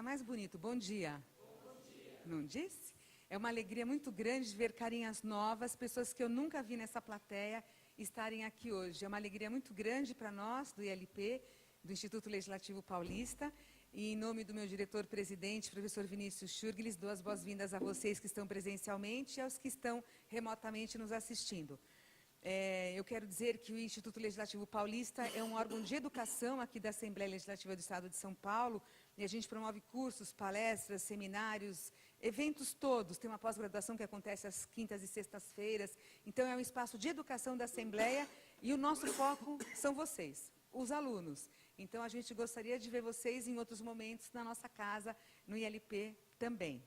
fica mais bonito. Bom dia. Não disse? É uma alegria muito grande ver carinhas novas, pessoas que eu nunca vi nessa plateia estarem aqui hoje. É uma alegria muito grande para nós, do ILP, do Instituto Legislativo Paulista. E em nome do meu diretor-presidente, professor Vinícius Schurgles, dou as boas-vindas a vocês que estão presencialmente e aos que estão remotamente nos assistindo. Eu quero dizer que o Instituto Legislativo Paulista é um órgão de educação aqui da Assembleia Legislativa do Estado de São Paulo, e a gente promove cursos, palestras, seminários, eventos todos. Tem uma pós-graduação que acontece às quintas e sextas-feiras. Então, é um espaço de educação da Assembleia e o nosso foco são vocês, os alunos. Então, a gente gostaria de ver vocês em outros momentos na nossa casa, no ILP também.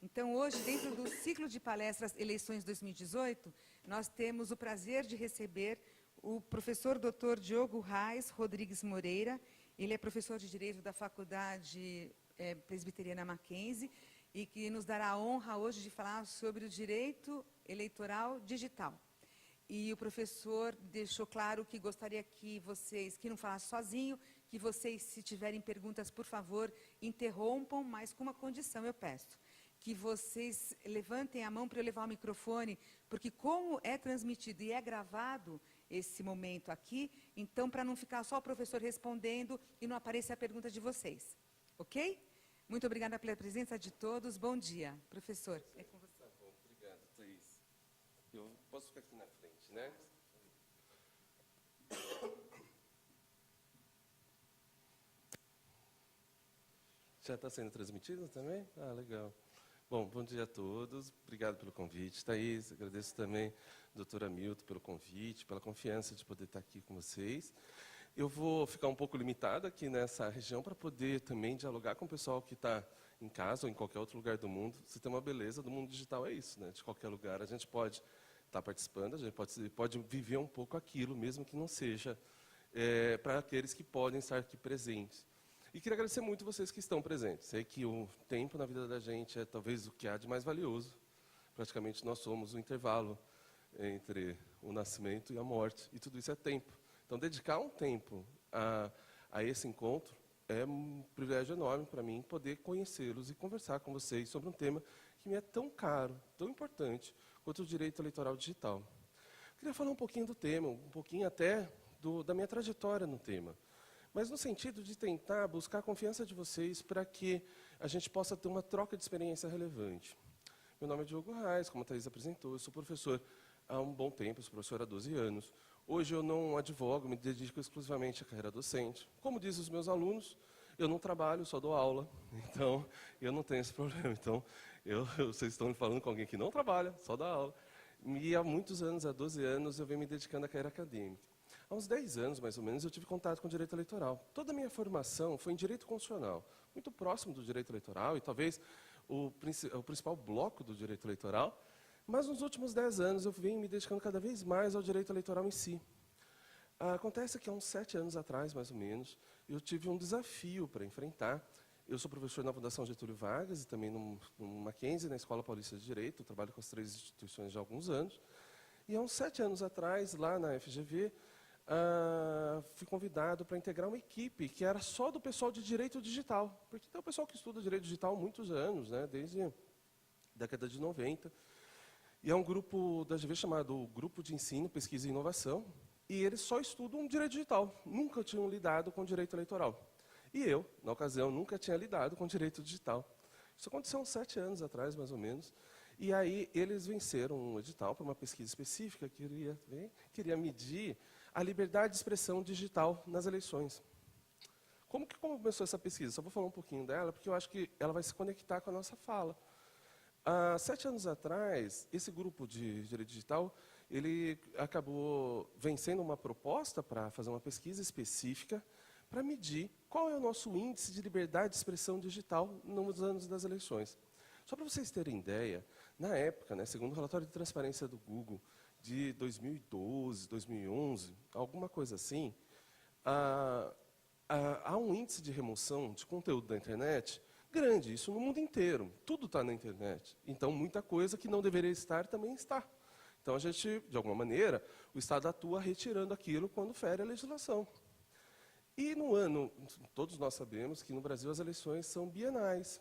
Então, hoje, dentro do ciclo de palestras Eleições 2018, nós temos o prazer de receber o professor Dr. Diogo Reis Rodrigues Moreira. Ele é professor de Direito da Faculdade Presbiteriana Mackenzie e que nos dará a honra hoje de falar sobre o direito eleitoral digital. E o professor deixou claro que gostaria que vocês, que não falassem sozinho, que vocês, se tiverem perguntas, por favor, interrompam, mas com uma condição, eu peço. Que vocês levantem a mão para eu levar o microfone, porque como é transmitido e é gravado esse momento aqui, então, para não ficar só o professor respondendo e não aparecer a pergunta de vocês. Ok? Muito obrigada pela presença de todos. Bom dia. Professor, é com você. Tá bom, obrigado, Thaís. Eu posso ficar aqui na frente, né? Já está sendo transmitido também? Ah, legal. Bom, bom dia a todos. Obrigado pelo convite, Thaís. Agradeço também, doutor Hamilton, pelo convite, pela confiança de poder estar aqui com vocês. Eu vou ficar um pouco limitado aqui nessa região para poder também dialogar com o pessoal que está em casa ou em qualquer outro lugar do mundo. Se tem uma beleza do mundo digital, é isso, né? De qualquer lugar a gente pode estar participando, a gente pode viver um pouco aquilo, mesmo que não seja para aqueles que podem estar aqui presentes. E queria agradecer muito vocês que estão presentes. Sei que o tempo na vida da gente é talvez o que há de mais valioso. Praticamente nós somos o intervalo entre o nascimento e a morte, e tudo isso é tempo. Então, dedicar um tempo a esse encontro é um privilégio enorme para mim poder conhecê-los e conversar com vocês sobre um tema que me é tão caro, tão importante, quanto o direito eleitoral digital. Queria falar um pouquinho do tema, um pouquinho até da minha trajetória no tema, mas no sentido de tentar buscar a confiança de vocês para que a gente possa ter uma troca de experiência relevante. Meu nome é Diogo Reis, como a Thaís apresentou, eu sou professor há um bom tempo, sou professor há 12 anos. Hoje eu não advogo, me dedico exclusivamente à carreira docente. Como dizem os meus alunos, eu não trabalho, só dou aula, então eu não tenho esse problema. Então, vocês estão falando com alguém que não trabalha, só dá aula. E há muitos anos, há 12 anos, eu venho me dedicando à carreira acadêmica. Há uns 10 anos, mais ou menos, eu tive contato com o direito eleitoral. Toda a minha formação foi em direito constitucional, muito próximo do direito eleitoral e talvez o principal bloco do direito eleitoral. Mas nos últimos 10 anos eu venho me dedicando cada vez mais ao direito eleitoral em si. Acontece que há uns 7 anos atrás, mais ou menos, eu tive um desafio para enfrentar. Eu sou professor na Fundação Getúlio Vargas e também no Mackenzie, na Escola Paulista de Direito. Eu trabalho com as 3 instituições já há alguns anos. E há uns 7 anos atrás, lá na FGV, fui convidado para integrar uma equipe que era só do pessoal de direito digital. Porque tem o pessoal que estuda direito digital há muitos anos, né, desde a década de 90. E é um grupo da FGV chamado Grupo de Ensino, Pesquisa e Inovação. E eles só estudam direito digital. Nunca tinham lidado com direito eleitoral. E eu, na ocasião, nunca tinha lidado com direito digital. Isso aconteceu há uns 7 anos atrás, mais ou menos. E aí eles venceram um edital para uma pesquisa específica que queria medir a liberdade de expressão digital nas eleições. Como começou essa pesquisa? Só vou falar um pouquinho dela, porque eu acho que ela vai se conectar com a nossa fala. Há 7 anos atrás, esse grupo de direito digital, ele acabou vencendo uma proposta para fazer uma pesquisa específica para medir qual é o nosso índice de liberdade de expressão digital nos anos das eleições. Só para vocês terem ideia, na época, né, segundo o relatório de transparência do Google, de 2012, 2011, alguma coisa assim, há um índice de remoção de conteúdo da internet grande, isso no mundo inteiro. Tudo está na internet. Então, muita coisa que não deveria estar também está. Então, a gente, de alguma maneira, o Estado atua retirando aquilo quando fere a legislação. E no ano, todos nós sabemos que no Brasil as eleições são bienais.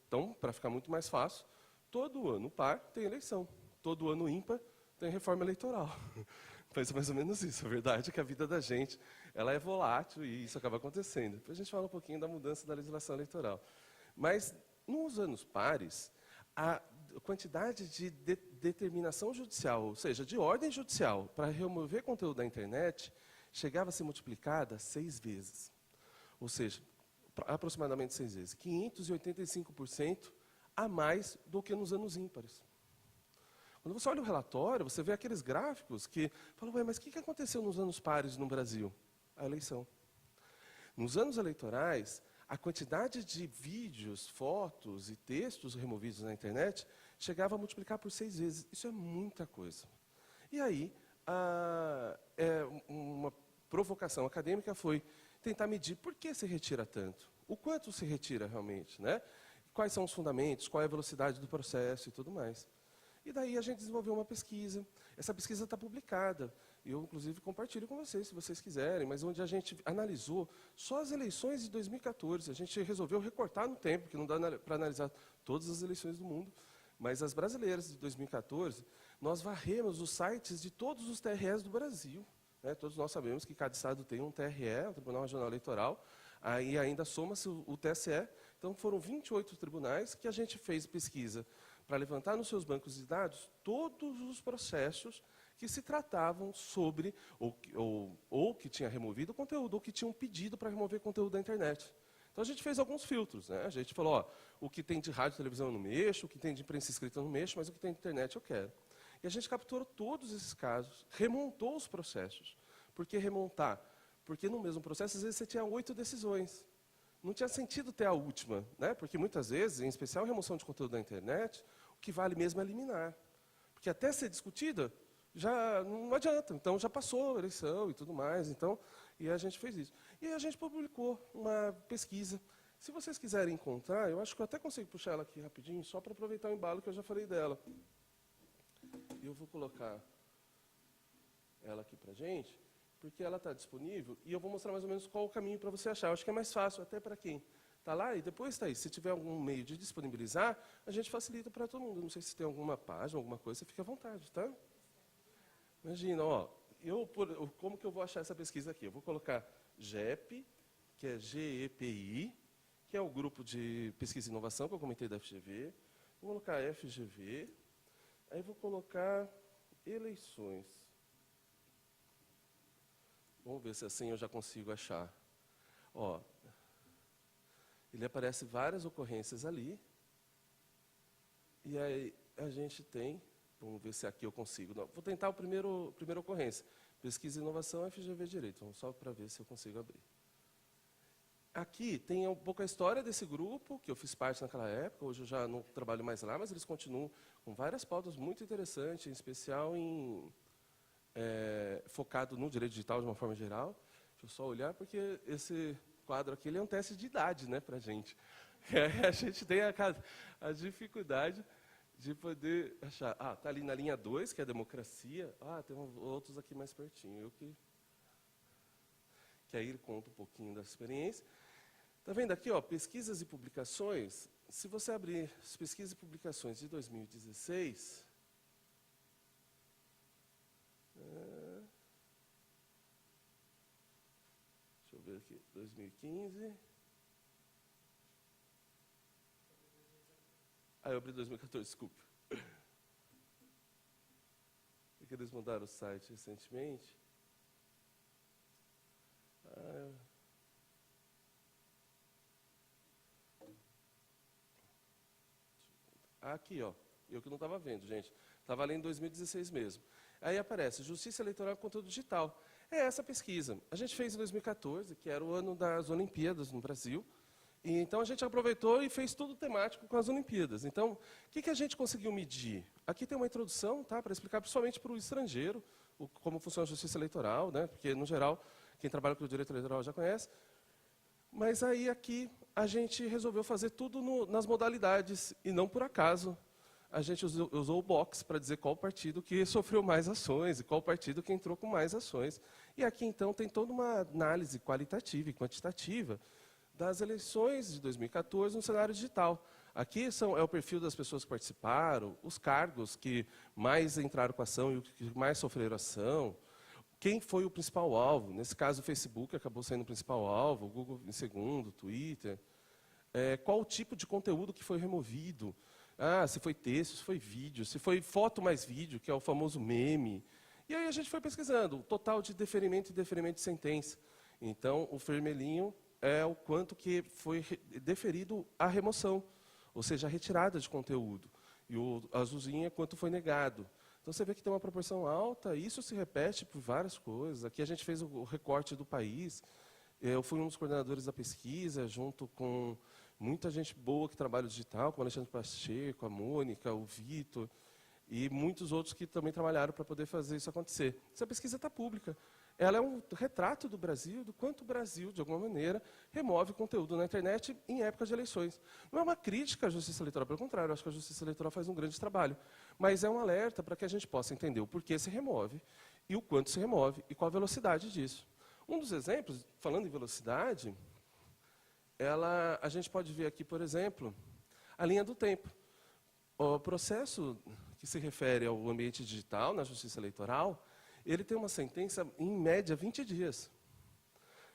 Então, para ficar muito mais fácil, todo ano par tem eleição, todo ano ímpar tem reforma eleitoral. Mas é mais ou menos isso. A verdade é que a vida da gente ela é volátil e isso acaba acontecendo. Depois a gente fala um pouquinho da mudança da legislação eleitoral. Mas, nos anos pares, a quantidade de determinação judicial, ou seja, de ordem judicial, para remover conteúdo da internet, chegava a ser multiplicada 6 vezes. Ou seja, aproximadamente 6 vezes. 585% a mais do que nos anos ímpares. Quando você olha o relatório, você vê aqueles gráficos que falam, ué, mas o que aconteceu nos anos pares no Brasil? A eleição. Nos anos eleitorais, a quantidade de vídeos, fotos e textos removidos na internet chegava a multiplicar por 6 vezes. Isso é muita coisa. E aí, uma provocação acadêmica foi tentar medir por que se retira tanto, o quanto se retira realmente, né? Quais são os fundamentos, qual é a velocidade do processo e tudo mais. E daí a gente desenvolveu uma pesquisa. Essa pesquisa está publicada. Eu, inclusive, compartilho com vocês, se vocês quiserem, mas onde a gente analisou só as eleições de 2014. A gente resolveu recortar no tempo, porque não dá para analisar todas as eleições do mundo. Mas as brasileiras de 2014, nós varremos os sites de todos os TREs do Brasil. Né? Todos nós sabemos que cada estado tem um TRE, um Tribunal Regional Eleitoral, aí ainda soma-se o TSE. Então, foram 28 tribunais que a gente fez pesquisa para levantar nos seus bancos de dados todos os processos que se tratavam sobre, ou que tinha removido conteúdo, ou que tinham pedido para remover conteúdo da internet. Então, a gente fez alguns filtros. Né? A gente falou, ó, o que tem de rádio e televisão eu não mexo, o que tem de imprensa escrita eu não mexo, mas o que tem de internet eu quero. E a gente capturou todos esses casos, remontou os processos. Por que remontar? Porque no mesmo processo, às vezes, você tinha 8 decisões. Não tinha sentido ter a última, né? Porque muitas vezes, em especial remoção de conteúdo da internet, o que vale mesmo é eliminar. Porque até ser discutida, já não adianta. Então, já passou a eleição e tudo mais. Então, e a gente fez isso. E a gente publicou uma pesquisa. Se vocês quiserem encontrar, eu acho que eu até consigo puxar ela aqui rapidinho, só para aproveitar o embalo que eu já falei dela. Eu vou colocar ela aqui para a gente, porque ela está disponível, e eu vou mostrar mais ou menos qual o caminho para você achar. Eu acho que é mais fácil, até para quem está lá, e depois está aí. Se tiver algum meio de disponibilizar, a gente facilita para todo mundo. Não sei se tem alguma página, alguma coisa, você fica à vontade, tá? Imagina, ó, como que eu vou achar essa pesquisa aqui? Eu vou colocar GEP, que é GEPI, que é o grupo de pesquisa e inovação que eu comentei da FGV. Vou colocar FGV, aí vou colocar eleições. Vamos ver se assim eu já consigo achar. Ó, ele aparece várias ocorrências ali. E aí a gente tem, vamos ver se aqui eu consigo. Não, vou tentar a primeira ocorrência. Pesquisa e inovação, FGV Direito. Vamos só para ver se eu consigo abrir. Aqui tem um pouco a história desse grupo, que eu fiz parte naquela época. Hoje eu já não trabalho mais lá, mas eles continuam com várias pautas muito interessantes, em especial focado no direito digital de uma forma geral. Deixa eu só olhar, porque esse quadro aqui ele é um teste de idade, né, para a gente. A gente tem a dificuldade de poder achar. Ah, está ali na linha 2, que é a democracia. Ah, tem outros aqui mais pertinho. Que aí ele conta um pouquinho da experiência. Está vendo aqui, ó, pesquisas e publicações? Se você abrir as pesquisas e publicações de 2016... deixa eu ver aqui, 2015. Eu abri 2014, desculpa. É que eles mudaram o site recentemente. Aqui, ó. Eu que não estava vendo, gente. Estava ali em 2016 mesmo. Aí aparece Justiça Eleitoral e Conteúdo Digital. É essa pesquisa. A gente fez em 2014, que era o ano das Olimpíadas no Brasil. E então a gente aproveitou e fez tudo temático com as Olimpíadas. Então, o que a gente conseguiu medir? Aqui tem uma introdução, tá, para explicar principalmente para o estrangeiro como funciona a Justiça Eleitoral, né, porque, no geral, quem trabalha com o direito eleitoral já conhece. Mas aí aqui a gente resolveu fazer tudo nas modalidades, e não por acaso. a gente usou o box para dizer qual partido que sofreu mais ações e qual partido que entrou com mais ações. E aqui, então, tem toda uma análise qualitativa e quantitativa das eleições de 2014 no cenário digital. Aqui é o perfil das pessoas que participaram, os cargos que mais entraram com ação e os que mais sofreram ação, quem foi o principal alvo. Nesse caso, o Facebook acabou sendo o principal alvo, o Google em segundo, o Twitter. Qual o tipo de conteúdo que foi removido. Se foi texto, se foi vídeo, se foi foto mais vídeo, que é o famoso meme. E aí a gente foi pesquisando o total de deferimento e deferimento de sentença. Então, o vermelhinho é o quanto que foi deferido a remoção, ou seja, a retirada de conteúdo. E o azulzinho é quanto foi negado. Então, você vê que tem uma proporção alta, e isso se repete por várias coisas. Aqui a gente fez o recorte do país. Eu fui um dos coordenadores da pesquisa, junto com muita gente boa que trabalha digital, como o Alexandre Pacheco, a Mônica, o Vitor, e muitos outros que também trabalharam para poder fazer isso acontecer. Essa pesquisa está pública. Ela é um retrato do Brasil, do quanto o Brasil, de alguma maneira, remove conteúdo na internet em época de eleições. Não é uma crítica à Justiça Eleitoral, pelo contrário, eu acho que a Justiça Eleitoral faz um grande trabalho. Mas é um alerta para que a gente possa entender o porquê se remove, e o quanto se remove, e qual a velocidade disso. Um dos exemplos, falando em velocidade, a gente pode ver aqui, por exemplo, a linha do tempo. O processo que se refere ao ambiente digital, na Justiça Eleitoral, ele tem uma sentença, em média, 20 dias.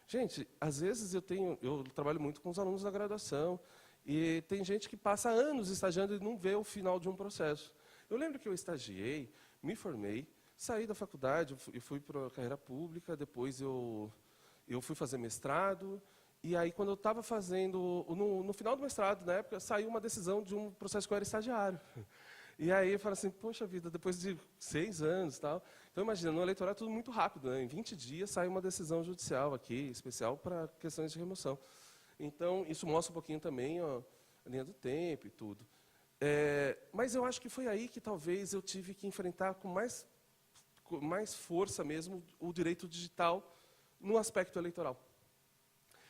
Gente, às vezes eu trabalho muito com os alunos da graduação, e tem gente que passa anos estagiando e não vê o final de um processo. Eu lembro que eu estagiei, me formei, saí da faculdade e fui para a carreira pública, depois eu fui fazer mestrado, e aí quando eu estava fazendo, no final do mestrado, na época, saiu uma decisão de um processo que eu era estagiário. E aí eu falei assim, poxa vida, depois de 6 anos e tal. Então imagina, no eleitoral é tudo muito rápido, né? Em 20 dias sai uma decisão judicial aqui, especial para questões de remoção. Então isso mostra um pouquinho também a linha do tempo e tudo. Mas eu acho que foi aí que talvez eu tive que enfrentar com mais força mesmo o direito digital no aspecto eleitoral.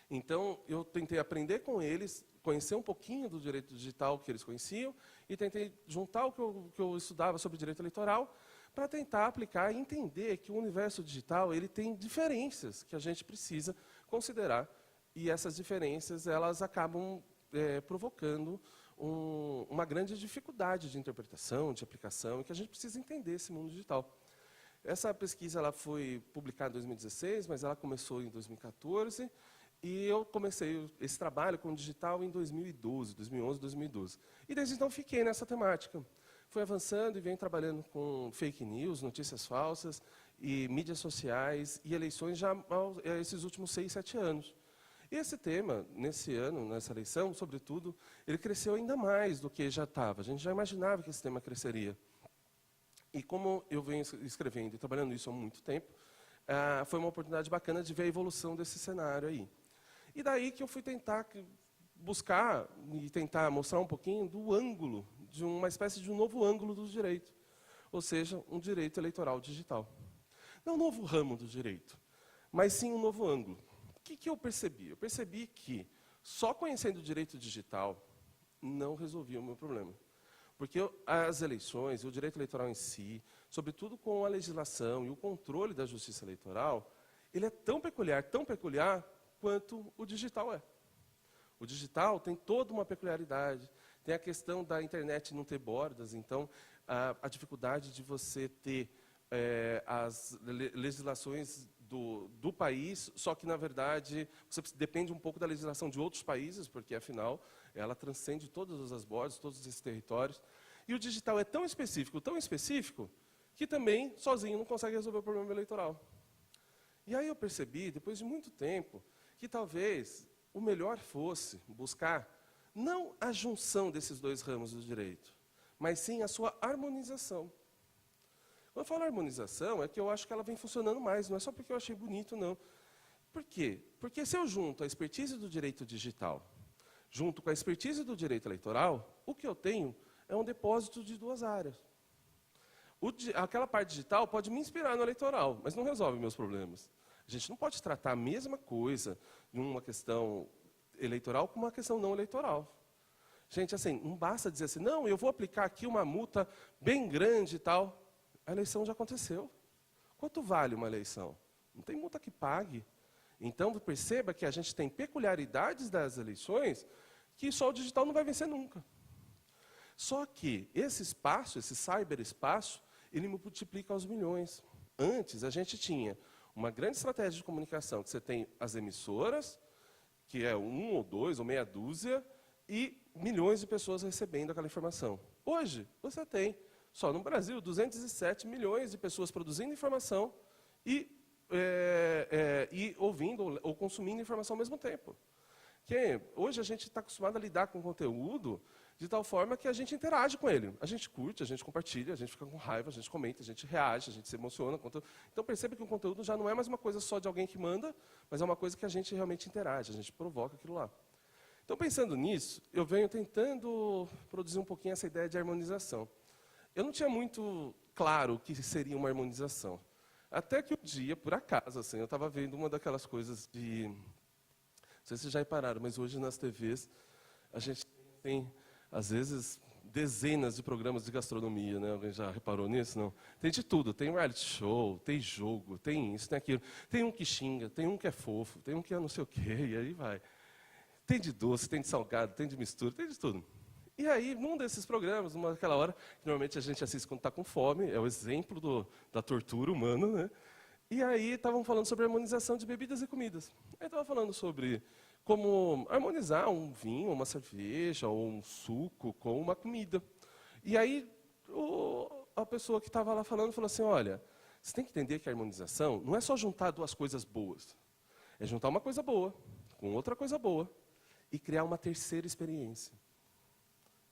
Então, eu tentei aprender com eles, conhecer um pouquinho do direito digital que eles conheciam, e tentei juntar o que eu estudava sobre direito eleitoral, para tentar aplicar e entender que o universo digital ele tem diferenças que a gente precisa considerar, e essas diferenças elas acabam provocando uma grande dificuldade de interpretação, de aplicação, e que a gente precisa entender esse mundo digital. Essa pesquisa ela foi publicada em 2016, mas ela começou em 2014, e eu comecei esse trabalho com o digital em 2011, 2012. E desde então fiquei nessa temática. Fui avançando e venho trabalhando com fake news, notícias falsas, e mídias sociais, e eleições já esses últimos 6, 7 anos. E esse tema, nesse ano, nessa eleição, sobretudo, ele cresceu ainda mais do que já estava. A gente já imaginava que esse tema cresceria. E como eu venho escrevendo e trabalhando isso há muito tempo, foi uma oportunidade bacana de ver a evolução desse cenário aí. E daí que eu fui tentar buscar e tentar mostrar um pouquinho do ângulo, de uma espécie de um novo ângulo do direito, ou seja, um direito eleitoral digital. Não um novo ramo do direito, mas sim um novo ângulo. O que eu percebi? Eu percebi que só conhecendo o direito digital não resolvia o meu problema. Porque as eleições, o direito eleitoral em si, sobretudo com a legislação e o controle da justiça eleitoral, ele é tão peculiar quanto o digital é. O digital tem toda uma peculiaridade, tem a questão da internet não ter bordas, então a dificuldade de você ter as legislações do país, só que, na verdade, você depende um pouco da legislação de outros países, porque, afinal, ela transcende todas as bordas, todos esses territórios. E o digital é tão específico, que também, sozinho, não consegue resolver o problema eleitoral. E aí eu percebi, depois de muito tempo, que talvez o melhor fosse buscar não a junção desses dois ramos do direito, mas sim a sua harmonização. Quando eu falo harmonização, é que eu acho que ela vem funcionando mais, não é só porque eu achei bonito, não. Por quê? Porque se eu junto a expertise do direito digital, junto com a expertise do direito eleitoral, o que eu tenho é um depósito de duas áreas. Aquela parte digital pode me inspirar no eleitoral, mas não resolve meus problemas. A gente não pode tratar a mesma coisa de uma questão eleitoral com uma questão não eleitoral. Gente, assim, não basta dizer assim, não, eu vou aplicar aqui uma multa bem grande e tal. A eleição já aconteceu. Quanto vale uma eleição? Não tem multa que pague. Então, perceba que a gente tem peculiaridades das eleições que só o digital não vai vencer nunca. Só que esse espaço, esse cyberespaço, ele multiplica aos milhões. Antes, a gente tinha uma grande estratégia de comunicação, que você tem as emissoras, que é 1 ou 2 ou meia dúzia, e milhões de pessoas recebendo aquela informação. Hoje, você tem, só no Brasil, 207 milhões de pessoas produzindo informação e ouvindo ou consumindo informação ao mesmo tempo. Que hoje a gente está acostumado a lidar com conteúdo de tal forma que a gente interage com ele. A gente curte, a gente compartilha, a gente fica com raiva, a gente comenta, a gente reage, a gente se emociona. Então perceba que o conteúdo já não é mais uma coisa só de alguém que manda, mas é uma coisa que a gente realmente interage, a gente provoca aquilo lá. Então, pensando nisso, eu venho tentando produzir um pouquinho essa ideia de harmonização. Eu não tinha muito claro o que seria uma harmonização. Até que um dia, por acaso, assim, eu estava vendo uma daquelas coisas de... Não sei se vocês já repararam, mas hoje nas TVs a gente tem, às vezes, dezenas de programas de gastronomia, né? Alguém já reparou nisso? Não? Tem de tudo, tem reality show, tem jogo, tem isso, tem aquilo. Tem um que xinga, tem um que é fofo, tem um que é não sei o quê, e aí vai. Tem de doce, tem de salgado, tem de mistura, tem de tudo. E aí, num desses programas, numa daquela hora, que normalmente a gente assiste quando está com fome, é o exemplo da tortura humana, né? E aí estavam falando sobre harmonização de bebidas e comidas. Aí estava falando sobre como harmonizar um vinho, uma cerveja ou um suco com uma comida. E aí a pessoa que estava lá falando falou assim, olha, você tem que entender que a harmonização não é só juntar duas coisas boas. É juntar uma coisa boa com outra coisa boa e criar uma terceira experiência.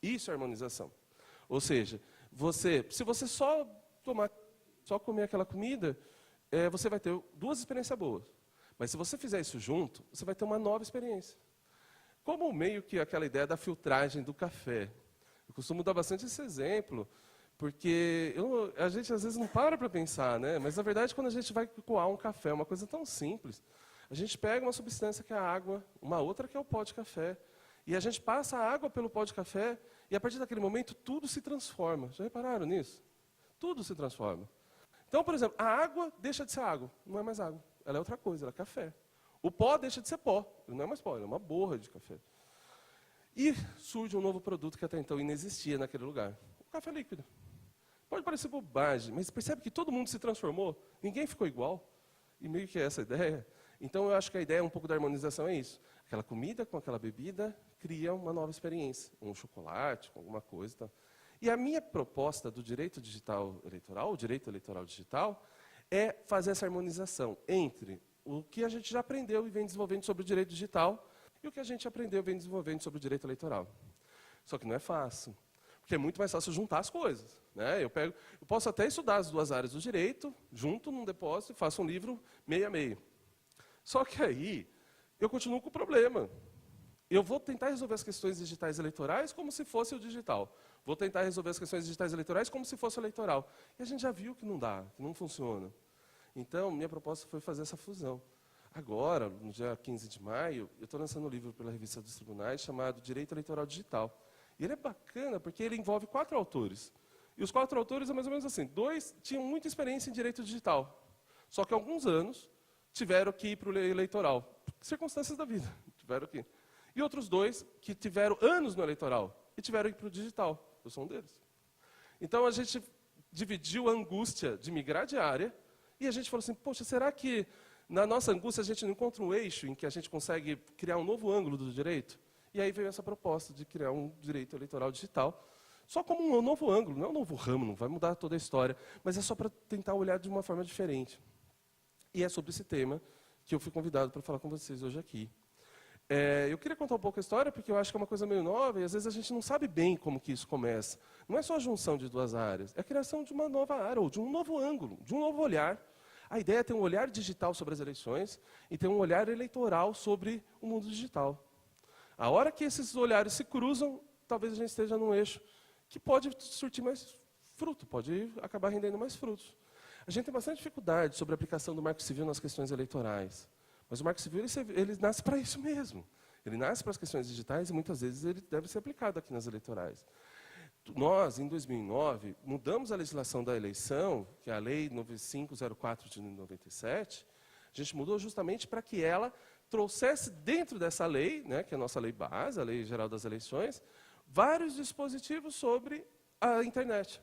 Isso é harmonização. Ou seja, se você só comer aquela comida, você vai ter duas experiências boas. Mas se você fizer isso junto, você vai ter uma nova experiência. Como meio que aquela ideia da filtragem do café. Eu costumo dar bastante esse exemplo, porque a gente às vezes não para pensar, né? Mas na verdade quando a gente vai coar um café, é uma coisa tão simples. A gente pega uma substância que é a água, uma outra que é o pó de café, e a gente passa a água pelo pó de café, e a partir daquele momento tudo se transforma. Já repararam nisso? Tudo se transforma. Então, por exemplo, a água deixa de ser água, não é mais água. Ela é outra coisa, ela é café. O pó deixa de ser pó, ele não é mais pó, ele é uma borra de café. E surge um novo produto que até então inexistia naquele lugar. O café líquido. Pode parecer bobagem, mas percebe que todo mundo se transformou, ninguém ficou igual. E meio que é essa a ideia. Então, eu acho que a ideia um pouco da harmonização é isso. Aquela comida com aquela bebida cria uma nova experiência. Um chocolate, com alguma coisa e tal. E a minha proposta do direito digital eleitoral, o direito eleitoral digital, é fazer essa harmonização entre o que a gente já aprendeu e vem desenvolvendo sobre o direito digital e o que a gente aprendeu e vem desenvolvendo sobre o direito eleitoral. Só que não é fácil, porque é muito mais fácil juntar as coisas. Né? Eu posso até estudar as duas áreas do direito, junto num depósito e faço um livro meio a meio. Só que aí, eu continuo com o problema. Eu vou tentar resolver as questões digitais eleitorais como se fosse o digital. Vou tentar resolver as questões digitais eleitorais como se fosse o eleitoral. E a gente já viu que não dá, que não funciona. Então, minha proposta foi fazer essa fusão. Agora, no dia 15 de maio, eu estou lançando um livro pela Revista dos Tribunais chamado Direito Eleitoral Digital. E ele é bacana porque ele envolve 4 autores. E os 4 autores é mais ou menos assim. 2 tinham muita experiência em direito digital. Só que há alguns anos tiveram que ir para o eleitoral. Circunstâncias da vida, tiveram que ir. E outros 2 que tiveram anos no eleitoral e tiveram que ir para o digital. Eu sou um deles. Então, a gente dividiu a angústia de migrar de área e a gente falou assim, poxa, será que na nossa angústia a gente não encontra um eixo em que a gente consegue criar um novo ângulo do direito? E aí veio essa proposta de criar um direito eleitoral digital, só como um novo ângulo, não é um novo ramo, não vai mudar toda a história, mas é só para tentar olhar de uma forma diferente. E é sobre esse tema que eu fui convidado para falar com vocês hoje aqui. Eu queria contar um pouco a história, porque eu acho que é uma coisa meio nova, e às vezes a gente não sabe bem como que isso começa. Não é só a junção de 2 áreas, é a criação de uma nova área, ou de um novo ângulo, de um novo olhar. A ideia é ter um olhar digital sobre as eleições e ter um olhar eleitoral sobre o mundo digital. A hora que esses olhares se cruzam, talvez a gente esteja num eixo que pode surtir mais fruto, pode acabar rendendo mais frutos. A gente tem bastante dificuldade sobre a aplicação do Marco Civil nas questões eleitorais. Mas o Marco Civil ele nasce para isso mesmo. Ele nasce para as questões digitais e, muitas vezes, ele deve ser aplicado aqui nas eleitorais. Nós, em 2009, mudamos a legislação da eleição, que é a Lei 9504 de 97, a gente mudou justamente para que ela trouxesse dentro dessa lei, né, que é a nossa lei base, a Lei Geral das Eleições, vários dispositivos sobre a internet.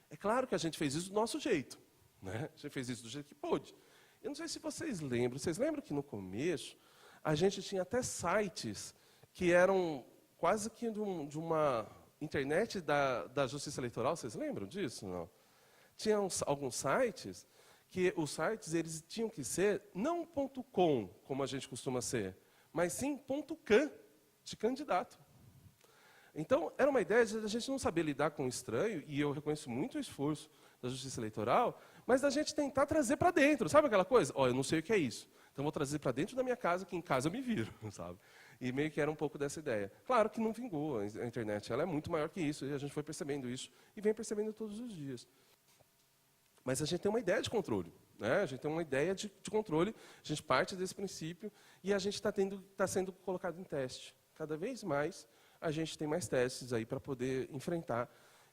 É claro que a gente fez isso do nosso jeito, né? A gente fez isso do jeito que pôde. Eu não sei se vocês lembram que no começo a gente tinha até sites que eram quase que de uma internet da Justiça Eleitoral, vocês lembram disso? Não? Tinha alguns sites que os sites eles tinham que ser não .com, como a gente costuma ser, mas sim .can, de candidato. Então, era uma ideia de a gente não saber lidar com o estranho, e eu reconheço muito o esforço da Justiça Eleitoral, mas da gente tentar trazer para dentro, sabe aquela coisa? Ó, eu não sei o que é isso, então vou trazer para dentro da minha casa, que em casa eu me viro, sabe? E meio que era um pouco dessa ideia. Claro que não vingou, a internet ela é muito maior que isso, e a gente foi percebendo isso, e vem percebendo todos os dias. Mas a gente tem uma ideia de controle, né? A gente tem uma ideia de controle, a gente parte desse princípio, e a gente está sendo colocado em teste. Cada vez mais, a gente tem mais testes aí para poder enfrentar,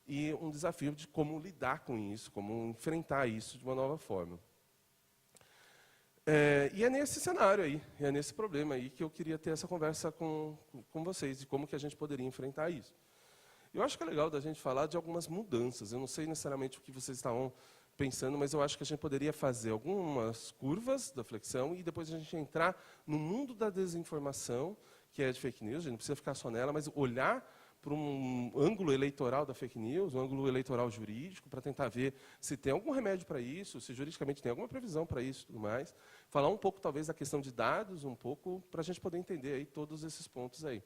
e um desafio de como lidar com isso, como enfrentar isso de uma nova forma. E é nesse cenário aí, é nesse problema aí que eu queria ter essa conversa com vocês, de como que a gente poderia enfrentar isso. Eu acho que é legal da gente falar de algumas mudanças. Eu não sei necessariamente o que vocês estavam pensando, mas eu acho que a gente poderia fazer algumas curvas da flexão e depois a gente entrar no mundo da desinformação, que é de fake news, a gente não precisa ficar só nela, mas olhar para um ângulo eleitoral da fake news, um ângulo eleitoral jurídico, para tentar ver se tem algum remédio para isso, se juridicamente tem alguma previsão para isso e tudo mais. Falar um pouco, talvez, da questão de dados, um pouco, para a gente poder entender aí todos esses pontos aí.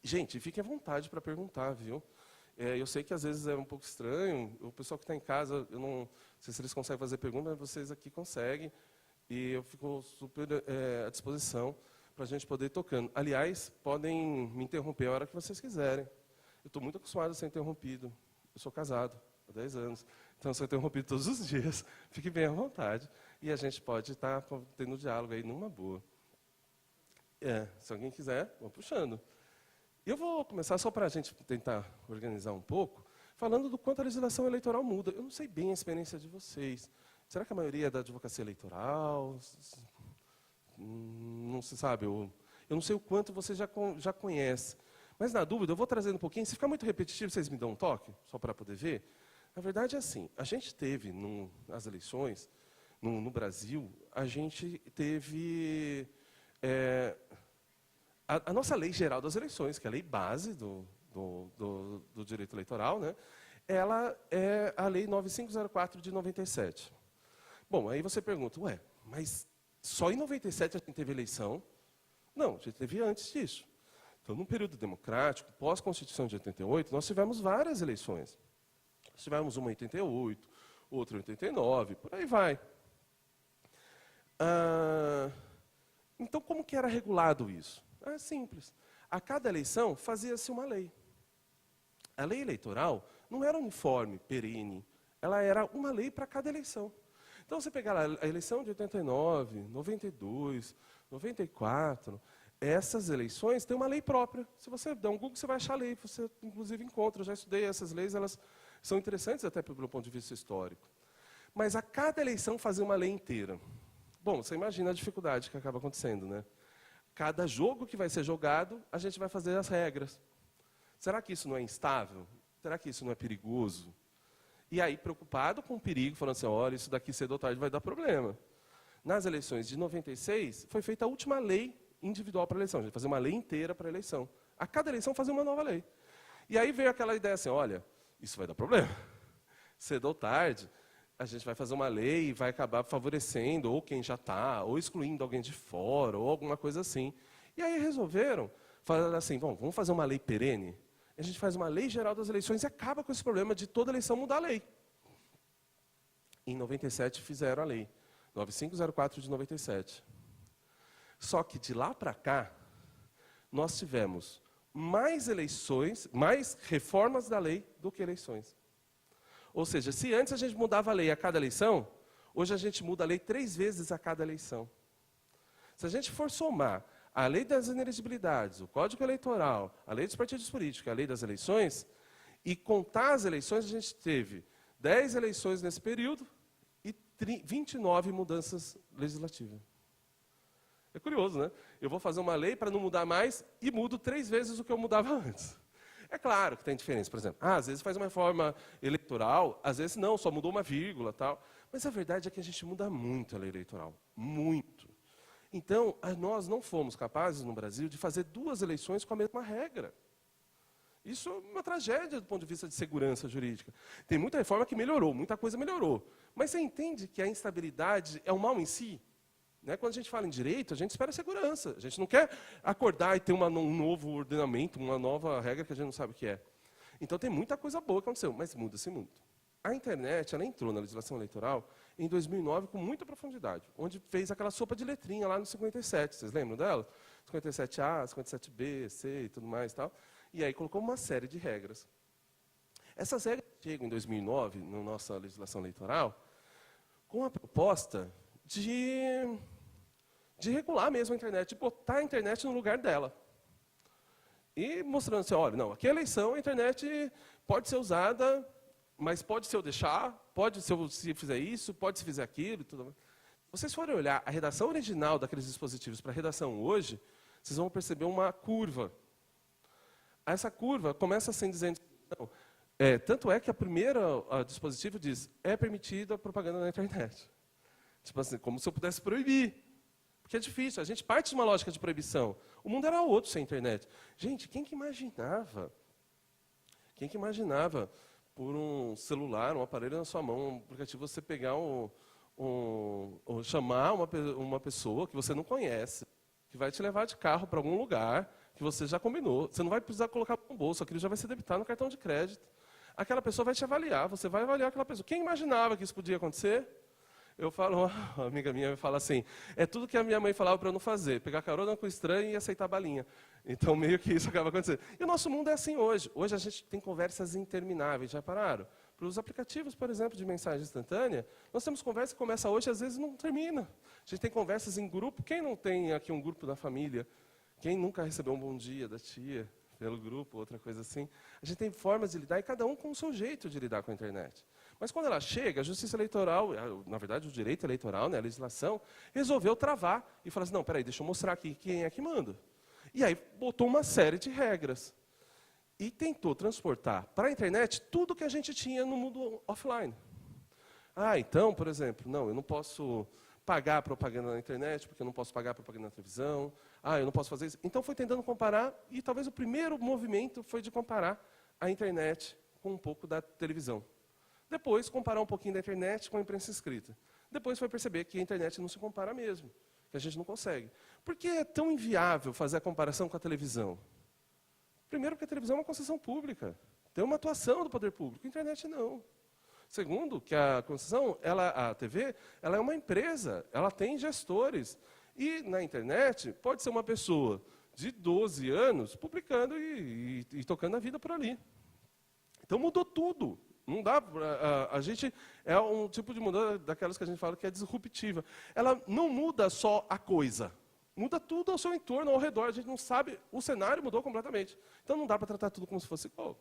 Gente, fiquem à vontade para perguntar, viu? Eu sei que às vezes é um pouco estranho, o pessoal que está em casa, eu não sei se eles conseguem fazer pergunta, mas vocês aqui conseguem, e eu fico super à disposição para a gente poder ir tocando. Aliás, podem me interromper a hora que vocês quiserem. Eu estou muito acostumado a ser interrompido. Eu sou casado há 10 anos, então eu sou interrompido todos os dias. Fique bem à vontade. E a gente pode estar tendo diálogo aí numa boa. Se alguém quiser, vou puxando. Eu vou começar só para a gente tentar organizar um pouco, falando do quanto a legislação eleitoral muda. Eu não sei bem a experiência de vocês. Será que a maioria é da advocacia eleitoral? Não se sabe. Eu não sei o quanto você já conhece. Mas, na dúvida, eu vou trazendo um pouquinho. Se ficar muito repetitivo, vocês me dão um toque, só para poder ver. Na verdade, é assim. A gente teve, nas eleições, no Brasil, a gente teve a nossa Lei Geral das Eleições, que é a lei base do direito eleitoral, né? Ela é a Lei 9504 de 97. Bom, aí você pergunta, mas só em 97 a gente teve eleição? Não, a gente teve antes disso. Então, num período democrático, pós-Constituição de 88, nós tivemos várias eleições. Nós tivemos uma em 88, outra em 89, por aí vai. Então, como que era regulado isso? É simples. A cada eleição, fazia-se uma lei. A lei eleitoral não era uniforme, perene. Ela era uma lei para cada eleição. Então, você pegar a eleição de 89, 92, 94, essas eleições têm uma lei própria. Se você der um Google, você vai achar a lei. Você, inclusive, encontra. Eu já estudei essas leis, elas são interessantes até pelo ponto de vista histórico. Mas a cada eleição fazia uma lei inteira. Bom, você imagina a dificuldade que acaba acontecendo, né? Cada jogo que vai ser jogado, a gente vai fazer as regras. Será que isso não é instável? Será que isso não é perigoso? E aí, preocupado com o perigo, falando assim, olha, isso daqui cedo ou tarde vai dar problema. Nas eleições de 96, foi feita a última lei individual para a eleição. A gente fazia uma lei inteira para a eleição. A cada eleição fazia uma nova lei. E aí veio aquela ideia assim, olha, isso vai dar problema. Cedo ou tarde, a gente vai fazer uma lei e vai acabar favorecendo ou quem já está, ou excluindo alguém de fora, ou alguma coisa assim. E aí resolveram falar assim, bom, vamos fazer uma lei perene? A gente faz uma lei geral das eleições e acaba com esse problema de toda eleição mudar a lei. Em 97 fizeram a lei, 9504 de 97. Só que de lá para cá, nós tivemos mais eleições, mais reformas da lei do que eleições. Ou seja, se antes a gente mudava a lei a cada eleição, hoje a gente muda a lei 3 vezes a cada eleição. Se a gente for somar a lei das inelegibilidades, o Código Eleitoral, a lei dos partidos políticos, a lei das eleições, e contar as eleições, a gente teve 10 eleições nesse período e 29 mudanças legislativas. É curioso, né? Eu vou fazer uma lei para não mudar mais e mudo 3 vezes o que eu mudava antes. É claro que tem diferença, por exemplo. Às vezes faz uma reforma eleitoral, às vezes não, só mudou uma vírgula, tal. Mas a verdade é que a gente muda muito a lei eleitoral, muito. Então, nós não fomos capazes no Brasil de fazer 2 eleições com a mesma regra. Isso é uma tragédia do ponto de vista de segurança jurídica. Tem muita reforma que melhorou, muita coisa melhorou. Mas você entende que a instabilidade é um mal em si? Né? Quando a gente fala em direito, a gente espera segurança. A gente não quer acordar e ter um novo ordenamento, uma nova regra que a gente não sabe o que é. Então tem muita coisa boa que aconteceu, mas muda-se muito. A internet, ela entrou na legislação eleitoral em 2009 com muita profundidade, onde fez aquela sopa de letrinha lá no 57. Vocês lembram dela? 57A, 57B, C e tudo mais e tal. E aí colocou uma série de regras. Essas regras chegam em 2009, na nossa legislação eleitoral, com a proposta de regular mesmo a internet, de botar a internet no lugar dela. E mostrando assim, olha, não, aqui a eleição, a internet pode ser usada, mas pode se eu deixar, pode se eu fizer isso, pode se fizer aquilo. Tudo. Se vocês forem olhar a redação original daqueles dispositivos para a redação hoje, vocês vão perceber uma curva. Essa curva começa assim dizendo, não, tanto é que a primeira dispositivo diz, é permitida a propaganda na internet. Tipo assim, como se eu pudesse proibir. Porque é difícil, a gente parte de uma lógica de proibição. O mundo era outro sem internet. Gente, quem que imaginava por um celular, um aparelho na sua mão, um aplicativo, você pegar chamar uma pessoa que você não conhece, que vai te levar de carro para algum lugar, que você já combinou. Você não vai precisar colocar no bolso, aquilo já vai ser debitado no cartão de crédito. Aquela pessoa vai te avaliar, você vai avaliar aquela pessoa. Quem imaginava que isso podia acontecer? Eu falo, uma amiga minha me fala assim, é tudo que a minha mãe falava para eu não fazer, pegar carona com o estranho e aceitar a balinha. Então, meio que isso acaba acontecendo. E o nosso mundo é assim hoje. Hoje a gente tem conversas intermináveis, já pararam? Para os aplicativos, por exemplo, de mensagem instantânea, nós temos conversa que começa hoje e às vezes não termina. A gente tem conversas em grupo. Quem não tem aqui um grupo da família? Quem nunca recebeu um bom dia da tia pelo grupo, outra coisa assim? A gente tem formas de lidar e cada um com o seu jeito de lidar com a internet. Mas quando ela chega, a justiça eleitoral, na verdade o direito eleitoral, né, a legislação, resolveu travar e falar assim, não, peraí, deixa eu mostrar aqui quem é que manda. E aí botou uma série de regras. E tentou transportar para a internet tudo que a gente tinha no mundo offline. Então, por exemplo, não, eu não posso pagar propaganda na internet, porque eu não posso pagar propaganda na televisão. Eu não posso fazer isso. Então foi tentando comparar, e talvez o primeiro movimento foi de comparar a internet com um pouco da televisão. Depois, comparar um pouquinho da internet com a imprensa escrita. Depois foi perceber que a internet não se compara mesmo, que a gente não consegue. Por que é tão inviável fazer a comparação com a televisão? Primeiro, porque a televisão é uma concessão pública. Tem uma atuação do poder público, a internet não. Segundo, que a concessão, a TV, ela é uma empresa, ela tem gestores. E na internet pode ser uma pessoa de 12 anos publicando e tocando a vida por ali. Então mudou tudo. Não dá a gente é um tipo de mudança daquelas que a gente fala que é disruptiva. Ela não muda só a coisa, muda tudo ao seu entorno, ao redor. A gente não sabe, o cenário mudou completamente. Então não dá para tratar tudo como se fosse igual.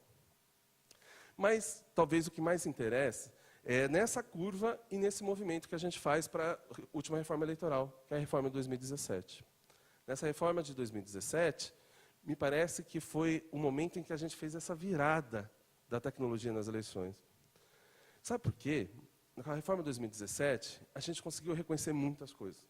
Mas talvez o que mais interessa é nessa curva e nesse movimento que a gente faz para a última reforma eleitoral, que é a reforma de 2017. Nessa reforma de 2017, me parece que foi o momento em que a gente fez essa virada da tecnologia nas eleições. Sabe por quê? Na reforma de 2017, a gente conseguiu reconhecer muitas coisas.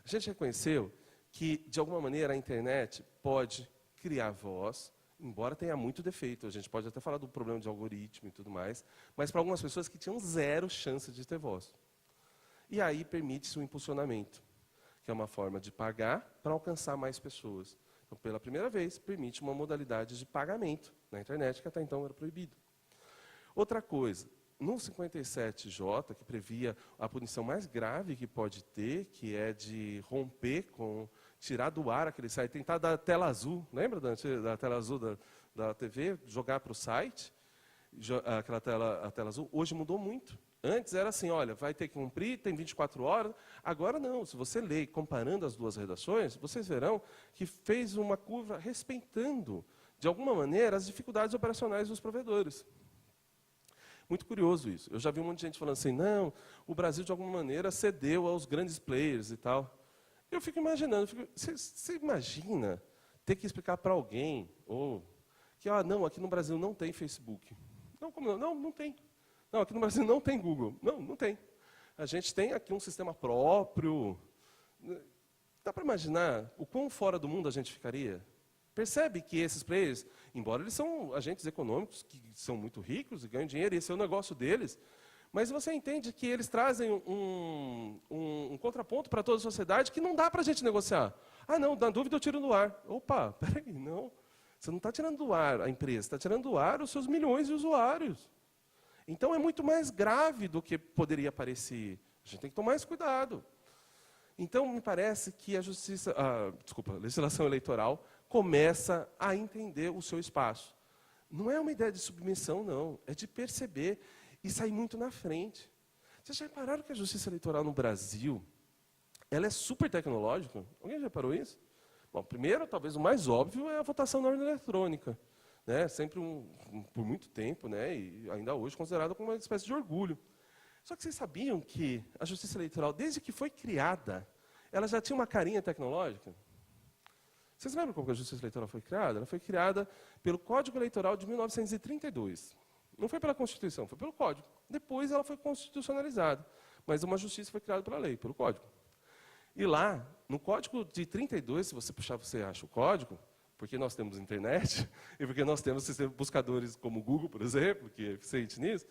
A gente reconheceu que, de alguma maneira, a internet pode criar voz, embora tenha muito defeito. A gente pode até falar do problema de algoritmo e tudo mais, mas para algumas pessoas que tinham 0 chance de ter voz. E aí permite-se o impulsionamento, que é uma forma de pagar para alcançar mais pessoas. Então, pela primeira vez, permite uma modalidade de pagamento na internet, que até então era proibido. Outra coisa, no 57J, que previa a punição mais grave que pode ter, que é de romper com, tirar do ar aquele site, tentar dar tela azul, lembra da tela azul da TV, jogar para o site, a tela azul, hoje mudou muito. Antes era assim, olha, vai ter que cumprir, tem 24 horas. Agora não, se você lê comparando as duas redações, vocês verão que fez uma curva respeitando, de alguma maneira, as dificuldades operacionais dos provedores. Muito curioso isso. Eu já vi um monte de gente falando assim, não, o Brasil, de alguma maneira, cedeu aos grandes players e tal. Eu fico imaginando, você imagina ter que explicar para alguém, ou que, não, aqui no Brasil não tem Facebook. Não, como não? Não, não tem. Não, aqui no Brasil não tem Google. Não, não tem. A gente tem aqui um sistema próprio. Dá para imaginar o quão fora do mundo a gente ficaria? Percebe que esses players, embora eles são agentes econômicos que são muito ricos e ganham dinheiro, esse é o negócio deles, mas você entende que eles trazem um contraponto para toda a sociedade que não dá para a gente negociar. Ah, não, na dúvida eu tiro do ar. Opa, peraí, não. Você não está tirando do ar a empresa, está tirando do ar os seus milhões de usuários. Então, é muito mais grave do que poderia parecer. A gente tem que tomar esse cuidado. Então, me parece que a legislação eleitoral começa a entender o seu espaço. Não é uma ideia de submissão, não. É de perceber e sair muito na frente. Vocês já repararam que a justiça eleitoral no Brasil, ela é super tecnológica? Alguém já reparou isso? Bom, primeiro, talvez o mais óbvio, é a votação na urna eletrônica. Né, sempre por muito tempo, né, e ainda hoje considerada como uma espécie de orgulho. Só que vocês sabiam que a Justiça Eleitoral, desde que foi criada, ela já tinha uma carinha tecnológica? Vocês lembram como que a Justiça Eleitoral foi criada? Ela foi criada pelo Código Eleitoral de 1932. Não foi pela Constituição, foi pelo Código. Depois ela foi constitucionalizada, mas uma justiça foi criada pela lei, pelo Código. E lá, no Código de 32, se você puxar, você acha o código, porque nós temos internet, e porque nós temos sistemas buscadores como o Google, por exemplo, que é eficiente nisso.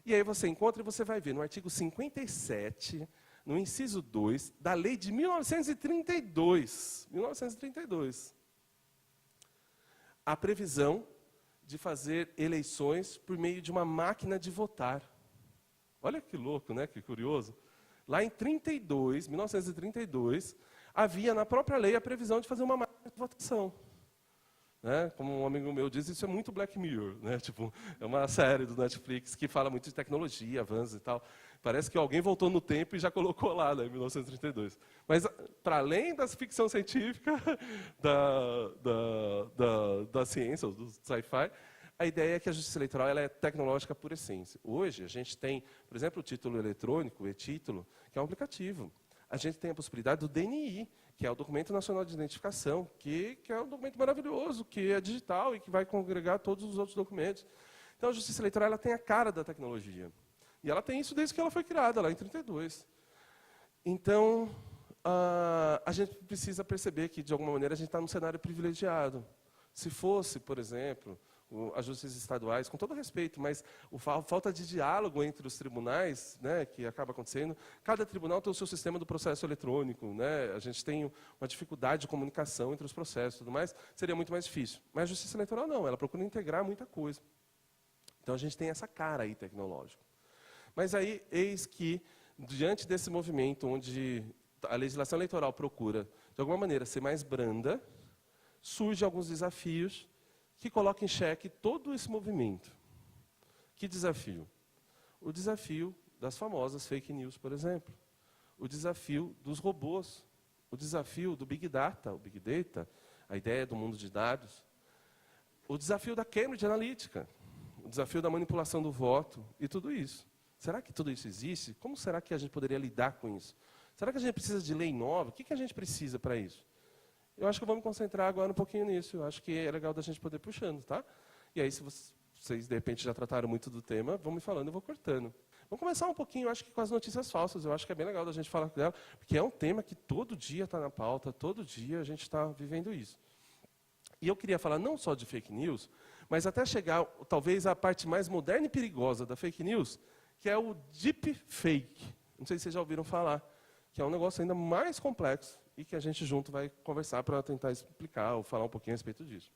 E aí você encontra e você vai ver no artigo 57, no inciso 2, da lei de 1932, a previsão de fazer eleições por meio de uma máquina de votar. Olha que louco, né? Que curioso. Lá em 1932, havia na própria lei a previsão de fazer uma máquina de votação. Né? Como um amigo meu diz, isso é muito Black Mirror. Né? Tipo, é uma série do Netflix que fala muito de tecnologia, avanços e tal. Parece que alguém voltou no tempo e já colocou lá, né, em 1932. Mas, para além da ficção científica, da ciência, do sci-fi, a ideia é que a justiça eleitoral ela é tecnológica por essência. Hoje, a gente tem, por exemplo, o título eletrônico, o e-título, que é um aplicativo. A gente tem a possibilidade do DNI, que é o Documento Nacional de Identificação, que é um documento maravilhoso, que é digital e que vai congregar todos os outros documentos. Então, a Justiça Eleitoral ela tem a cara da tecnologia. E ela tem isso desde que ela foi criada, lá em 32. Então, a gente precisa perceber que, de alguma maneira, a gente está num cenário privilegiado. Se fosse, por exemplo, as justiças estaduais, com todo respeito, mas a falta de diálogo entre os tribunais, né, que acaba acontecendo, cada tribunal tem o seu sistema do processo eletrônico, né, a gente tem uma dificuldade de comunicação entre os processos e tudo mais, seria muito mais difícil. Mas a justiça eleitoral não, ela procura integrar muita coisa. Então a gente tem essa cara aí tecnológica. Mas aí, eis que, diante desse movimento onde a legislação eleitoral procura, de alguma maneira, ser mais branda, surgem alguns desafios que colocam em xeque todo esse movimento. Que desafio? O desafio das famosas fake news, por exemplo. O desafio dos robôs. O desafio do Big Data, o Big Data, a ideia do mundo de dados. O desafio da Cambridge Analytica. O desafio da manipulação do voto e tudo isso. Será que tudo isso existe? Como será que a gente poderia lidar com isso? Será que a gente precisa de lei nova? O que a gente precisa para isso? Eu acho que eu vou me concentrar agora um pouquinho nisso. Eu acho que é legal da gente poder ir puxando, tá? E aí, se vocês, de repente, já trataram muito do tema, vão me falando, eu vou cortando. Vamos começar um pouquinho, eu acho que com as notícias falsas. Eu acho que é bem legal da gente falar dela, porque é um tema que todo dia está na pauta, todo dia a gente está vivendo isso. E eu queria falar não só de fake news, mas até chegar, talvez, à parte mais moderna e perigosa da fake news, que é o deepfake. Não sei se vocês já ouviram falar, que é um negócio ainda mais complexo e que a gente junto vai conversar para tentar explicar ou falar um pouquinho a respeito disso.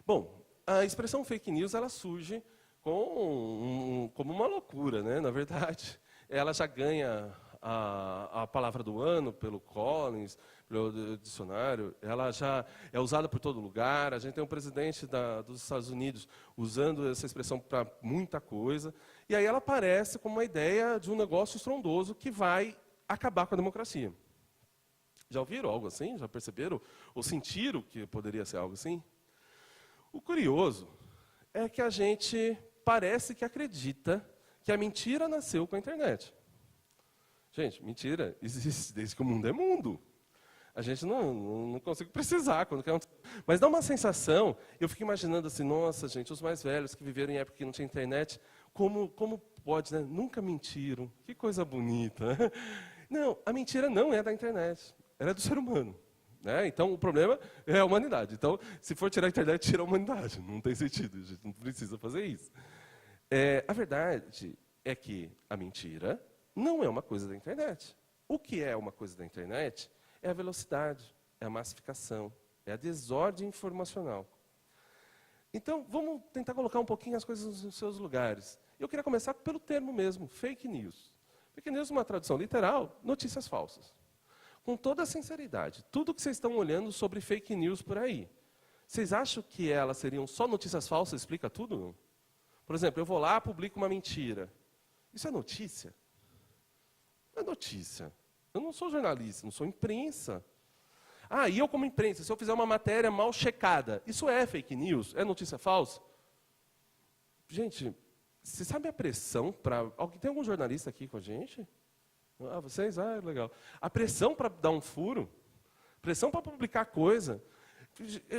Bom, a expressão fake news ela surge como uma loucura, né? Na verdade, ela já ganha a palavra do ano pelo Collins, pelo dicionário, ela já é usada por todo lugar. A gente tem um presidente dos Estados Unidos usando essa expressão para muita coisa. E aí ela aparece como uma ideia de um negócio estrondoso que vai acabar com a democracia. Já ouviram algo assim? Já perceberam? Ou sentiram que poderia ser algo assim? O curioso é que a gente parece que acredita que a mentira nasceu com a internet. Gente, mentira existe desde que o mundo é mundo. A gente não consegue precisar. Mas dá uma sensação, eu fico imaginando assim, nossa, gente, os mais velhos que viveram em época que não tinha internet, como pode, né? Nunca mentiram, que coisa bonita. Né? Não, a mentira não é da internet, ela é do ser humano. Né? Então, o problema é a humanidade. Então, se for tirar a internet, tira a humanidade. Não tem sentido, a gente não precisa fazer isso. A verdade é que a mentira não é uma coisa da internet. O que é uma coisa da internet é a velocidade, é a massificação, é a desordem informacional. Então, vamos tentar colocar um pouquinho as coisas nos seus lugares. Eu queria começar pelo termo mesmo, fake news. Fake news, uma tradução literal, notícias falsas. Com toda a sinceridade, tudo que vocês estão olhando sobre fake news por aí, vocês acham que elas seriam só notícias falsas, explica tudo? Por exemplo, eu vou lá, publico uma mentira. Isso é notícia? Não é notícia. Eu não sou jornalista, não sou imprensa. E eu como imprensa, se eu fizer uma matéria mal checada, isso é fake news? É notícia falsa? Gente, você sabe a pressão para... Tem algum jornalista aqui com a gente? Vocês? Legal. A pressão para dar um furo, pressão para publicar coisa.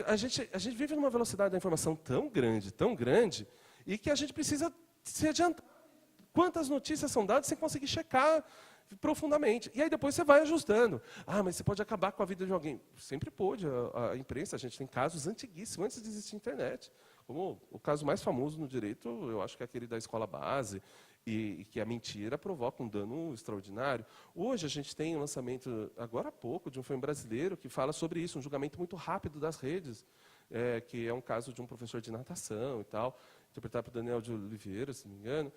A gente vive numa velocidade da informação tão grande, e que a gente precisa se adiantar. Quantas notícias são dadas sem conseguir checar profundamente. E aí depois você vai ajustando. Mas você pode acabar com a vida de alguém. Sempre pôde. A imprensa, a gente tem casos antiguíssimos, antes de existir internet. Como o caso mais famoso no direito, eu acho que é aquele da escola base, e que a mentira provoca um dano extraordinário. Hoje a gente tem um lançamento, agora há pouco, de um filme brasileiro que fala sobre isso, um julgamento muito rápido das redes, que é um caso de um professor de natação e tal, interpretado por Daniel de Oliveira, se não me engano,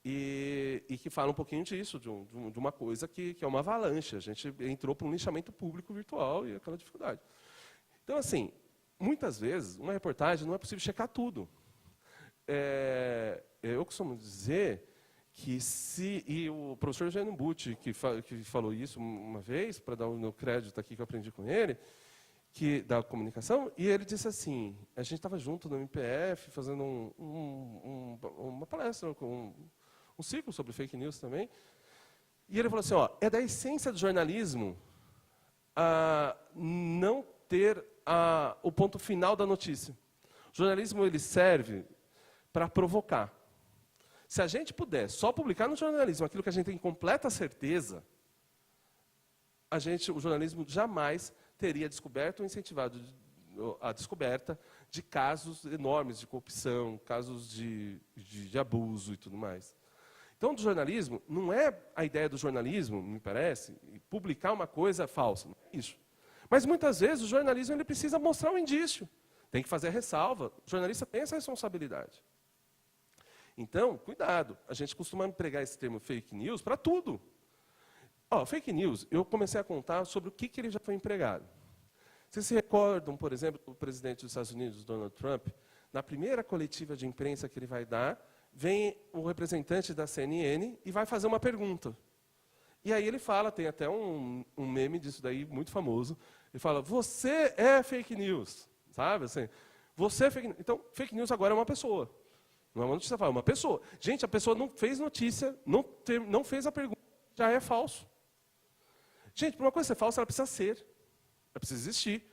e que fala um pouquinho disso, de uma coisa que é uma avalanche. A gente entrou para um linchamento público virtual e aquela dificuldade. Então, assim, muitas vezes, uma reportagem não é possível checar tudo. Eu costumo dizer que e o professor Eugênio Butti, que falou isso uma vez, para dar o meu crédito aqui que eu aprendi com ele, da comunicação, e ele disse assim, a gente estava junto no MPF, fazendo uma palestra, um ciclo sobre fake news também, e ele falou assim, é da essência do jornalismo não ter o ponto final da notícia. O jornalismo ele serve para provocar. Se a gente puder só publicar no jornalismo aquilo que a gente tem completa certeza, o jornalismo jamais teria descoberto ou incentivado a descoberta de casos enormes de corrupção, casos de abuso e tudo mais. Então, do jornalismo, não é a ideia do jornalismo, me parece, publicar uma coisa falsa, não é isso. Mas, muitas vezes, o jornalismo ele precisa mostrar um indício, tem que fazer a ressalva, o jornalista tem essa responsabilidade. Então, cuidado, a gente costuma empregar esse termo fake news para tudo. Fake news, eu comecei a contar sobre o que ele já foi empregado. Vocês se recordam, por exemplo, do presidente dos Estados Unidos, Donald Trump, na primeira coletiva de imprensa que ele vai dar, vem o representante da CNN e vai fazer uma pergunta. E aí ele fala, tem até um meme disso daí, muito famoso, ele fala, você é fake news, sabe? Assim, você é fake news. Então, fake news agora é uma pessoa. Não é uma notícia falsa, é uma pessoa. Gente, a pessoa não fez notícia, não fez a pergunta, já é falso. Gente, para uma coisa ser falsa, ela precisa ser. Ela precisa existir.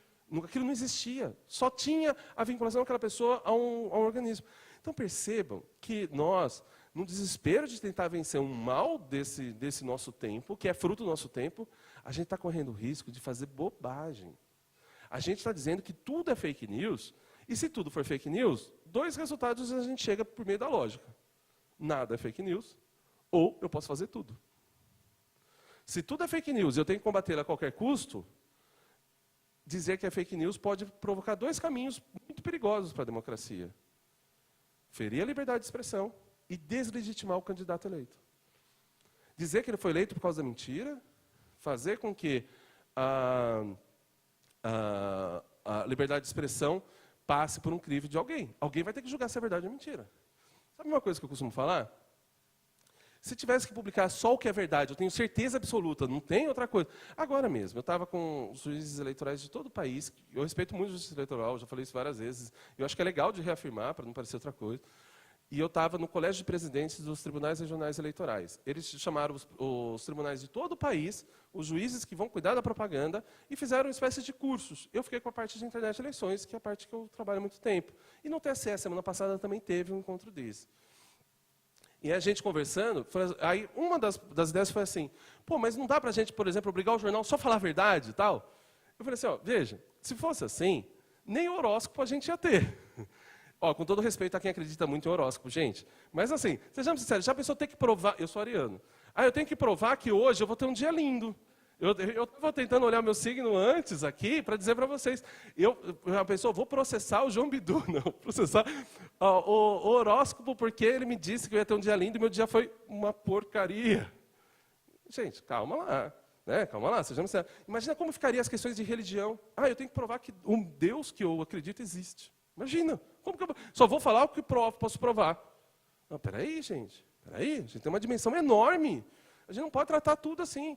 Aquilo não existia. Só tinha a vinculação daquela pessoa a um organismo. Então, percebam que nós, no desespero de tentar vencer um mal desse nosso tempo, que é fruto do nosso tempo, a gente está correndo o risco de fazer bobagem. A gente está dizendo que tudo é fake news, e se tudo for fake news, 2 resultados a gente chega por meio da lógica. Nada é fake news, ou eu posso fazer tudo. Se tudo é fake news e eu tenho que combater a qualquer custo, dizer que é fake news pode provocar 2 caminhos muito perigosos para a democracia. Ferir a liberdade de expressão e deslegitimar o candidato eleito. dizer que ele foi eleito por causa da mentira, fazer com que a liberdade de expressão passe por um crivo de alguém. Alguém vai ter que julgar se é verdade ou mentira. Sabe uma coisa que eu costumo falar? Se tivesse que publicar só o que é verdade, eu tenho certeza absoluta, não tem outra coisa. Agora mesmo, eu estava com os juízes eleitorais de todo o país, eu respeito muito o justiça eleitoral, já falei isso várias vezes, eu acho que é legal de reafirmar, para não parecer outra coisa. E eu estava no colégio de presidentes dos tribunais regionais eleitorais. Eles chamaram os tribunais de todo o país, os juízes que vão cuidar da propaganda, e fizeram uma espécie de cursos. Eu fiquei com a parte de internet de eleições, que é a parte que eu trabalho há muito tempo. E no TSE, semana passada, também teve um encontro desse. E a gente conversando, aí uma das ideias foi assim, pô, mas não dá para a gente, por exemplo, obrigar o jornal só a falar a verdade e tal? Eu falei assim, ó, veja, se fosse assim, nem horóscopo a gente ia ter. Ó, com todo respeito a quem acredita muito em horóscopo, gente. Mas assim, sejamos sinceros, já pensou ter que provar, eu sou ariano, eu tenho que provar que hoje eu vou ter um dia lindo. Eu estava tentando olhar meu signo antes aqui para dizer para vocês. A pessoa, vou processar o João Bidu, não, processar o horóscopo, porque ele me disse que eu ia ter um dia lindo e meu dia foi uma porcaria. Gente, calma lá. Né? Calma lá, sejamos sérios. Imagina como ficariam as questões de religião. Eu tenho que provar que um Deus que eu acredito existe. Imagina. Como que eu só vou falar o que posso provar? Não, peraí, gente. Peraí, a gente tem uma dimensão enorme. A gente não pode tratar tudo assim.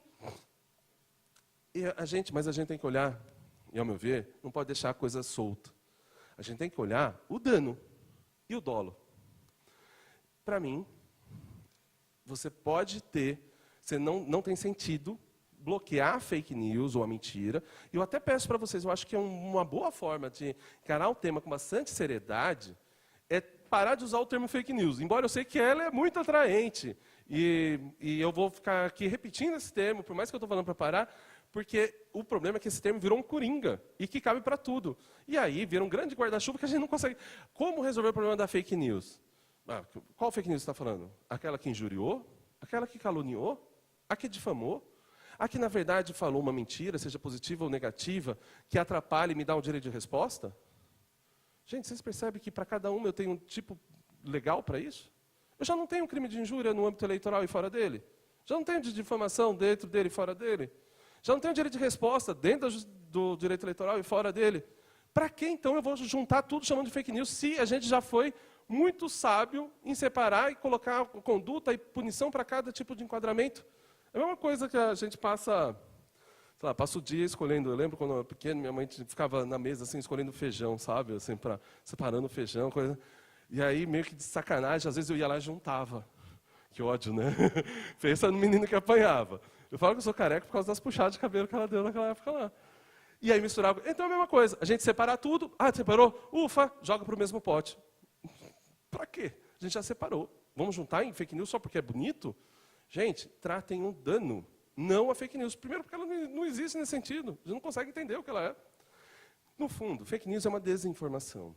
Mas a gente tem que olhar, e ao meu ver, não pode deixar a coisa solta. A gente tem que olhar o dano e o dolo. Para mim, você pode ter, você não tem sentido bloquear a fake news ou a mentira. E eu até peço para vocês, eu acho que é uma boa forma de encarar o tema com bastante seriedade, é parar de usar o termo fake news. Embora eu sei que ela é muito atraente. E eu vou ficar aqui repetindo esse termo, por mais que eu estou falando para parar, porque o problema é que esse termo virou um coringa, e que cabe para tudo. E aí vira um grande guarda-chuva que a gente não consegue. Como resolver o problema da fake news? Qual fake news você está falando? Aquela que injuriou? Aquela que caluniou? A que difamou? A que, na verdade, falou uma mentira, seja positiva ou negativa, que atrapalha e me dá um direito de resposta? Gente, vocês percebem que para cada um eu tenho um tipo legal para isso? Eu já não tenho um crime de injúria no âmbito eleitoral e fora dele? Já não tenho de difamação dentro dele e fora dele? Já não tenho direito de resposta dentro do direito eleitoral e fora dele? Para que, então, eu vou juntar tudo chamando de fake news, se a gente já foi muito sábio em separar e colocar conduta e punição para cada tipo de enquadramento? É a mesma coisa que a gente passa o dia escolhendo. Eu lembro quando eu era pequeno, minha mãe ficava na mesa assim, escolhendo feijão, sabe? Assim, separando o feijão, coisa. E aí, meio que de sacanagem, às vezes eu ia lá e juntava. Que ódio, né? Pensa no menino que apanhava. Eu falo que eu sou careca por causa das puxadas de cabelo que ela deu naquela época lá. E aí misturava. Então é a mesma coisa. A gente separar tudo. Separou? Ufa, joga para o mesmo pote. Para quê? A gente já separou. Vamos juntar em fake news só porque é bonito? Gente, tratem um dano, não a fake news. Primeiro porque ela não existe nesse sentido. A gente não consegue entender o que ela é. No fundo, fake news é uma desinformação.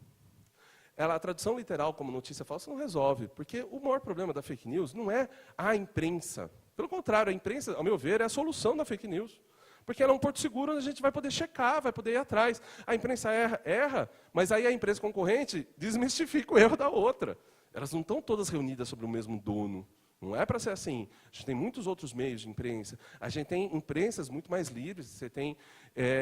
A tradução literal como notícia falsa não resolve, porque o maior problema da fake news não é a imprensa. Pelo contrário, a imprensa, ao meu ver, é a solução da fake news. Porque ela é um porto seguro onde a gente vai poder checar, vai poder ir atrás. A imprensa erra, mas aí a empresa concorrente desmistifica o erro da outra. Elas não estão todas reunidas sobre o mesmo dono. Não é para ser assim. A gente tem muitos outros meios de imprensa. A gente tem imprensas muito mais livres.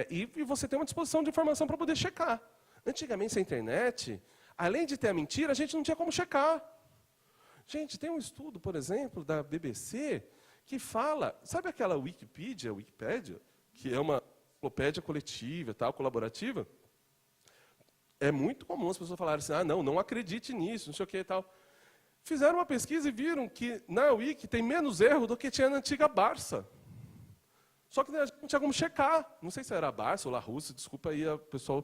E você tem uma disposição de informação para poder checar. Antigamente, a internet, além de ter a mentira, a gente não tinha como checar. Gente, tem um estudo, por exemplo, da BBC, que fala... Sabe aquela Wikipédia, que é uma enciclopédia coletiva, tal, colaborativa? É muito comum as pessoas falarem assim, não acredite nisso, não sei o que e tal. Fizeram uma pesquisa e viram que na Wiki tem menos erro do que tinha na antiga Barça. Só que a gente não tinha como checar. Não sei se era a Barça ou a Rússia, desculpa aí o pessoal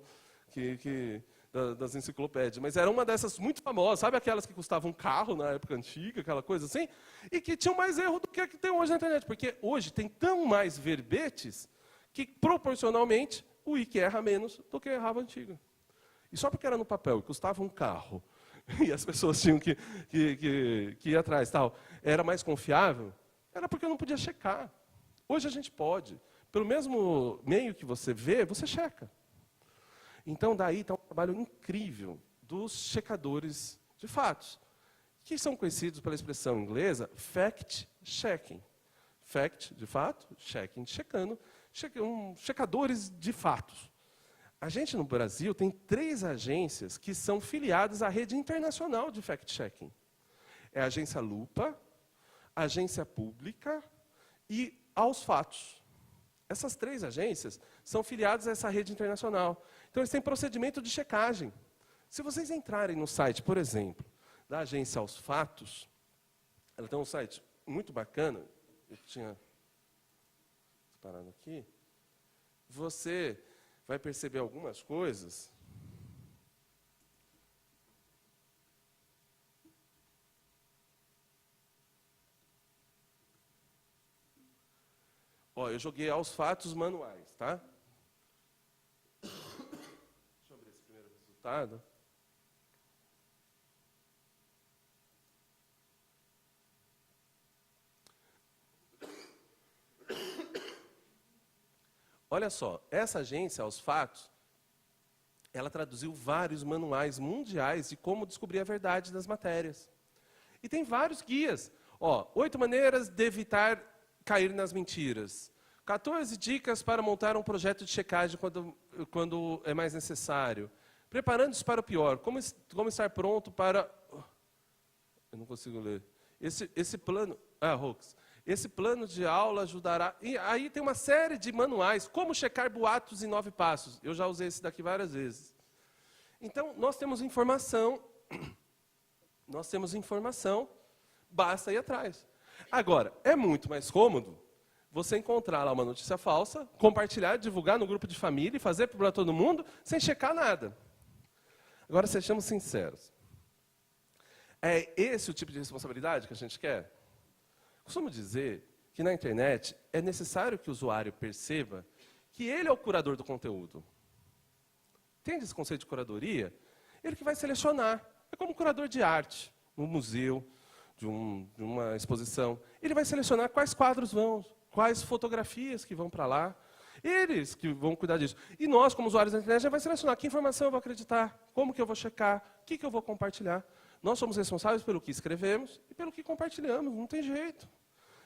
das enciclopédias. Mas era uma dessas muito famosas, sabe aquelas que custavam um carro na época antiga, aquela coisa assim? E que tinham mais erro do que tem hoje na internet. Porque hoje tem tão mais verbetes que, proporcionalmente, o Wiki erra menos do que errava a antiga. E só porque era no papel e custava um carro, e as pessoas tinham que ir atrás, tal, era mais confiável, era porque eu não podia checar. Hoje a gente pode. Pelo mesmo meio que você vê, você checa. Então, daí está um trabalho incrível dos checadores de fatos, que são conhecidos pela expressão inglesa fact-checking. Fact, de fato, checking, checando, checadores de fatos. A gente, no Brasil, tem 3 agências que são filiadas à rede internacional de fact-checking. É a agência Lupa, a agência Pública e Aos Fatos. Essas 3 agências são filiadas a essa rede internacional. Então, eles têm procedimento de checagem. Se vocês entrarem no site, por exemplo, da agência Aos Fatos, ela tem um site muito bacana, eu tinha parado aqui, você vai perceber algumas coisas. Ó, eu joguei Aos Fatos manuais, tá? Deixa eu abrir esse primeiro resultado. Olha só, essa agência, Aos Fatos, ela traduziu vários manuais mundiais de como descobrir a verdade das matérias. E tem vários guias. Ó, 8 maneiras de evitar cair nas mentiras. 14 dicas para montar um projeto de checagem quando é mais necessário. Preparando-se para o pior. Como estar pronto para... Eu não consigo ler. Esse plano... Rox. Esse plano de aula ajudará... E aí tem uma série de manuais. Como checar boatos em 9 passos. Eu já usei esse daqui várias vezes. Então, nós temos informação. Nós temos informação. Basta ir atrás. Agora, é muito mais cômodo você encontrar lá uma notícia falsa, compartilhar, divulgar no grupo de família e fazer para todo mundo sem checar nada. Agora, sejamos sinceros. É esse o tipo de responsabilidade que a gente quer? Costumo dizer que na internet é necessário que o usuário perceba que ele é o curador do conteúdo. Entende esse conceito de curadoria? Ele que vai selecionar. É como um curador de arte, no museu, de uma exposição. Ele vai selecionar quais quadros vão, quais fotografias que vão para lá. Eles que vão cuidar disso. E nós, como usuários da internet, já vai selecionar que informação eu vou acreditar, como que eu vou checar, o que eu vou compartilhar. Nós somos responsáveis pelo que escrevemos e pelo que compartilhamos, não tem jeito.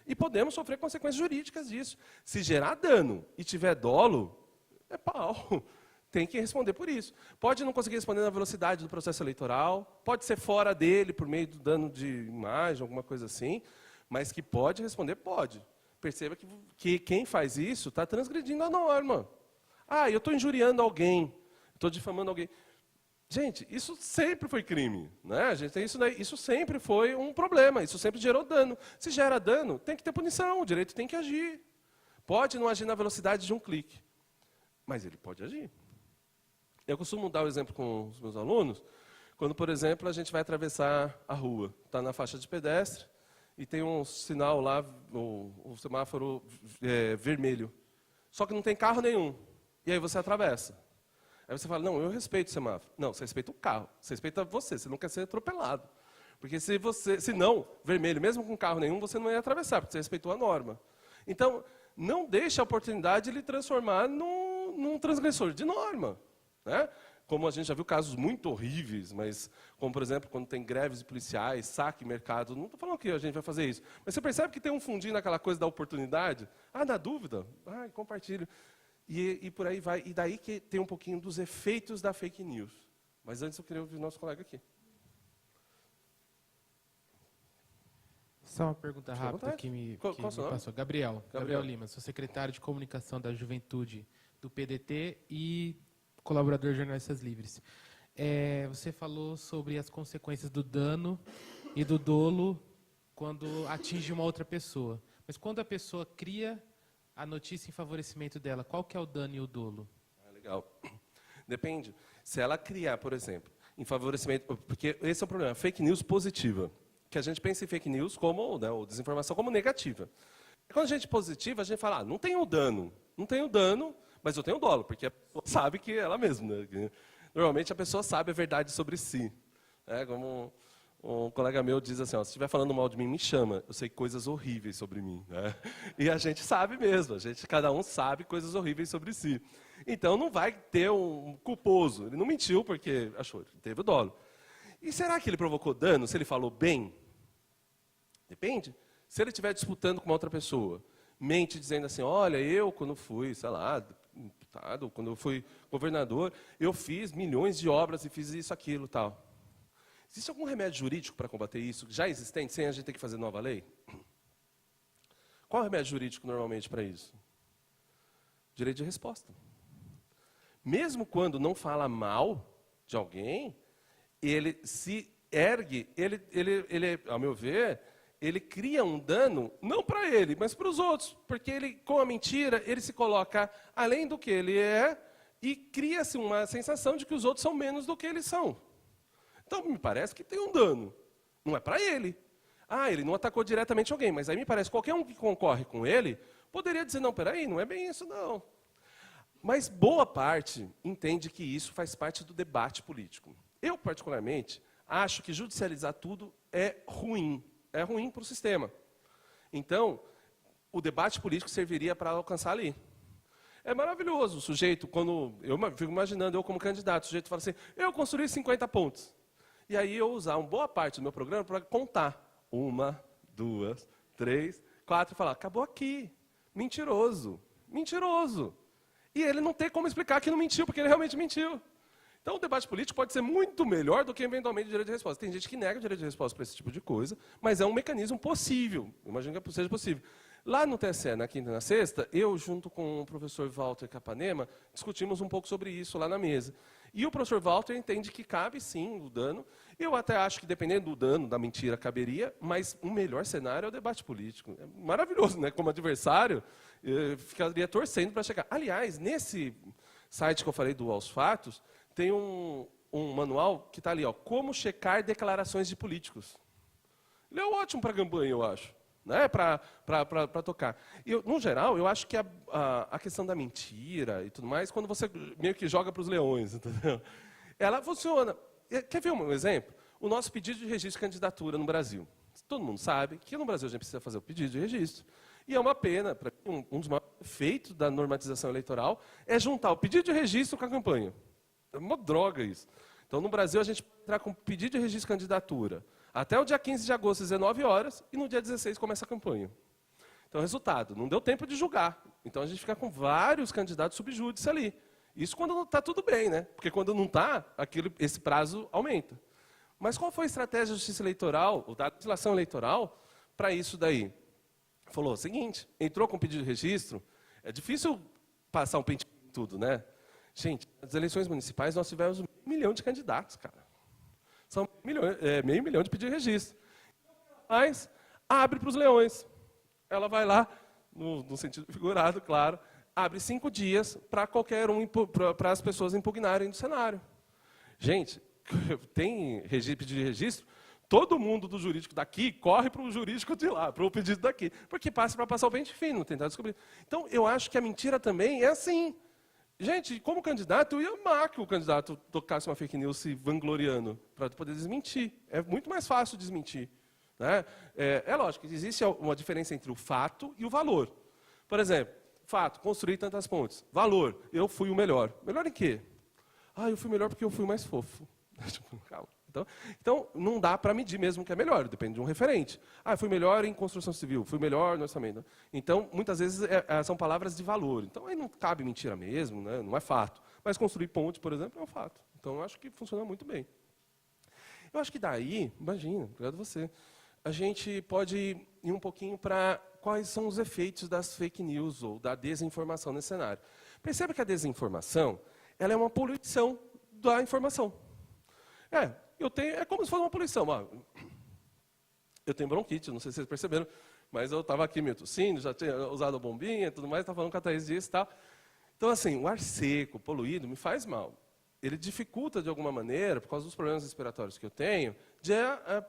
E podemos sofrer consequências jurídicas disso. Se gerar dano e tiver dolo, é pau. Tem que responder por isso. Pode não conseguir responder na velocidade do processo eleitoral, pode ser fora dele, por meio do dano de imagem, alguma coisa assim, mas que pode responder, pode. Perceba que quem faz isso está transgredindo a norma. Eu estou injuriando alguém, estou difamando alguém. Gente, isso sempre foi crime. Né? A gente tem isso sempre foi um problema, isso sempre gerou dano. Se gera dano, tem que ter punição, o direito tem que agir. Pode não agir na velocidade de um clique, mas ele pode agir. Eu costumo dar o exemplo com os meus alunos, quando, por exemplo, a gente vai atravessar a rua, está na faixa de pedestre, e tem um sinal lá, o semáforo vermelho. Só que não tem carro nenhum. E aí você atravessa. Aí você fala, não, eu respeito o semáforo. Não, você respeita o carro, você respeita você não quer ser atropelado. Porque se não, vermelho, mesmo com carro nenhum, você não ia atravessar, porque você respeitou a norma. Então, não deixe a oportunidade de lhe transformar num transgressor de norma. Né? Como a gente já viu casos muito horríveis, mas como, por exemplo, quando tem greves policiais, saque mercado, não estou falando que a gente vai fazer isso, mas você percebe que tem um fundinho naquela coisa da oportunidade? Na dúvida? Compartilho. E por aí vai. E daí que tem um pouquinho dos efeitos da fake news. Mas antes eu queria ouvir o nosso colega aqui. Só uma pergunta rápida que me passou. Gabriel Lima, sou secretário de Comunicação da Juventude do PDT e colaborador de Jornalistas Livres. Você falou sobre as consequências do dano e do dolo quando atinge uma outra pessoa. Mas quando a pessoa cria a notícia em favorecimento dela, qual que é o dano e o dolo? Legal. Depende. Se ela criar, por exemplo, em favorecimento... Porque esse é o problema, fake news positiva. Que a gente pensa em fake news como, ou desinformação como negativa. Quando a gente positiva, a gente fala, não tenho dano. Não tenho dano, mas eu tenho dolo, porque a pessoa sabe que é ela mesma. Né? Normalmente a pessoa sabe a verdade sobre si. Como um colega meu diz assim, se estiver falando mal de mim, me chama. Eu sei coisas horríveis sobre mim. Né? E a gente sabe mesmo, cada um sabe coisas horríveis sobre si. Então não vai ter um culposo. Ele não mentiu porque achou, teve o dolo. E será que ele provocou dano se ele falou bem? Depende. Se ele estiver disputando com uma outra pessoa, mente dizendo assim, olha, eu quando fui, sei lá, deputado, quando eu fui governador, eu fiz milhões de obras e fiz isso, aquilo, tal. Existe algum remédio jurídico para combater isso, já existente, sem a gente ter que fazer nova lei? Qual é o remédio jurídico normalmente para isso? Direito de resposta. Mesmo quando não fala mal de alguém, ele se ergue, ele, ao meu ver, ele cria um dano, não para ele, mas para os outros. Porque ele, com a mentira, ele se coloca além do que ele é e cria-se uma sensação de que os outros são menos do que eles são. Então, me parece que tem um dano. Não é para ele. Ah, ele não atacou diretamente alguém, mas aí me parece que qualquer um que concorre com ele poderia dizer, não, peraí, não é bem isso, não. Mas boa parte entende que isso faz parte do debate político. Eu, particularmente, acho que judicializar tudo é ruim. É ruim para o sistema. Então, o debate político serviria para alcançar ali. É maravilhoso o sujeito, quando eu fico imaginando, eu como candidato, o sujeito fala assim, eu construí 50 pontos. E aí eu usar uma boa parte do meu programa para contar. 1, 2, 3, 4, e falar, acabou aqui. Mentiroso. Mentiroso. E ele não tem como explicar que não mentiu, porque ele realmente mentiu. Então, o debate político pode ser muito melhor do que, eventualmente, o direito de resposta. Tem gente que nega o direito de resposta para esse tipo de coisa, mas é um mecanismo possível. Imagino que seja possível. Lá no TSE, na quinta e na sexta, eu, junto com o professor Walter Capanema, discutimos um pouco sobre isso lá na mesa. E o professor Walter entende que cabe, sim, o dano. Eu até acho que, dependendo do dano, da mentira, caberia, mas o melhor cenário é o debate político. É maravilhoso, né? Como adversário, eu ficaria torcendo para chegar. Aliás, nesse site que eu falei do Aos Fatos, tem um manual que está ali, ó, como checar declarações de políticos. Ele é ótimo para campanha, eu acho, né? Para tocar. No geral, eu acho que a questão da mentira e tudo mais, quando você meio que joga para os leões, entendeu? Ela funciona. Quer ver um exemplo? O nosso pedido de registro de candidatura no Brasil. Todo mundo sabe que no Brasil a gente precisa fazer o pedido de registro. E é uma pena, para mim, um dos maiores efeitos da normatização eleitoral é juntar o pedido de registro com a campanha. É uma droga isso. Então, no Brasil, a gente vai entrar com pedido de registro de candidatura até o dia 15 de agosto, às 19 horas, e no dia 16 começa a campanha. Então, resultado, não deu tempo de julgar. Então, a gente fica com vários candidatos subjúdice ali. Isso quando está tudo bem, né? Porque quando não está, esse prazo aumenta. Mas qual foi a estratégia da Justiça Eleitoral, ou da legislação eleitoral, para isso daí? Falou o seguinte, entrou com pedido de registro, é difícil passar um pente em tudo, né? Gente, nas eleições municipais nós tivemos 1 milhão de candidatos, cara. São meio milhão de pedidos de registro. Mas abre para os leões. Ela vai lá, no sentido figurado, claro, abre 5 dias para qualquer um, para as pessoas impugnarem do cenário. Gente, tem pedido de registro, todo mundo do jurídico daqui corre para o jurídico de lá, para o pedido daqui, porque passa para passar o pente fino, tentar descobrir. Então, eu acho que a mentira também é assim. Gente, como candidato, eu ia amar que o candidato tocasse uma fake news se vangloriando, para poder desmentir. É muito mais fácil desmentir. Né? É lógico que existe uma diferença entre o fato e o valor. Por exemplo, fato, construir tantas pontes. Valor, eu fui o melhor. Melhor em quê? Eu fui melhor porque eu fui o mais fofo. Calma. Então, não dá para medir mesmo que é melhor, depende de um referente. Fui melhor em construção civil, fui melhor no orçamento. Então, muitas vezes, são palavras de valor. Então, aí não cabe mentira mesmo, né? Não é fato. Mas construir ponte, por exemplo, é um fato. Então, eu acho que funciona muito bem. Eu acho que daí, imagina, obrigado a você, a gente pode ir um pouquinho para quais são os efeitos das fake news ou da desinformação nesse cenário. Perceba que a desinformação ela é uma poluição da informação. É como se fosse uma poluição. Eu tenho bronquite, não sei se vocês perceberam, mas eu estava aqui meio tossindo, já tinha usado a bombinha e tudo mais, estava falando com a Thaís disso e tal. Então, assim, o ar seco, poluído, me faz mal. Ele dificulta, de alguma maneira, por causa dos problemas respiratórios que eu tenho, de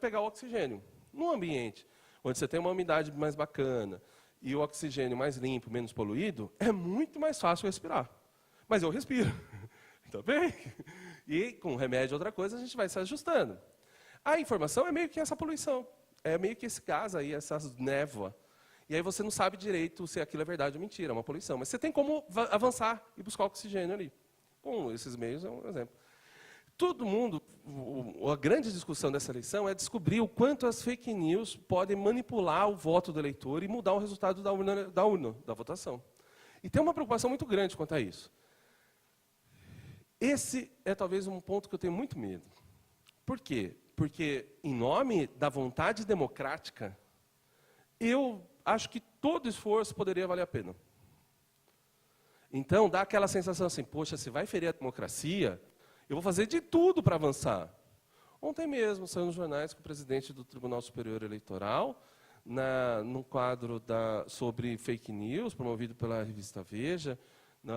pegar o oxigênio. Num ambiente onde você tem uma umidade mais bacana e o oxigênio mais limpo, menos poluído, é muito mais fácil respirar. Mas eu respiro. Tá bem? E com remédio, outra coisa, a gente vai se ajustando. A informação é meio que essa poluição. É meio que esse gás aí, essa névoa. E aí você não sabe direito se aquilo é verdade ou mentira, é uma poluição. Mas você tem como avançar e buscar oxigênio ali. Com esses meios é um exemplo. todo mundo, a grande discussão dessa eleição é descobrir o quanto as fake news podem manipular o voto do eleitor e mudar o resultado da urna, da votação. E tem uma preocupação muito grande quanto a isso. Esse é talvez um ponto que eu tenho muito medo. Por quê? Porque, em nome da vontade democrática, eu acho que todo esforço poderia valer a pena. Então, dá aquela sensação assim, poxa, se vai ferir a democracia, eu vou fazer de tudo para avançar. Ontem mesmo, saiu nos jornais que o presidente do Tribunal Superior Eleitoral, num quadro sobre fake news, promovido pela revista Veja,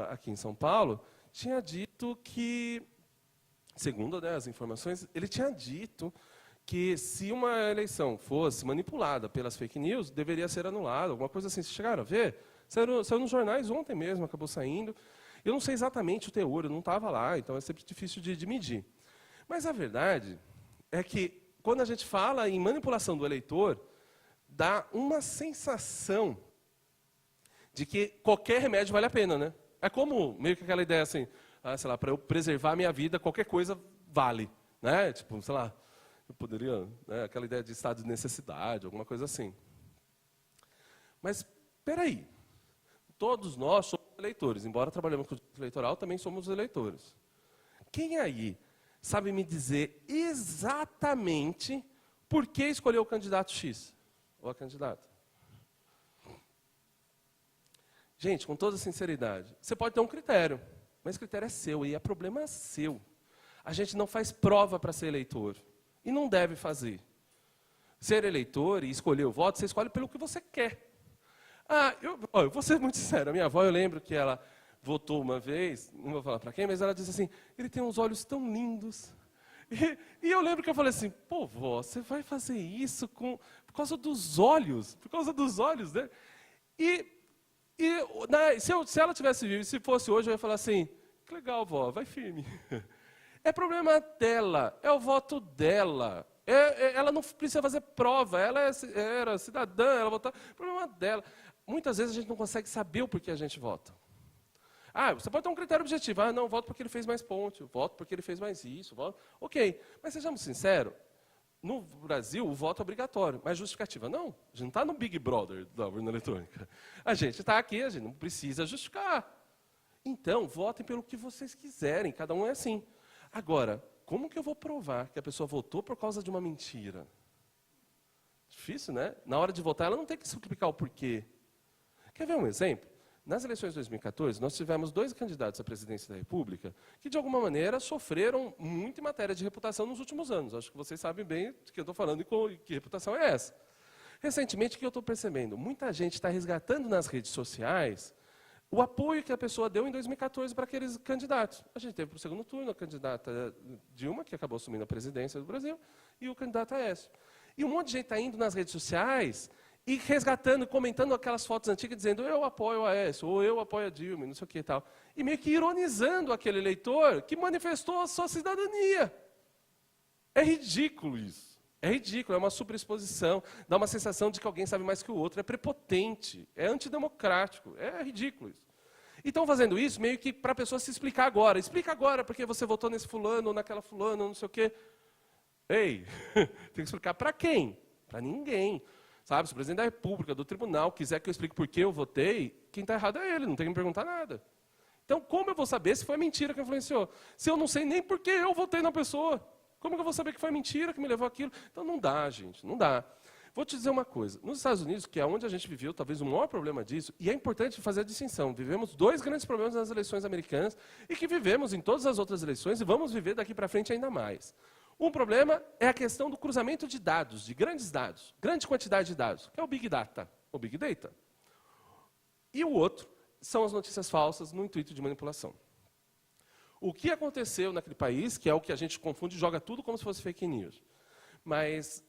aqui em São Paulo, tinha dito que, segundo as informações, ele tinha dito que se uma eleição fosse manipulada pelas fake news, deveria ser anulada, alguma coisa assim. Vocês chegaram a ver? Saiu nos jornais ontem mesmo, acabou saindo. Eu não sei exatamente o teor, eu não estava lá, então é sempre difícil de medir. Mas a verdade é que, quando a gente fala em manipulação do eleitor, dá uma sensação de que qualquer remédio vale a pena, né? É como, meio que aquela ideia assim, sei lá, para eu preservar a minha vida, qualquer coisa vale, né? Tipo, sei lá, eu poderia, né, aquela ideia de estado de necessidade, alguma coisa assim. Mas, espera aí, todos nós somos eleitores, embora trabalhemos com o eleitoral, também somos eleitores. Quem aí sabe me dizer exatamente por que escolheu o candidato X ou a candidata? Gente, com toda sinceridade, você pode ter um critério, mas o critério é seu e é problema seu. A gente não faz prova para ser eleitor e não deve fazer. Ser eleitor e escolher o voto, você escolhe pelo que você quer. Eu vou ser muito sincero, a minha avó, eu lembro que ela votou uma vez, não vou falar para quem, mas ela disse assim, ele tem uns olhos tão lindos. E eu lembro que eu falei assim, pô, vó, você vai fazer isso por causa dos olhos, né? Se ela tivesse vivo, se fosse hoje, eu ia falar assim, que legal, vó, vai firme. É problema dela, é o voto dela. Ela não precisa fazer prova, ela era cidadã, ela votava, é problema dela. Muitas vezes a gente não consegue saber o porquê a gente vota. Você pode ter um critério objetivo. Não, voto porque ele fez mais ponte, voto porque ele fez mais isso. Voto. Ok, mas sejamos sinceros, no Brasil o voto é obrigatório, mas justificativa não. A gente não está no Big Brother da urna eletrônica. A gente está aqui, a gente não precisa justificar. Então, votem pelo que vocês quiserem, cada um é assim. Agora, como que eu vou provar que a pessoa votou por causa de uma mentira? Difícil, né? Na hora de votar, ela não tem que explicar o porquê. Quer ver um exemplo? Nas eleições de 2014, nós tivemos 2 candidatos à presidência da República que, de alguma maneira, sofreram muito em matéria de reputação nos últimos anos. Acho que vocês sabem bem de que eu estou falando e que reputação é essa. Recentemente, o que eu estou percebendo? Muita gente está resgatando nas redes sociais o apoio que a pessoa deu em 2014 para aqueles candidatos. A gente teve para o segundo turno a candidata Dilma, que acabou assumindo a presidência do Brasil, e o candidato Aécio. E um monte de gente está indo nas redes sociais e resgatando, comentando aquelas fotos antigas, dizendo eu apoio o Aécio, ou eu apoio a Dilma, não sei o que e tal. E meio que ironizando aquele eleitor que manifestou a sua cidadania. É ridículo isso. É ridículo, é uma superexposição, dá uma sensação de que alguém sabe mais que o outro, é prepotente, é antidemocrático, é ridículo isso. E estão fazendo isso meio que para a pessoa se explicar agora. Explica agora porque você votou nesse fulano, ou naquela fulana, ou não sei o quê. Ei, tem que explicar para quem? Para ninguém. Sabe, se o presidente da República, do tribunal, quiser que eu explique por que eu votei, quem está errado é ele, não tem que me perguntar nada. Então, como eu vou saber se foi mentira que influenciou? Se eu não sei nem por que eu votei na pessoa. Como que eu vou saber que foi mentira que me levou aquilo? Então, não dá, gente, não dá. Vou te dizer uma coisa. Nos Estados Unidos, que é onde a gente viveu, talvez o maior problema disso, e é importante fazer a distinção. Vivemos 2 grandes problemas nas eleições americanas e que vivemos em todas as outras eleições e vamos viver daqui para frente ainda mais. Um problema é a questão do cruzamento de dados, de grandes dados, grande quantidade de dados, que é o Big Data, o Big Data. E o outro são as notícias falsas no intuito de manipulação. O que aconteceu naquele país, que é o que a gente confunde e joga tudo como se fosse fake news. Mas,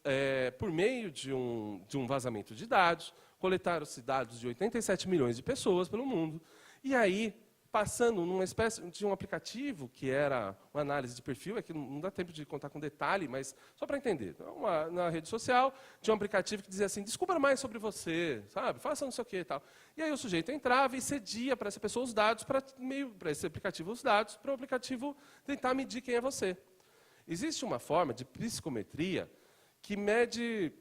por meio de um vazamento de dados, coletaram-se dados de 87 milhões de pessoas pelo mundo, e aí, passando numa espécie de um aplicativo, que era uma análise de perfil, aqui não dá tempo de contar com detalhe, mas só para entender. Na rede social, tinha um aplicativo que dizia assim, descubra mais sobre você, sabe? Faça não sei o que e tal. E aí o sujeito entrava e cedia para essa pessoa os dados, para esse aplicativo os dados, para o aplicativo tentar medir quem é você. Existe uma forma de psicometria que mede,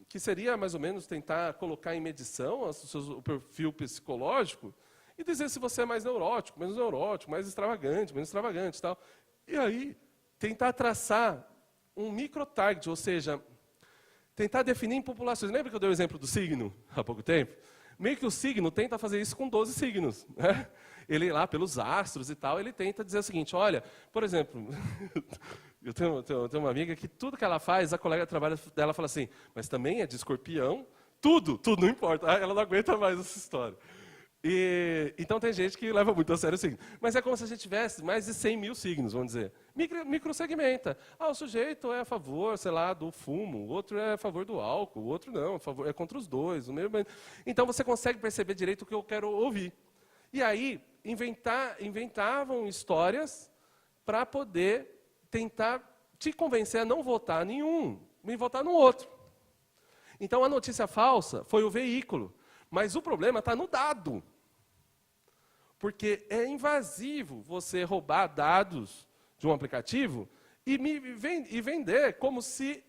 que seria mais ou menos tentar colocar em medição o perfil psicológico e dizer se você é mais neurótico, menos neurótico, mais extravagante, menos extravagante e tal. E aí, tentar traçar um micro-target, ou seja, tentar definir em populações. Lembra que eu dei o exemplo do signo há pouco tempo? Meio que o signo tenta fazer isso com 12 signos. Né? Ele lá, pelos astros e tal, ele tenta dizer o seguinte, olha, por exemplo, eu tenho uma amiga que tudo que ela faz, a colega de trabalho dela fala assim, mas também é de escorpião, tudo não importa. Ela não aguenta mais essa história. Então tem gente que leva muito a sério o signo. Mas é como se a gente tivesse mais de 100 mil signos, vamos dizer. Microsegmenta. O sujeito é a favor, sei lá, do fumo, o outro é a favor do álcool, o outro não, é contra os dois. Então você consegue perceber direito o que eu quero ouvir. E aí inventavam histórias para poder tentar te convencer a não votar nenhum, e votar no outro. Então a notícia falsa foi o veículo. Mas o problema está no dado. Porque é invasivo você roubar dados de um aplicativo e vender como se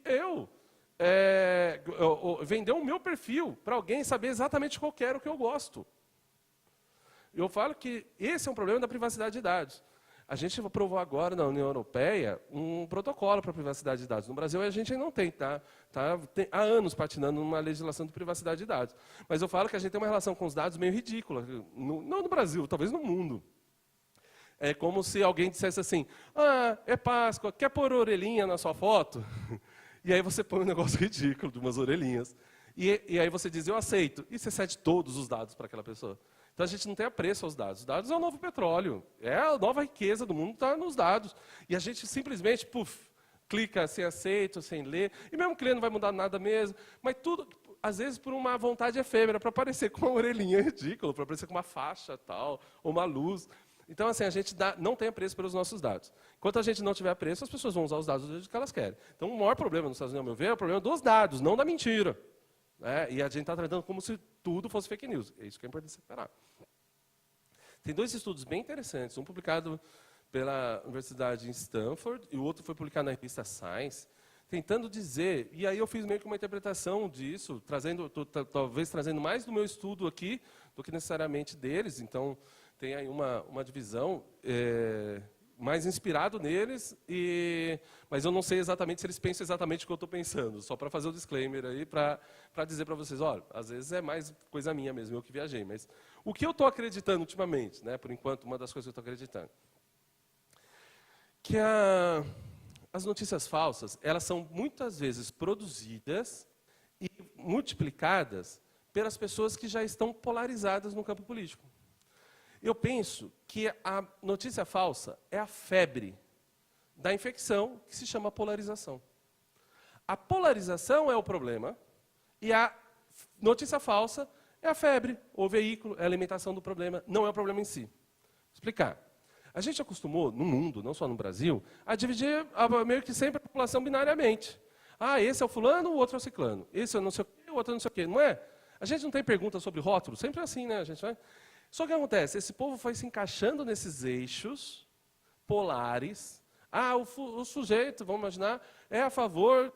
vender o meu perfil para alguém saber exatamente qual que era o que eu gosto. Eu falo que esse é um problema da privacidade de dados. A gente aprovou agora na União Europeia um protocolo para a privacidade de dados. No Brasil a gente ainda não tem, tem há anos patinando numa legislação de privacidade de dados. Mas eu falo que a gente tem uma relação com os dados meio ridícula, não no Brasil, talvez no mundo. É como se alguém dissesse assim, é Páscoa, quer pôr orelhinha na sua foto? E aí você põe um negócio ridículo de umas orelhinhas. E aí você diz, eu aceito. E você cede todos os dados para aquela pessoa. Então, a gente não tem apreço aos dados. Os dados é o novo petróleo. É a nova riqueza do mundo, está nos dados. E a gente simplesmente, clica sem aceito, sem ler. E mesmo que ler não vai mudar nada mesmo. Mas tudo, às vezes, por uma vontade efêmera, para aparecer com uma orelhinha ridícula, para aparecer com uma faixa tal, ou uma luz. Então, assim, a gente não tem apreço pelos nossos dados. Enquanto a gente não tiver apreço, as pessoas vão usar os dados do jeito que elas querem. Então, o maior problema nos Estados Unidos, ao meu ver, é o problema dos dados, não da mentira. E a gente está tratando como se tudo fosse fake news. É isso que é importante separar. Tem 2 estudos bem interessantes, um publicado pela Universidade em Stanford e o outro foi publicado na revista Science, tentando dizer, e aí eu fiz meio que uma interpretação disso, talvez trazendo mais do meu estudo aqui do que necessariamente deles, então tem aí uma divisão mais inspirado neles, mas eu não sei exatamente se eles pensam exatamente o que eu estou pensando, só para fazer o disclaimer aí, para dizer para vocês, olha, às vezes é mais coisa minha mesmo, eu que viajei, mas o que eu estou acreditando ultimamente, né, por enquanto, uma das coisas que eu estou acreditando, que as notícias falsas, elas são muitas vezes produzidas e multiplicadas pelas pessoas que já estão polarizadas no campo político. Eu penso que a notícia falsa é a febre da infecção que se chama polarização. A polarização é o problema e a notícia falsa é a febre, o veículo, é a alimentação do problema, não é o problema em si. Vou explicar. A gente acostumou, no mundo, não só no Brasil, a dividir meio que sempre a população binariamente. Esse é o fulano, o outro é o ciclano. Esse é não sei o quê, o outro é não sei o quê. Não é? A gente não tem pergunta sobre rótulo, sempre é assim, né? A gente vai... Só que o que acontece? Esse povo foi se encaixando nesses eixos polares. O sujeito, vamos imaginar, é a favor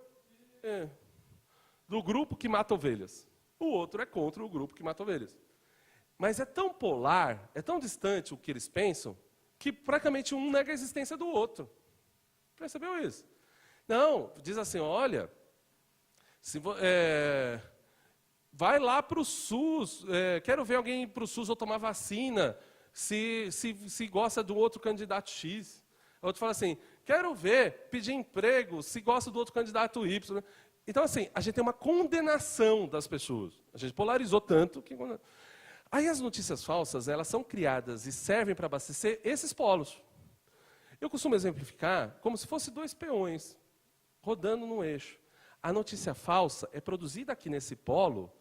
do grupo que mata ovelhas. O outro é contra o grupo que mata ovelhas. Mas é tão polar, é tão distante o que eles pensam, que praticamente um nega a existência do outro. Percebeu isso? Não, diz assim, olha, vai lá para o SUS, quero ver alguém ir para o SUS ou tomar vacina, se gosta do outro candidato X. O outro fala assim, quero ver, pedir emprego, se gosta do outro candidato Y. Então, assim, a gente tem uma condenação das pessoas. A gente polarizou tanto que... Aí as notícias falsas, elas são criadas e servem para abastecer esses polos. Eu costumo exemplificar como se fosse 2 peões rodando num eixo. A notícia falsa é produzida aqui nesse polo,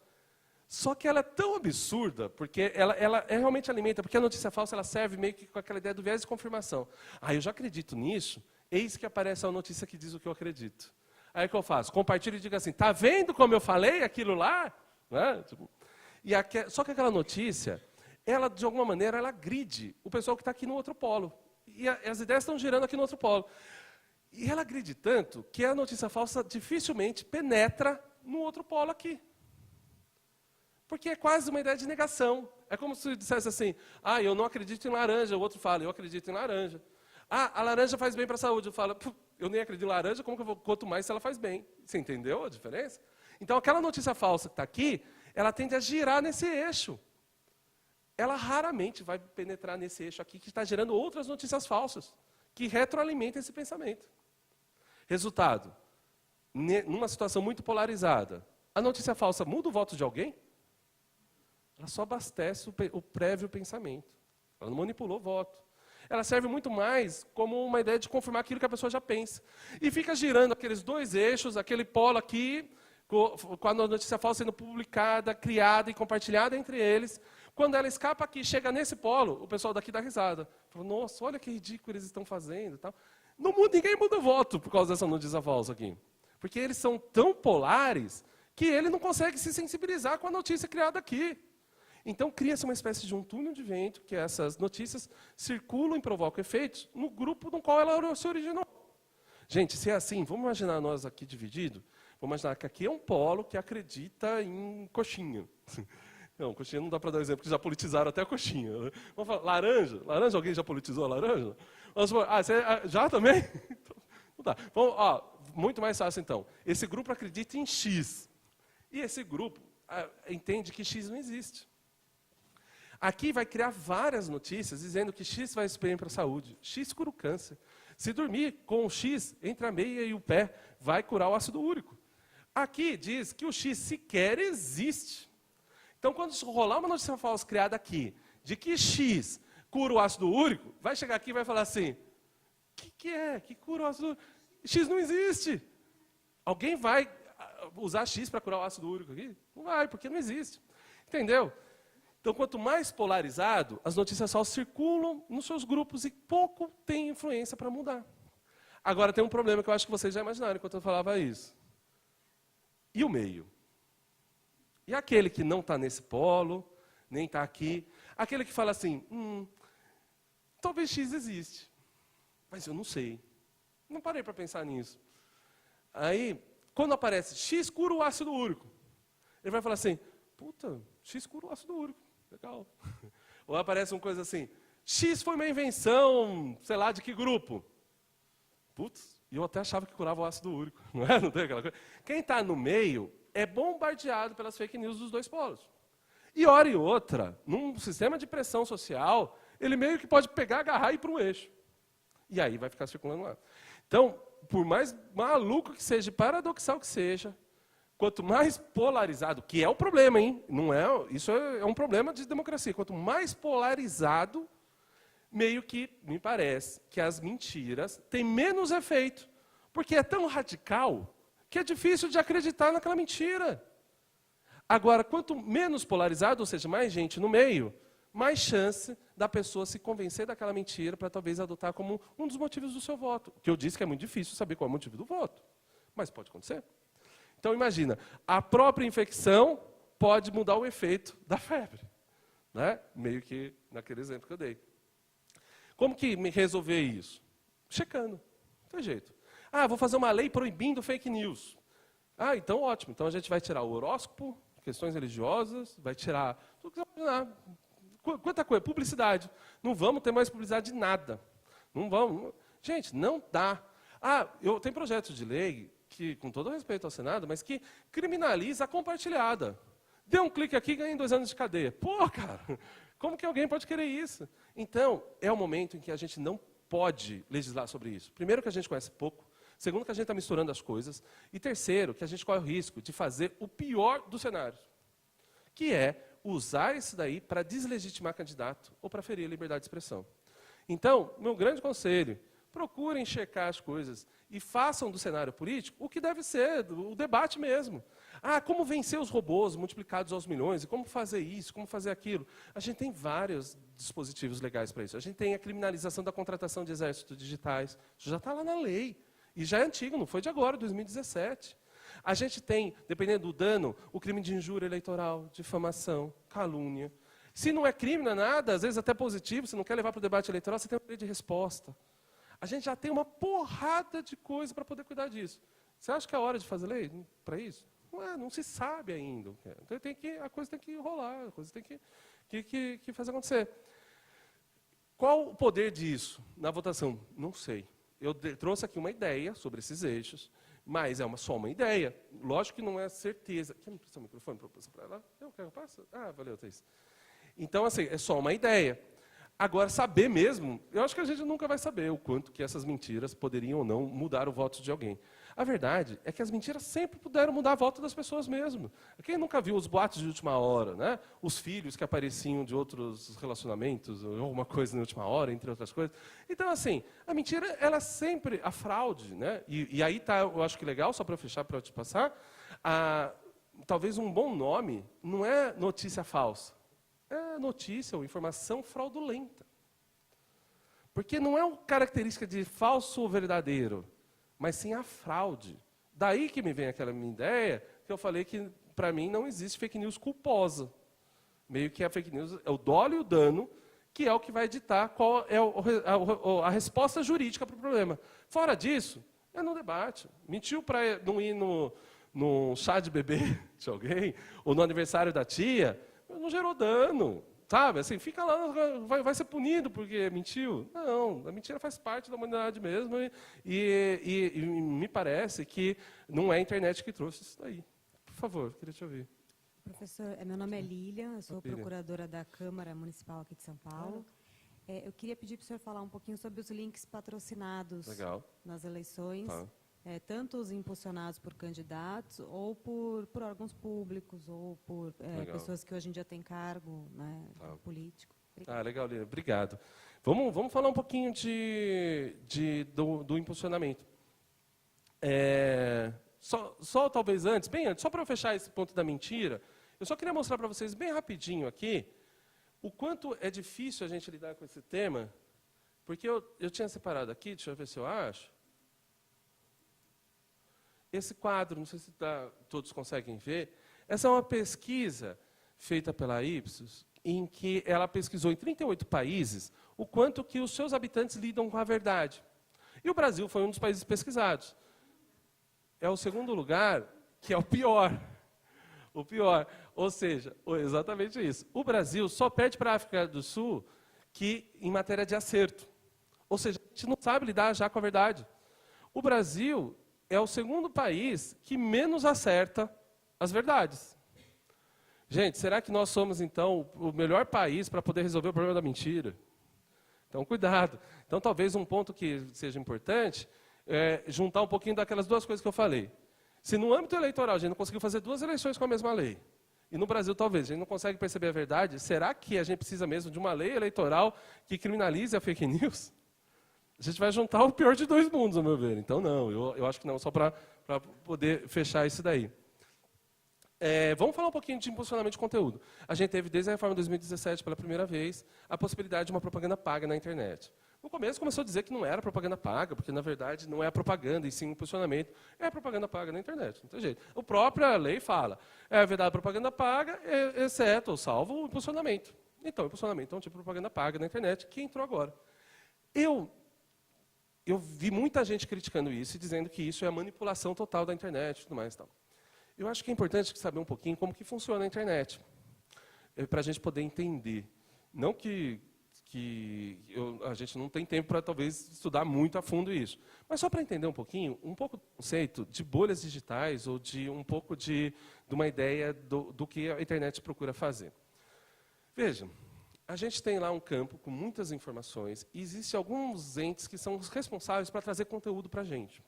só que ela é tão absurda, porque ela realmente alimenta, porque a notícia falsa ela serve meio que com aquela ideia do viés de confirmação. Eu já acredito nisso, eis que aparece a notícia que diz o que eu acredito. Aí o que eu faço? Compartilho e digo assim, tá vendo como eu falei aquilo lá? Né? Só que aquela notícia, ela de alguma maneira, ela agride o pessoal que está aqui no outro polo. E as ideias estão girando aqui no outro polo. E ela agride tanto que a notícia falsa dificilmente penetra no outro polo aqui. Porque é quase uma ideia de negação. É como se dissesse assim, eu não acredito em laranja. O outro fala, eu acredito em laranja. A laranja faz bem para a saúde. Eu falo, eu nem acredito em laranja, como que eu vou quanto mais se ela faz bem? Você entendeu a diferença? Então, aquela notícia falsa que está aqui, ela tende a girar nesse eixo. Ela raramente vai penetrar nesse eixo aqui, que está gerando outras notícias falsas, que retroalimentam esse pensamento. Resultado, numa situação muito polarizada, a notícia falsa muda o voto de alguém? Ela só abastece o prévio pensamento. Ela não manipulou o voto. Ela serve muito mais como uma ideia de confirmar aquilo que a pessoa já pensa. E fica girando aqueles dois eixos, aquele polo aqui, com a notícia falsa sendo publicada, criada e compartilhada entre eles. Quando ela escapa aqui, chega nesse polo, o pessoal daqui dá risada. Fala, nossa, olha que ridículo eles estão fazendo. Tal. Ninguém muda o voto por causa dessa notícia falsa aqui. Porque eles são tão polares que ele não consegue se sensibilizar com a notícia criada aqui. Então, cria-se uma espécie de um túnel de vento, que essas notícias circulam e provocam efeitos no grupo no qual ela se originou. Gente, se é assim, vamos imaginar nós aqui divididos, vamos imaginar que aqui é um polo que acredita em coxinha. Não, coxinha não dá para dar um exemplo, porque já politizaram até a coxinha. Né? Vamos falar, laranja? Laranja, alguém já politizou a laranja? Vamos falar, você já também? Não dá. Vamos, muito mais fácil, então. Esse grupo acredita em X. E esse grupo entende que X não existe. Aqui vai criar várias notícias dizendo que X faz bem para a saúde. X cura o câncer. Se dormir com o X entre a meia e o pé, vai curar o ácido úrico. Aqui diz que o X sequer existe. Então, quando rolar uma notícia falsa criada aqui, de que X cura o ácido úrico, vai chegar aqui e vai falar assim, que é? Que cura o ácido úrico? X não existe. Alguém vai usar X para curar o ácido úrico aqui? Não vai, porque não existe. Entendeu? Então, quanto mais polarizado, as notícias falsas circulam nos seus grupos e pouco tem influência para mudar. Agora, tem um problema que eu acho que vocês já imaginaram enquanto eu falava isso. E o meio? E aquele que não está nesse polo, nem está aqui, aquele que fala assim, talvez X existe, mas eu não sei. Não parei para pensar nisso. Aí, quando aparece X cura o ácido úrico, ele vai falar assim, puta, X cura o ácido úrico. Legal. Ou aparece uma coisa assim, X foi uma invenção, sei lá, de que grupo? Putz, e eu até achava que curava o ácido úrico. Não é? Não tem aquela coisa? Quem está no meio é bombardeado pelas fake news dos dois polos. E hora e outra, num sistema de pressão social, ele meio que pode pegar, agarrar e ir para um eixo. E aí vai ficar circulando lá. Então, por mais maluco que seja, paradoxal que seja, quanto mais polarizado, que é o problema, hein? Não é, isso é um problema de democracia. Quanto mais polarizado, meio que, me parece, que as mentiras têm menos efeito. Porque é tão radical que é difícil de acreditar naquela mentira. Agora, quanto menos polarizado, ou seja, mais gente no meio, mais chance da pessoa se convencer daquela mentira para talvez adotar como um dos motivos do seu voto. Que eu disse que é muito difícil saber qual é o motivo do voto. Mas pode acontecer. Então, imagina, a própria infecção pode mudar o efeito da febre. Né? Meio que naquele exemplo que eu dei. Como que me resolver isso? Checando. Não tem jeito. Vou fazer uma lei proibindo fake news. Então ótimo. Então a gente vai tirar o horóscopo, questões religiosas, vai tirar tudo que você imaginar. Quanta coisa? Publicidade. Não vamos ter mais publicidade de nada. Não vamos. Gente, não dá. Eu tenho projetos de lei que, com todo respeito ao Senado, mas que criminaliza a compartilhada. Dê um clique aqui e ganha 2 anos de cadeia. Pô, cara, como que alguém pode querer isso? Então, é o momento em que a gente não pode legislar sobre isso. Primeiro, que a gente conhece pouco. Segundo, que a gente está misturando as coisas. E terceiro, que a gente corre o risco de fazer o pior dos cenários, que é usar isso daí para deslegitimar candidato ou para ferir a liberdade de expressão. Então, meu grande conselho, procurem checar as coisas e façam do cenário político o que deve ser, o debate mesmo. Como vencer os robôs multiplicados aos milhões, e como fazer isso, como fazer aquilo. A gente tem vários dispositivos legais para isso. A gente tem a criminalização da contratação de exércitos digitais. Isso já está lá na lei. E já é antigo, não foi de agora, 2017. A gente tem, dependendo do dano, o crime de injúria eleitoral, difamação, calúnia. Se não é crime, não é nada, às vezes até positivo, se não quer levar para o debate eleitoral, você tem um direito de resposta. A gente já tem uma porrada de coisa para poder cuidar disso. Você acha que é hora de fazer lei para isso? Não se sabe ainda. Então a coisa tem que rolar, a coisa tem que fazer acontecer. Qual o poder disso na votação? Não sei. Eu trouxe aqui uma ideia sobre esses eixos, mas é só uma ideia. Lógico que não é certeza. Quer me prestar o microfone para eu passar para ela? Eu quero que eu passe? Valeu, Thaís. Então, assim, é só uma ideia. Agora, saber mesmo, eu acho que a gente nunca vai saber o quanto que essas mentiras poderiam ou não mudar o voto de alguém. A verdade é que as mentiras sempre puderam mudar o voto das pessoas mesmo. Quem nunca viu os boatos de última hora, né? Os filhos que apareciam de outros relacionamentos, ou alguma coisa na última hora, entre outras coisas. Então, assim, a mentira, ela sempre, a fraude, né? E aí tá, eu acho que legal, só para fechar, para eu te passar, talvez um bom nome não é notícia falsa. É notícia ou informação fraudulenta. Porque não é uma característica de falso ou verdadeiro, mas sim a fraude. Daí que me vem aquela minha ideia, que eu falei que, para mim, não existe fake news culposa. Meio que a fake news é o dolo e o dano, que é o que vai ditar qual é a resposta jurídica para o problema. Fora disso, é no debate. Mentiu para não ir no chá de bebê de alguém, ou no aniversário da tia, não gerou dano, sabe? Assim, fica lá, vai ser punido porque mentiu. Não, a mentira faz parte da humanidade mesmo e me parece que não é a internet que trouxe isso daí. Por favor, queria te ouvir. Professor, meu nome é Lilian, eu sou procuradora da Câmara Municipal aqui de São Paulo. Eu queria pedir para o senhor falar um pouquinho sobre os links patrocinados nas eleições. Tá. Tanto os impulsionados por candidatos, ou por órgãos públicos, ou por pessoas que hoje em dia têm cargo, né, político. Legal, Lilian. Obrigado. Vamos falar um pouquinho do impulsionamento. Só talvez antes, bem antes, só para eu fechar esse ponto da mentira, eu só queria mostrar para vocês bem rapidinho aqui o quanto é difícil a gente lidar com esse tema, porque eu tinha separado aqui, deixa eu ver se eu acho. Esse quadro, não sei se todos conseguem ver, essa é uma pesquisa feita pela Ipsos, em que ela pesquisou em 38 países o quanto que os seus habitantes lidam com a verdade. E o Brasil foi um dos países pesquisados. É o segundo lugar, que é o pior. O pior. Ou seja, exatamente isso. O Brasil só perde para a África do Sul em matéria de acerto. Ou seja, a gente não sabe lidar já com a verdade. O Brasil é o segundo país que menos acerta as verdades. Gente, será que nós somos, então, o melhor país para poder resolver o problema da mentira? Então, cuidado. Então, talvez um ponto que seja importante é juntar um pouquinho daquelas duas coisas que eu falei. Se no âmbito eleitoral a gente não conseguiu fazer 2 eleições com a mesma lei, e no Brasil talvez a gente não consegue perceber a verdade, será que a gente precisa mesmo de uma lei eleitoral que criminalize a fake news? A gente vai juntar o pior de 2 mundos, a meu ver. Então, não, eu acho que não, só para poder fechar isso daí. Vamos falar um pouquinho de impulsionamento de conteúdo. A gente teve, desde a reforma de 2017, pela primeira vez, a possibilidade de uma propaganda paga na internet. No começo começou a dizer que não era propaganda paga, porque, na verdade, não é a propaganda, e sim o impulsionamento. É a propaganda paga na internet, não tem jeito. A própria lei fala, é verdade a propaganda paga, exceto ou salvo o impulsionamento. Então, o impulsionamento é um tipo de propaganda paga na internet que entrou agora. Eu vi muita gente criticando isso e dizendo que isso é a manipulação total da internet e tudo mais. Tal. Eu acho que é importante saber um pouquinho como que funciona a internet, para a gente poder entender. Não que a gente não tem tempo para, talvez, estudar muito a fundo isso, mas só para entender um pouco do conceito de bolhas digitais ou de um pouco de uma ideia do que a internet procura fazer. Vejam. A gente tem lá um campo com muitas informações e existem alguns entes que são os responsáveis para trazer conteúdo para a gente.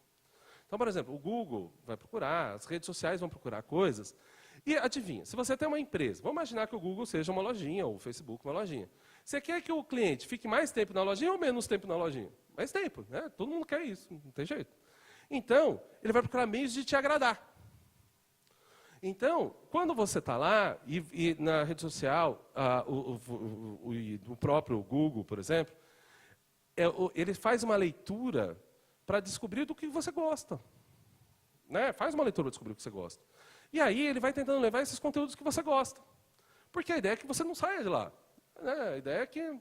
Então, por exemplo, o Google vai procurar, as redes sociais vão procurar coisas. E adivinha, se você tem uma empresa, vamos imaginar que o Google seja uma lojinha, ou o Facebook uma lojinha. Você quer que o cliente fique mais tempo na lojinha ou menos tempo na lojinha? Mais tempo, né? Todo mundo quer isso, não tem jeito. Então, ele vai procurar meios de te agradar. Então, quando você está lá, e na rede social, o próprio Google, por exemplo, ele faz uma leitura para descobrir do que você gosta. Né? Faz uma leitura para descobrir o que você gosta. E aí ele vai tentando levar esses conteúdos que você gosta. Porque a ideia é que você não saia de lá. Né? A ideia é que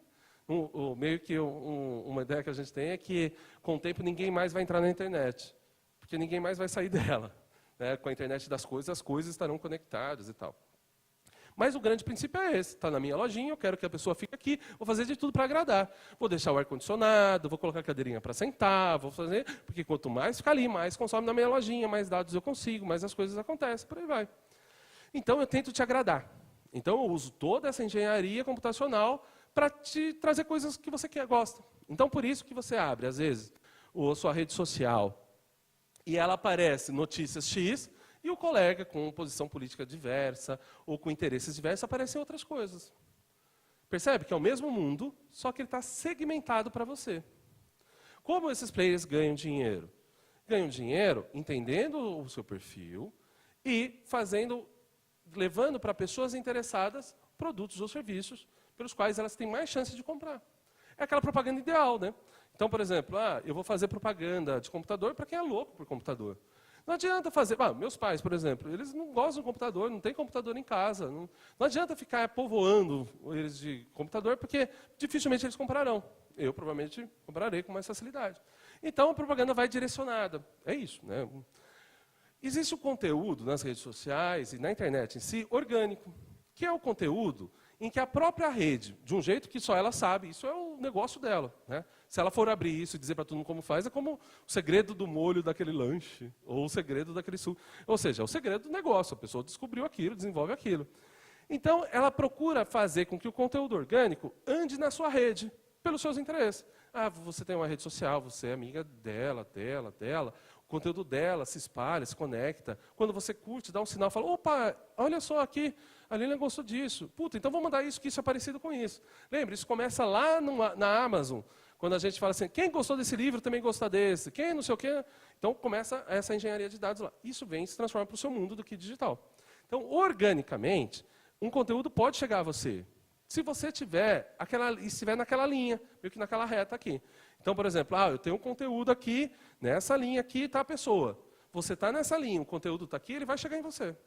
Meio que uma ideia que a gente tem é que, com o tempo, ninguém mais vai entrar na internet, porque ninguém mais vai sair dela. Né? Com a internet das coisas, as coisas estarão conectadas e tal. Mas o grande princípio é esse. Está na minha lojinha, eu quero que a pessoa fique aqui, vou fazer de tudo para agradar. Vou deixar o ar-condicionado, vou colocar a cadeirinha para sentar, vou fazer... Porque quanto mais ficar ali, mais consome na minha lojinha, mais dados eu consigo, mais as coisas acontecem, por aí vai. Então, eu tento te agradar. Então, eu uso toda essa engenharia computacional para te trazer coisas que você gosta. Então, por isso que você abre, às vezes, a sua rede social e ela aparece notícias X, e o colega com posição política diversa ou com interesses diversos aparecem outras coisas. Percebe que é o mesmo mundo, só que ele está segmentado para você. Como esses players ganham dinheiro? Ganham dinheiro entendendo o seu perfil e levando para pessoas interessadas produtos ou serviços pelos quais elas têm mais chance de comprar. É aquela propaganda ideal, né? Então, por exemplo, eu vou fazer propaganda de computador para quem é louco por computador. Não adianta fazer... meus pais, por exemplo, eles não gostam de computador, não tem computador em casa. Não adianta ficar povoando eles de computador, porque dificilmente eles comprarão. Eu, provavelmente, comprarei com mais facilidade. Então, a propaganda vai direcionada. É isso, né? Existe o conteúdo nas redes sociais e na internet em si, orgânico, que é o conteúdo em que a própria rede, de um jeito que só ela sabe, isso é o negócio dela. Né? Se ela for abrir isso e dizer para todo mundo como faz, é como o segredo do molho daquele lanche, ou o segredo daquele suco. Ou seja, é o segredo do negócio, a pessoa descobriu aquilo, desenvolve aquilo. Então, ela procura fazer com que o conteúdo orgânico ande na sua rede, pelos seus interesses. Você tem uma rede social, você é amiga dela, o conteúdo dela se espalha, se conecta. Quando você curte, dá um sinal, fala, opa, olha só aqui, a Lilian gostou disso. Puta, então vamos mandar isso, que isso é parecido com isso. Lembra, isso começa lá na Amazon, quando a gente fala assim, quem gostou desse livro também gosta desse, quem não sei o quê. Então começa essa engenharia de dados lá. Isso vem e se transforma para o seu mundo do que digital. Então, organicamente, um conteúdo pode chegar a você. Se você estiver naquela linha, meio que naquela reta aqui. Então, por exemplo, eu tenho um conteúdo aqui, nessa linha aqui está a pessoa. Você está nessa linha, o conteúdo está aqui, ele vai chegar em você.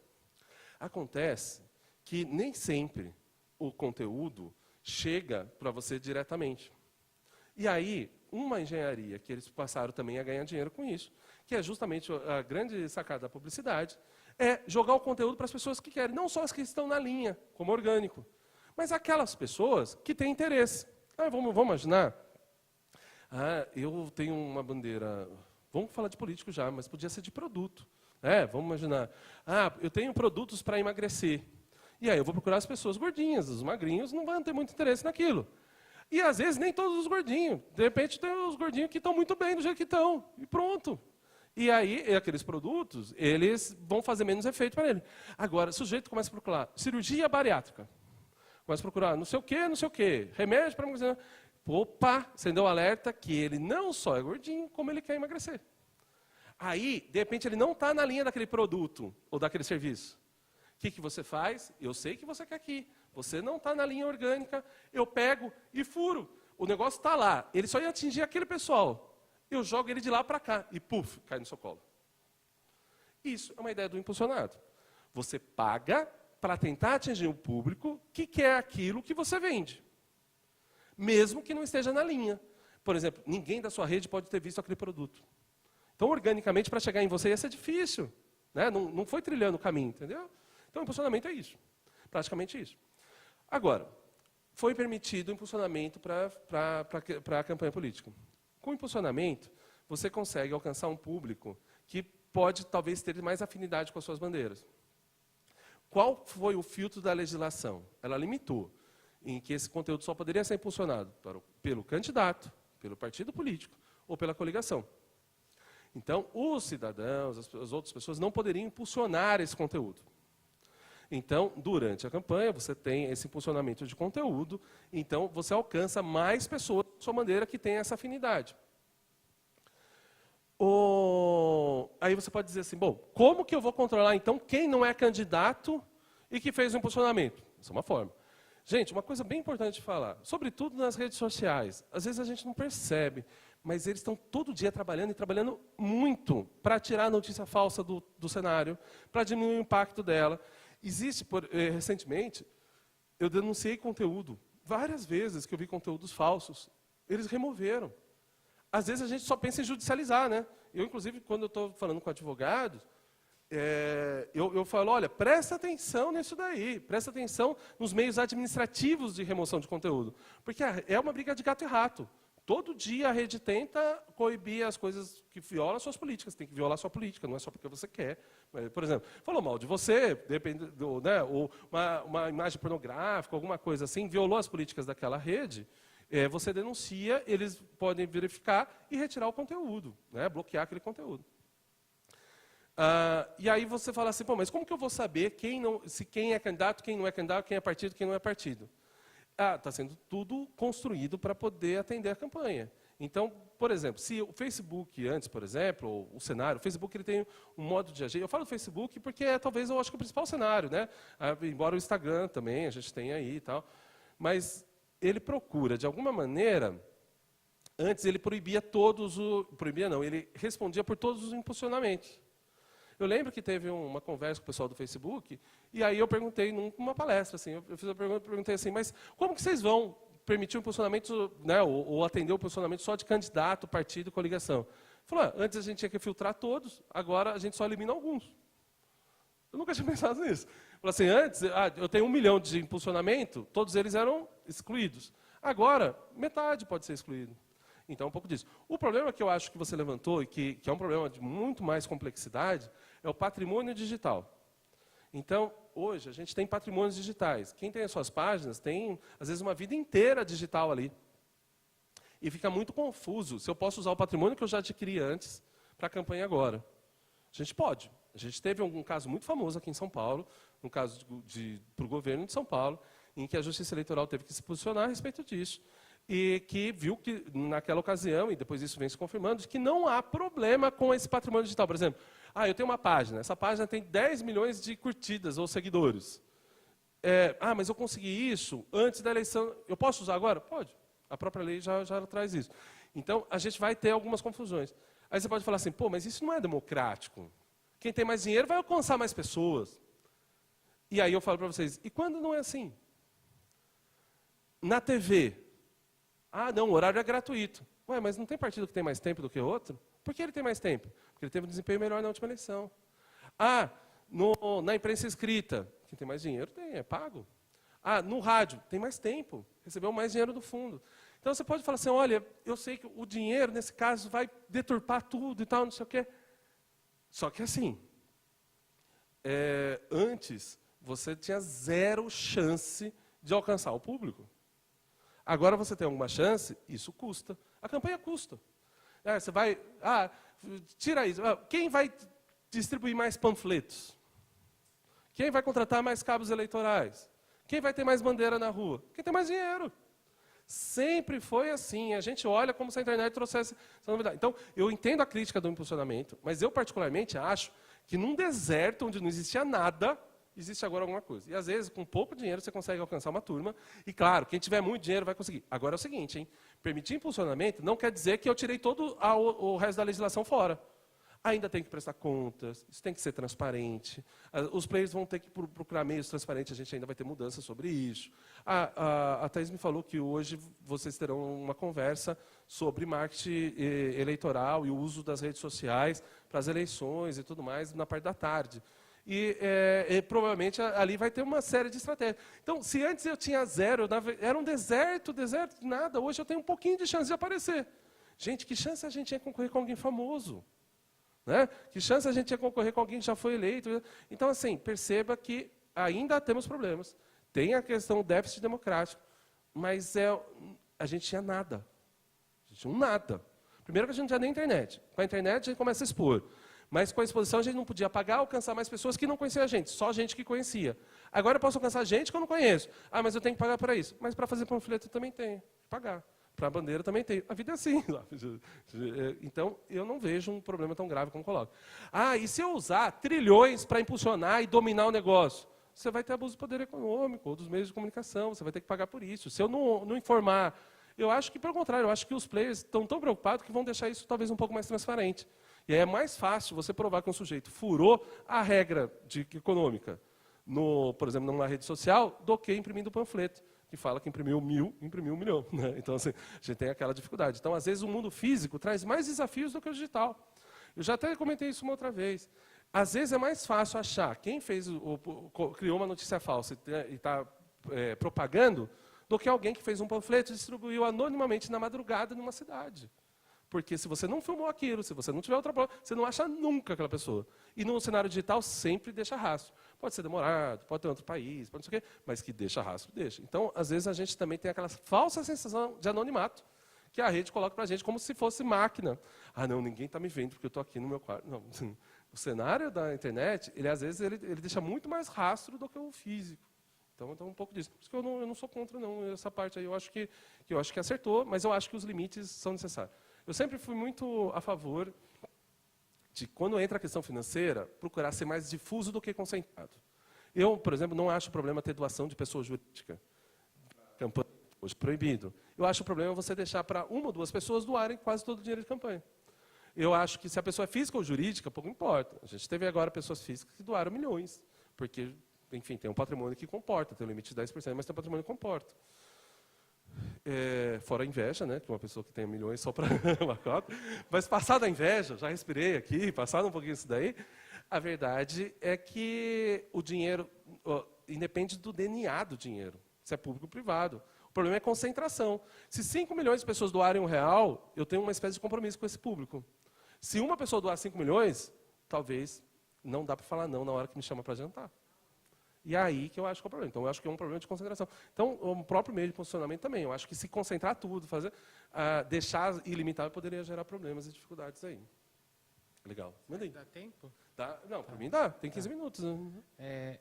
Acontece que nem sempre o conteúdo chega para você diretamente. E aí, uma engenharia que eles passaram também a ganhar dinheiro com isso, que é justamente a grande sacada da publicidade, é jogar o conteúdo para as pessoas que querem, não só as que estão na linha, como orgânico, mas aquelas pessoas que têm interesse. Vamos imaginar, eu tenho uma bandeira, vamos falar de político já, mas podia ser de produto. Vamos imaginar, eu tenho produtos para emagrecer. E aí eu vou procurar as pessoas gordinhas, os magrinhos não vão ter muito interesse naquilo. E às vezes nem todos os gordinhos. De repente tem os gordinhos que estão muito bem do jeito que estão. E pronto. E aí aqueles produtos, eles vão fazer menos efeito para ele. Agora, o sujeito começa a procurar cirurgia bariátrica. Começa a procurar não sei o quê, remédio para emagrecer. Opa, acendeu o alerta que ele não só é gordinho, como ele quer emagrecer. Aí, de repente, ele não está na linha daquele produto ou daquele serviço. O que você faz? Eu sei que você quer aqui. Você não está na linha orgânica. Eu pego e furo. O negócio está lá. Ele só ia atingir aquele pessoal. Eu jogo ele de lá para cá. E, puf, cai no seu colo. Isso é uma ideia do impulsionado. Você paga para tentar atingir um público que quer aquilo que você vende. Mesmo que não esteja na linha. Por exemplo, ninguém da sua rede pode ter visto aquele produto. Então, organicamente, para chegar em você ia ser difícil. Né? Não foi trilhando o caminho, entendeu? Então, o impulsionamento é isso. Praticamente isso. Agora, foi permitido o impulsionamento para a campanha política. Com o impulsionamento, você consegue alcançar um público que pode, talvez, ter mais afinidade com as suas bandeiras. Qual foi o filtro da legislação? Ela limitou em que esse conteúdo só poderia ser impulsionado pelo candidato, pelo partido político ou pela coligação. Então, os cidadãos, as outras pessoas, não poderiam impulsionar esse conteúdo. Então, durante a campanha, você tem esse impulsionamento de conteúdo, então você alcança mais pessoas de sua maneira que têm essa afinidade. Aí você pode dizer assim, como que eu vou controlar, então, quem não é candidato e que fez o impulsionamento? Isso é uma forma. Gente, uma coisa bem importante de falar, sobretudo nas redes sociais, às vezes a gente não percebe, mas eles estão todo dia trabalhando e trabalhando muito para tirar a notícia falsa do cenário, para diminuir o impacto dela. Existe, recentemente, eu denunciei conteúdo várias vezes que eu vi conteúdos falsos, eles removeram. Às vezes a gente só pensa em judicializar, né? Eu, inclusive, quando eu estou falando com advogados, eu falo, olha, presta atenção nisso daí, presta atenção nos meios administrativos de remoção de conteúdo. Porque é uma briga de gato e rato. Todo dia a rede tenta coibir as coisas que violam suas políticas. Tem que violar sua política, não é só porque você quer. Por exemplo, falou mal de você, depende né, ou uma imagem pornográfica, alguma coisa assim, violou as políticas daquela rede, você denuncia, eles podem verificar e retirar o conteúdo, né, bloquear aquele conteúdo. E aí você fala assim, pô, mas como que eu vou saber quem é candidato, quem não é candidato, quem é partido, quem não é partido? Está sendo tudo construído para poder atender a campanha. Então, por exemplo, se o Facebook antes, por exemplo, ou o cenário, o Facebook ele tem um modo de agir. Eu falo do Facebook porque talvez eu acho que o principal cenário, né? Embora o Instagram também a gente tenha aí e tal. Mas ele procura, de alguma maneira, antes ele proibia ele respondia por todos os impulsionamentos. Eu lembro que teve uma conversa com o pessoal do Facebook, e aí eu perguntei numa palestra, assim, eu fiz a pergunta, perguntei assim, mas como que vocês vão permitir o impulsionamento, né, ou atender o impulsionamento só de candidato, partido, coligação? Falou, antes a gente tinha que filtrar todos, agora a gente só elimina alguns. Eu nunca tinha pensado nisso. Falou assim, antes, eu tenho 1 milhão de impulsionamento, todos eles eram excluídos. Agora, metade pode ser excluído. Então, um pouco disso. O problema que eu acho que você levantou, e que é um problema de muito mais complexidade, é o patrimônio digital. Então, hoje, a gente tem patrimônios digitais. Quem tem as suas páginas tem, às vezes, uma vida inteira digital ali. E fica muito confuso se eu posso usar o patrimônio que eu já adquiri antes para a campanha agora. A gente pode. A gente teve um caso muito famoso aqui em São Paulo, um caso para o governo de São Paulo, em que a Justiça Eleitoral teve que se posicionar a respeito disso. E que viu que, naquela ocasião, e depois isso vem se confirmando, que não há problema com esse patrimônio digital. Por exemplo, eu tenho uma página, essa página tem 10 milhões de curtidas ou seguidores. Mas eu consegui isso antes da eleição, eu posso usar agora? Pode. A própria lei já traz isso. Então, a gente vai ter algumas confusões. Aí você pode falar assim, pô, mas isso não é democrático. Quem tem mais dinheiro vai alcançar mais pessoas. E aí eu falo para vocês, e quando não é assim? Na TV... não, o horário é gratuito. Ué, mas não tem partido que tem mais tempo do que outro? Por que ele tem mais tempo? Porque ele teve um desempenho melhor na última eleição. Na imprensa escrita, quem tem mais dinheiro é pago. No rádio, tem mais tempo, recebeu mais dinheiro do fundo. Então você pode falar assim, olha, eu sei que o dinheiro, nesse caso, vai deturpar tudo e tal, não sei o quê. Só que assim, antes você tinha 0 chance de alcançar o público. Agora você tem alguma chance, isso custa. A campanha custa. Você vai... tira isso. Quem vai distribuir mais panfletos? Quem vai contratar mais cabos eleitorais? Quem vai ter mais bandeira na rua? Quem tem mais dinheiro. Sempre foi assim. A gente olha como se a internet trouxesse essa novidade. Então, eu entendo a crítica do impulsionamento, mas eu, particularmente, acho que num deserto onde não existia nada, existe agora alguma coisa. E, às vezes, com pouco dinheiro, você consegue alcançar uma turma. E, claro, quem tiver muito dinheiro vai conseguir. Agora é o seguinte, hein? Permitir impulsionamento não quer dizer que eu tirei todo o resto da legislação fora. Ainda tem que prestar contas, isso tem que ser transparente. Os players vão ter que procurar meios transparentes, a gente ainda vai ter mudanças sobre isso. A Thaís me falou que hoje vocês terão uma conversa sobre marketing eleitoral e o uso das redes sociais para as eleições e tudo mais na parte da tarde. E provavelmente ali vai ter uma série de estratégias. Então, se antes eu tinha 0, era um deserto, nada. Hoje eu tenho um pouquinho de chance de aparecer. Gente, que chance a gente tinha de concorrer com alguém famoso? Né? Que chance a gente tinha de concorrer com alguém que já foi eleito? Então, assim, perceba que ainda temos problemas. Tem a questão do déficit democrático, mas a gente tinha nada. A gente tinha um nada. Primeiro que a gente não tinha nem internet. Com a internet a gente começa a expor. Mas com a exposição a gente não podia pagar, alcançar mais pessoas que não conheciam a gente, só gente que conhecia. Agora eu posso alcançar gente que eu não conheço. Mas eu tenho que pagar para isso. Mas para fazer panfleto eu também tenho que pagar. Para a bandeira também tem. A vida é assim. Então, eu não vejo um problema tão grave como coloca. E se eu usar trilhões para impulsionar e dominar o negócio? Você vai ter abuso do poder econômico ou dos meios de comunicação, você vai ter que pagar por isso. Se eu não informar, eu acho que, pelo contrário, eu acho que os players estão tão preocupados que vão deixar isso talvez um pouco mais transparente. E aí é mais fácil você provar que um sujeito furou a regra econômica, por exemplo, numa rede social, do que imprimindo panfleto. que fala que imprimiu 1.000, imprimiu 1 milhão. Né? Então, assim, a gente tem aquela dificuldade. Então, às vezes, o mundo físico traz mais desafios do que o digital. Eu já até comentei isso uma outra vez. Às vezes, é mais fácil achar quem criou uma notícia falsa e está propagando do que alguém que fez um panfleto e distribuiu anonimamente na madrugada numa cidade. Porque se você não filmou aquilo, se você não tiver outra prova, você não acha nunca aquela pessoa. E no cenário digital sempre deixa rastro. Pode ser demorado, pode ter outro país, pode não sei o quê, mas que deixa rastro, deixa. Então, às vezes, a gente também tem aquela falsa sensação de anonimato que a rede coloca para a gente como se fosse máquina. Ah, não, ninguém está me vendo porque eu estou aqui no meu quarto. Não, o cenário da internet, às vezes, ele deixa muito mais rastro do que o físico. Então, um pouco disso. Por isso que eu não sou contra, não. Essa parte aí eu acho que acertou, mas eu acho que os limites são necessários. Eu sempre fui muito a favor de, quando entra a questão financeira, procurar ser mais difuso do que concentrado. Eu, por exemplo, não acho problema ter doação de pessoa jurídica. Campanha, hoje proibido. Eu acho o problema você deixar para 1 ou 2 pessoas doarem quase todo o dinheiro de campanha. Eu acho que se a pessoa é física ou jurídica, pouco importa. A gente teve agora pessoas físicas que doaram milhões, porque, enfim, tem um patrimônio que comporta, tem um limite de 10%, mas tem um patrimônio que comporta. Fora a inveja, né, que uma pessoa que tem milhões só para uma cota. Mas passada a inveja, já respirei aqui, passado um pouquinho isso daí, a verdade é que o dinheiro independe do DNA do dinheiro, se é público ou privado. O problema é concentração. Se 5 milhões de pessoas doarem R$1, eu tenho uma espécie de compromisso com esse público. Se uma pessoa doar 5 milhões, talvez não dá para falar não na hora que me chama para jantar. E é aí que eu acho que é o problema. Então, eu acho que é um problema de concentração. Então, o próprio meio de posicionamento também. Eu acho que se concentrar tudo, deixar ilimitado, poderia gerar problemas e dificuldades aí. Legal. Manda aí. Dá tempo? Dá. Não, para mim dá. Tem 15 minutos. Né?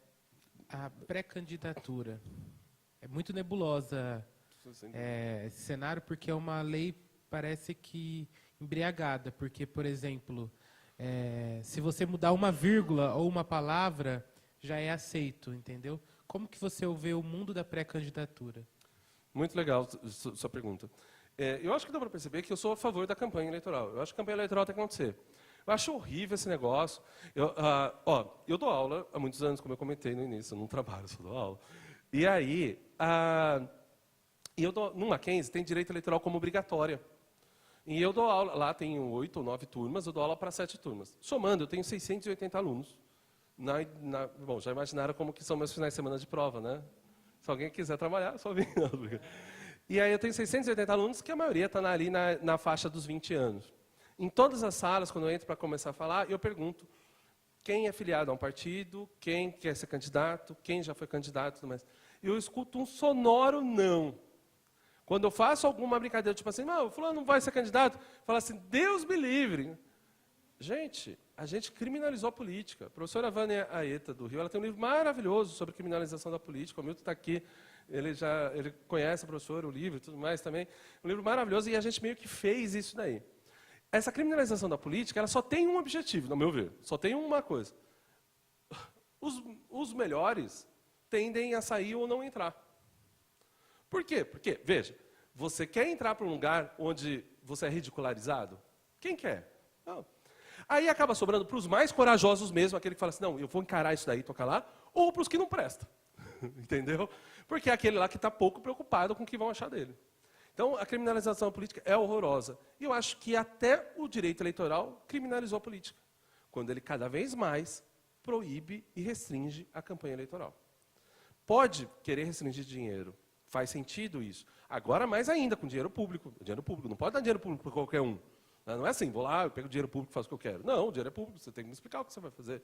A pré-candidatura. É muito nebulosa esse cenário, porque é uma lei, parece que, embriagada. Porque, por exemplo, se você mudar uma vírgula ou uma palavra, já é aceito, entendeu? Como que você vê o mundo da pré-candidatura? Muito legal sua pergunta. Eu acho que dá para perceber que eu sou a favor da campanha eleitoral. Eu acho que a campanha eleitoral tem que acontecer. Eu acho horrível esse negócio. Eu dou aula há muitos anos, como eu comentei no início, eu não trabalho, eu só dou aula. E aí, no Mackenzie tem direito eleitoral como obrigatória. E eu dou aula, lá tem 8 ou 9 turmas, eu dou aula para 7 turmas. Somando, eu tenho 680 alunos. Bom, já imaginaram como que são meus finais de semana de prova, né? Se alguém quiser trabalhar, só vem. E aí eu tenho 680 alunos, que a maioria está ali na faixa dos 20 anos. Em todas as salas, quando eu entro para começar a falar, eu pergunto quem é filiado a um partido, quem quer ser candidato, quem já foi candidato e tudo mais. E eu escuto um sonoro não. Quando eu faço alguma brincadeira, tipo assim, não, fulano não vai ser candidato, fala assim, Deus me livre. Gente, a gente criminalizou a política. A professora Vânia Aeta, do Rio, ela tem um livro maravilhoso sobre criminalização da política. O Milton está aqui, ele conhece a professora, o livro e tudo mais também. Um livro maravilhoso e a gente meio que fez isso daí. Essa criminalização da política, ela só tem um objetivo, no meu ver. Só tem uma coisa. Os melhores tendem a sair ou não entrar. Por quê? Porque, veja, você quer entrar para um lugar onde você é ridicularizado? Quem quer? Não. Aí acaba sobrando para os mais corajosos mesmo, aquele que fala assim, não, eu vou encarar isso daí e tocar lá, ou para os que não prestam. Entendeu? Porque é aquele lá que está pouco preocupado com o que vão achar dele. Então, a criminalização política é horrorosa. E eu acho que até o direito eleitoral criminalizou a política, quando ele cada vez mais proíbe e restringe a campanha eleitoral. Pode querer restringir dinheiro, faz sentido isso. Agora, mais ainda, com dinheiro público. Dinheiro público, não pode dar dinheiro público para qualquer um. Não é assim, vou lá, eu pego dinheiro público e faço o que eu quero. Não, o dinheiro é público, você tem que me explicar o que você vai fazer.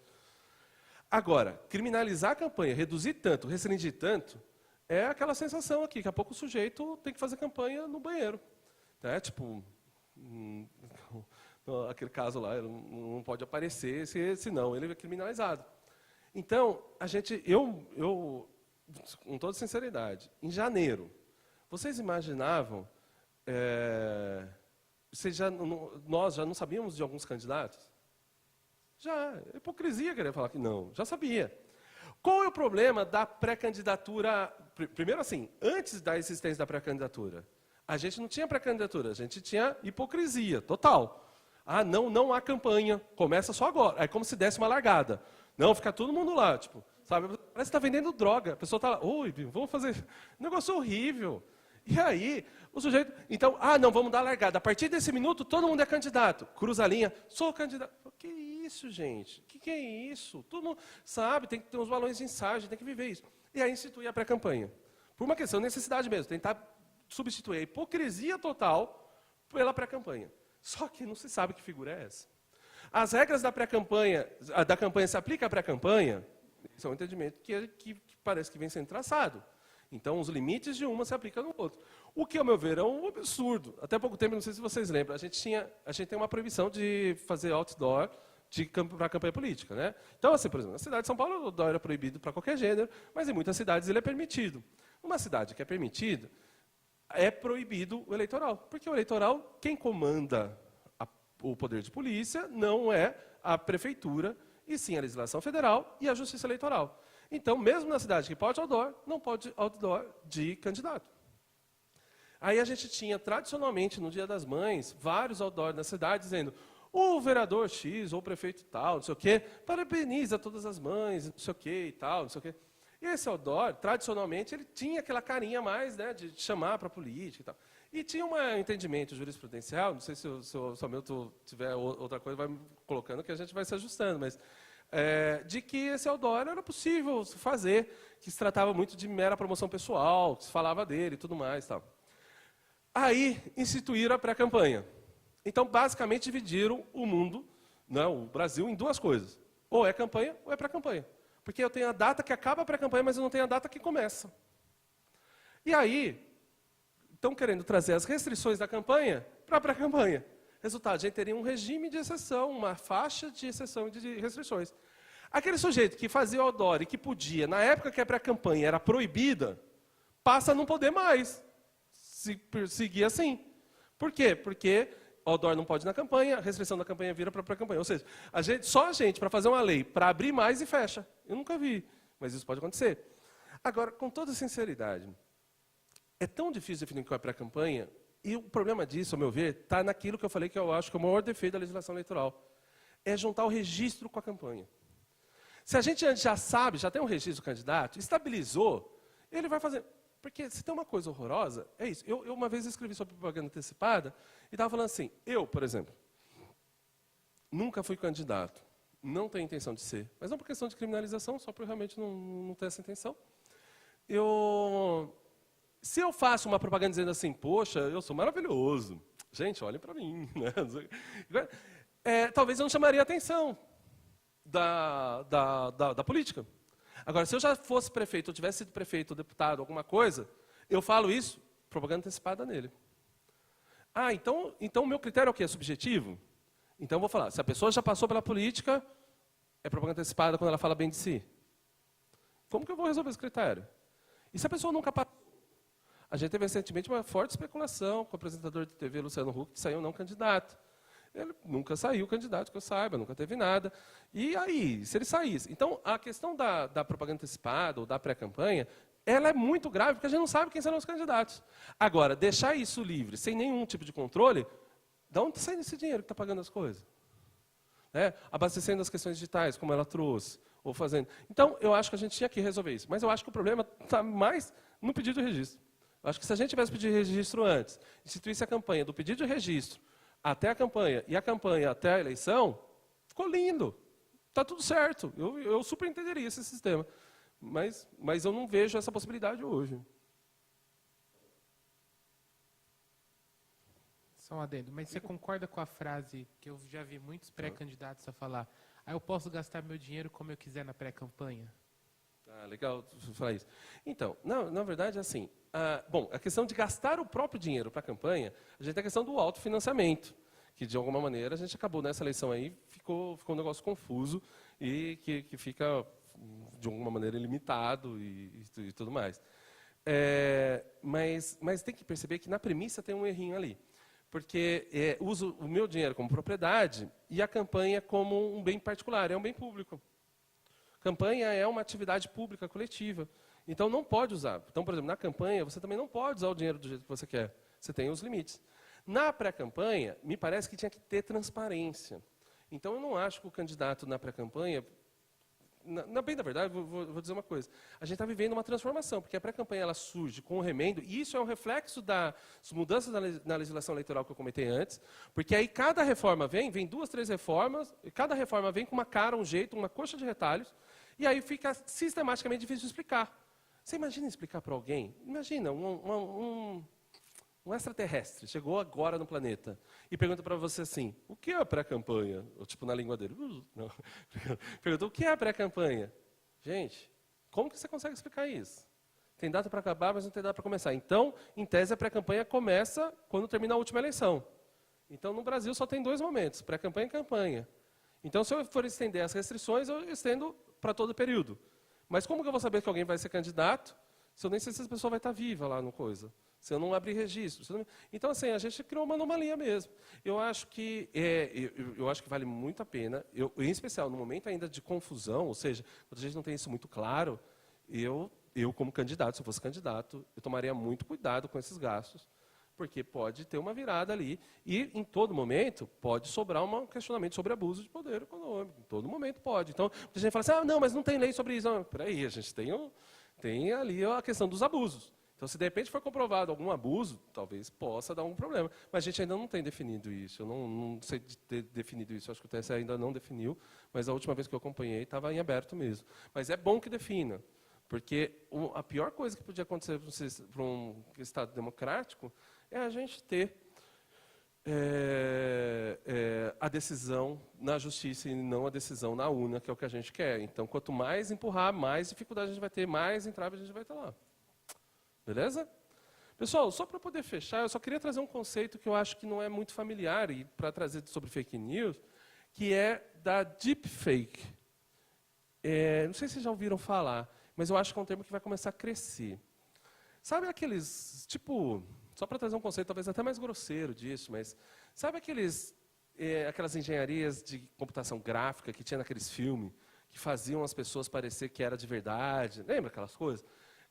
Agora, criminalizar a campanha, reduzir tanto, restringir tanto, é aquela sensação aqui, que a pouco o sujeito tem que fazer campanha no banheiro. Tipo, aquele caso lá, ele não pode aparecer, senão ele é criminalizado. Então, eu com toda sinceridade, em janeiro, vocês imaginavam... nós já não sabíamos de alguns candidatos? Já. É hipocrisia querer falar que não. Já sabia. Qual é o problema da pré-candidatura? Primeiro assim, antes da existência da pré-candidatura, a gente não tinha pré-candidatura, a gente tinha hipocrisia total. Ah, não há campanha, começa só agora. É como se desse uma largada. Não, fica todo mundo lá, tipo, sabe? Parece que está vendendo droga. A pessoa está lá, oi, vamos fazer um negócio horrível. E aí, o sujeito, então, não, vamos dar a largada. A partir desse minuto, todo mundo é candidato. Cruza a linha, sou candidato. Que isso, gente? Que é isso? Todo mundo sabe, tem que ter uns balões de ensaio, tem que viver isso. E aí institui a pré-campanha. Por uma questão de necessidade mesmo, tentar substituir a hipocrisia total pela pré-campanha. Só que não se sabe que figura é essa. As regras da pré-campanha, da campanha se aplicam à pré-campanha, isso é um entendimento que parece que vem sendo traçado. Então, os limites de uma se aplicam no outro. O que, ao meu ver, é um absurdo. Até pouco tempo, não sei se vocês lembram, a gente tem uma proibição de fazer outdoor para a campanha política. Né? Então, assim, por exemplo, na cidade de São Paulo, o outdoor era proibido para qualquer gênero, mas em muitas cidades ele é permitido. Numa cidade que é permitido, é proibido o eleitoral. Porque o eleitoral, quem comanda o poder de polícia não é a prefeitura, e sim a legislação federal e a justiça eleitoral. Então, mesmo na cidade que pode outdoor, não pode outdoor de candidato. Aí a gente tinha, tradicionalmente, no Dia das Mães, vários outdoors na cidade dizendo o vereador X ou o prefeito tal, não sei o quê, parabeniza todas as mães, não sei o quê e tal, não sei o quê. E esse outdoor, tradicionalmente, ele tinha aquela carinha mais, né, de chamar para a política e tal. E tinha um entendimento jurisprudencial, não sei se o Hamilton tiver outra coisa, vai me colocando que a gente vai se ajustando, mas de que esse outdoor era possível fazer, que se tratava muito de mera promoção pessoal, que se falava dele e tudo mais. Tal. Aí instituíram a pré-campanha. Então, basicamente, dividiram o mundo, o Brasil, em duas coisas. Ou é campanha ou é pré-campanha. Porque eu tenho a data que acaba a pré-campanha, mas eu não tenho a data que começa. E aí, estão querendo trazer as restrições da campanha para a pré-campanha. Resultado, a gente teria um regime de exceção, uma faixa de exceção e de restrições. Aquele sujeito que fazia o outdoor e que podia, na época que a pré-campanha era proibida, passa a não poder mais seguir assim. Por quê? Porque o outdoor não pode ir na campanha, a restrição da campanha vira para a pré-campanha. Ou seja, só a gente, para fazer uma lei, para abrir mais e fecha. Eu nunca vi, mas isso pode acontecer. Agora, com toda sinceridade, é tão difícil definir o que é pré-campanha, e o problema disso, ao meu ver, está naquilo que eu falei que eu acho que é o maior defeito da legislação eleitoral. É juntar o registro com a campanha. Se a gente já sabe, já tem um registro do candidato, estabilizou, ele vai fazer... Porque se tem uma coisa horrorosa, é isso. Eu uma vez escrevi sobre propaganda antecipada e estava falando assim, eu, por exemplo, nunca fui candidato, não tenho intenção de ser, mas não por questão de criminalização, só porque eu realmente não tenho essa intenção. Se eu faço uma propaganda dizendo assim, poxa, eu sou maravilhoso, gente, olhem para mim, né? Talvez eu não chamaria a atenção da política. Agora, se eu já fosse prefeito, ou tivesse sido prefeito, ou deputado, alguma coisa, eu falo isso, propaganda antecipada nele. Então o meu critério é o quê? É subjetivo? Então eu vou falar, se a pessoa já passou pela política, é propaganda antecipada quando ela fala bem de si. Como que eu vou resolver esse critério? E se a pessoa nunca passou? A gente teve recentemente uma forte especulação com o apresentador de TV, Luciano Huck, que saiu não candidato. Ele nunca saiu candidato, que eu saiba, nunca teve nada. E aí, se ele saísse? Então, a questão da propaganda antecipada ou da pré-campanha, ela é muito grave, porque a gente não sabe quem serão os candidatos. Agora, deixar isso livre, sem nenhum tipo de controle, de onde está saindo esse dinheiro que está pagando as coisas? Abastecendo as questões digitais, como ela trouxe, ou fazendo. Então, eu acho que a gente tinha que resolver isso. Mas eu acho que o problema está mais no pedido de registro. Eu acho que se a gente tivesse pedido de registro antes, instituísse a campanha do pedido de registro até a campanha e a campanha até a eleição, ficou lindo. Está tudo certo. Eu super entenderia esse sistema. Mas eu não vejo essa possibilidade hoje. Só um adendo. Mas você concorda com a frase que eu já vi muitos pré-candidatos a falar, eu posso gastar meu dinheiro como eu quiser na pré-campanha? Legal falar isso. Então, na verdade, assim, a questão de gastar o próprio dinheiro para a campanha, a gente tem a questão do autofinanciamento, que de alguma maneira a gente acabou nessa eleição aí, ficou um negócio confuso e que fica de alguma maneira ilimitado e tudo mais. Mas tem que perceber que na premissa tem um errinho ali, porque uso o meu dinheiro como propriedade e a campanha como um bem particular, é um bem público. Campanha é uma atividade pública coletiva. Então, não pode usar. Então, por exemplo, na campanha, você também não pode usar o dinheiro do jeito que você quer. Você tem os limites. Na pré-campanha, me parece que tinha que ter transparência. Então, eu não acho que o candidato na pré-campanha bem da verdade, vou dizer uma coisa. A gente está vivendo uma transformação, porque a pré-campanha ela surge com o remendo, e isso é um reflexo das mudanças na legislação eleitoral que eu comentei antes, porque aí cada reforma vem 2, 3 reformas, e cada reforma vem com uma cara, um jeito, uma coxa de retalhos, e aí fica sistematicamente difícil de explicar. Você imagina explicar para alguém? Imagina, um extraterrestre chegou agora no planeta e pergunta para você assim, o que é a pré-campanha? Ou tipo na língua dele. Não. Perguntou, o que é a pré-campanha? Gente, como que você consegue explicar isso? Tem data para acabar, mas não tem data para começar. Então, em tese, a pré-campanha começa quando termina a última eleição. Então, no Brasil, só tem 2 momentos, pré-campanha e campanha. Então, se eu for estender as restrições, eu estendo para todo o período. Mas como que eu vou saber que alguém vai ser candidato se eu nem sei se essa pessoa vai estar viva lá no coisa? Se eu não abrir registro. Então, assim, a gente criou uma anomalia mesmo. Eu acho que vale muito a pena, em especial no momento ainda de confusão, ou seja, quando a gente não tem isso muito claro, eu como candidato, se eu fosse candidato, eu tomaria muito cuidado com esses gastos, porque pode ter uma virada ali, e em todo momento pode sobrar um questionamento sobre abuso de poder econômico. Em todo momento pode. Então, a gente fala assim, não, mas não tem lei sobre isso. Não, peraí, a gente tem ali a questão dos abusos. Então, se de repente for comprovado algum abuso, talvez possa dar um problema. Mas a gente ainda não tem definido isso. Eu não sei de ter definido isso. Eu acho que o TSE ainda não definiu, mas a última vez que eu acompanhei estava em aberto mesmo. Mas é bom que defina, porque a pior coisa que podia acontecer para um Estado democrático é a gente ter a decisão na justiça e não a decisão na urna, que é o que a gente quer. Então, quanto mais empurrar, mais dificuldade a gente vai ter, mais entrave a gente vai ter lá. Beleza? Pessoal, só para poder fechar, eu só queria trazer um conceito que eu acho que não é muito familiar, e para trazer sobre fake news, que é da deepfake. Não sei se vocês já ouviram falar, mas eu acho que é um termo que vai começar a crescer. Sabe aqueles, tipo, só para trazer um conceito talvez até mais grosseiro disso, mas sabe aquelas engenharias de computação gráfica que tinha naqueles filmes, que faziam as pessoas parecer que era de verdade? Lembra aquelas coisas?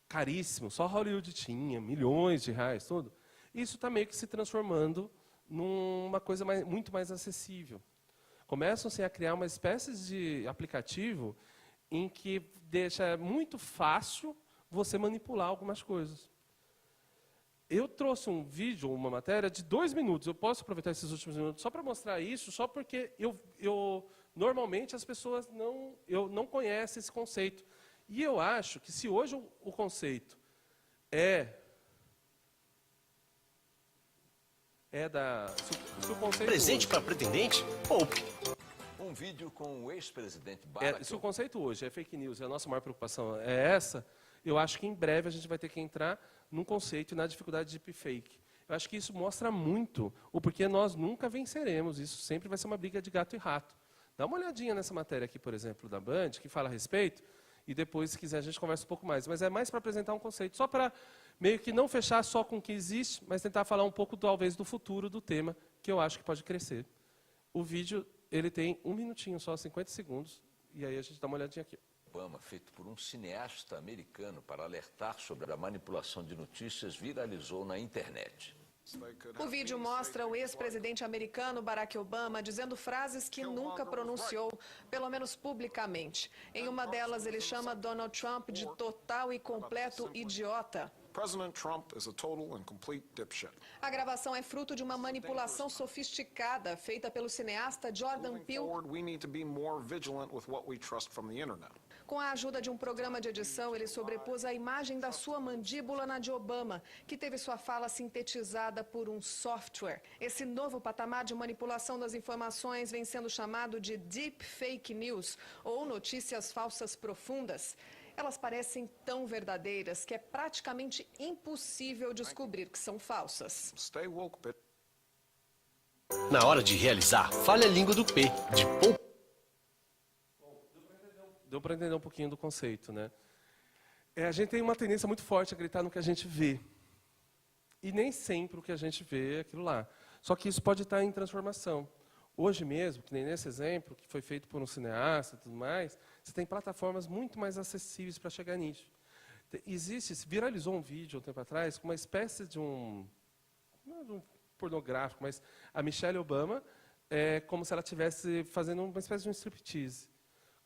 Caríssimo, só Hollywood tinha, milhões de reais, tudo. Isso está meio que se transformando numa coisa muito mais acessível. Começam-se a criar uma espécie de aplicativo em que deixa muito fácil você manipular algumas coisas. Eu trouxe um vídeo, uma matéria de 2 minutos. Eu posso aproveitar esses últimos minutos só para mostrar isso, só porque normalmente as pessoas não conhecem esse conceito. E eu acho que se hoje o conceito se o conceito presente para pretendente? Poupe. Um vídeo com o ex-presidente Barack. Se o conceito hoje é fake news e a nossa maior preocupação é essa, eu acho que em breve a gente vai ter que entrar num conceito e na dificuldade de deepfake. Eu acho que isso mostra muito o porquê nós nunca venceremos. Isso sempre vai ser uma briga de gato e rato. Dá uma olhadinha nessa matéria aqui, por exemplo, da Band, que fala a respeito, e depois, se quiser, a gente conversa um pouco mais. Mas é mais para apresentar um conceito, só para meio que não fechar só com o que existe, mas tentar falar um pouco, talvez, do futuro do tema, que eu acho que pode crescer. O vídeo ele tem 1 minutinho só, 50 segundos, e aí a gente dá uma olhadinha aqui. Obama, feito por um cineasta americano para alertar sobre a manipulação de notícias, viralizou na internet. O vídeo mostra o ex-presidente americano Barack Obama dizendo frases que nunca pronunciou, pelo menos publicamente. Em uma delas, ele chama Donald Trump de total e completo idiota. President Trump is a total and complete dipshit. A gravação é fruto de uma manipulação sofisticada feita pelo cineasta Jordan Peele. We need to be more vigilant with what we trust from the internet. Com a ajuda de um programa de edição, ele sobrepôs a imagem da sua mandíbula na de Obama, que teve sua fala sintetizada por um software. Esse novo patamar de manipulação das informações vem sendo chamado de Deep Fake News, ou notícias falsas profundas. Elas parecem tão verdadeiras que é praticamente impossível descobrir que são falsas. Stay woke, bitch. Na hora de realizar, fale a língua do P, de pouco. Deu para entender um pouquinho do conceito, né? A gente tem uma tendência muito forte a acreditar no que a gente vê. E nem sempre o que a gente vê é aquilo lá. Só que isso pode estar em transformação. Hoje mesmo, que nem nesse exemplo, que foi feito por um cineasta e tudo mais, você tem plataformas muito mais acessíveis para chegar nisso. Viralizou um vídeo um tempo atrás com uma espécie de não de um pornográfico, mas a Michelle Obama é como se ela estivesse fazendo uma espécie de um striptease.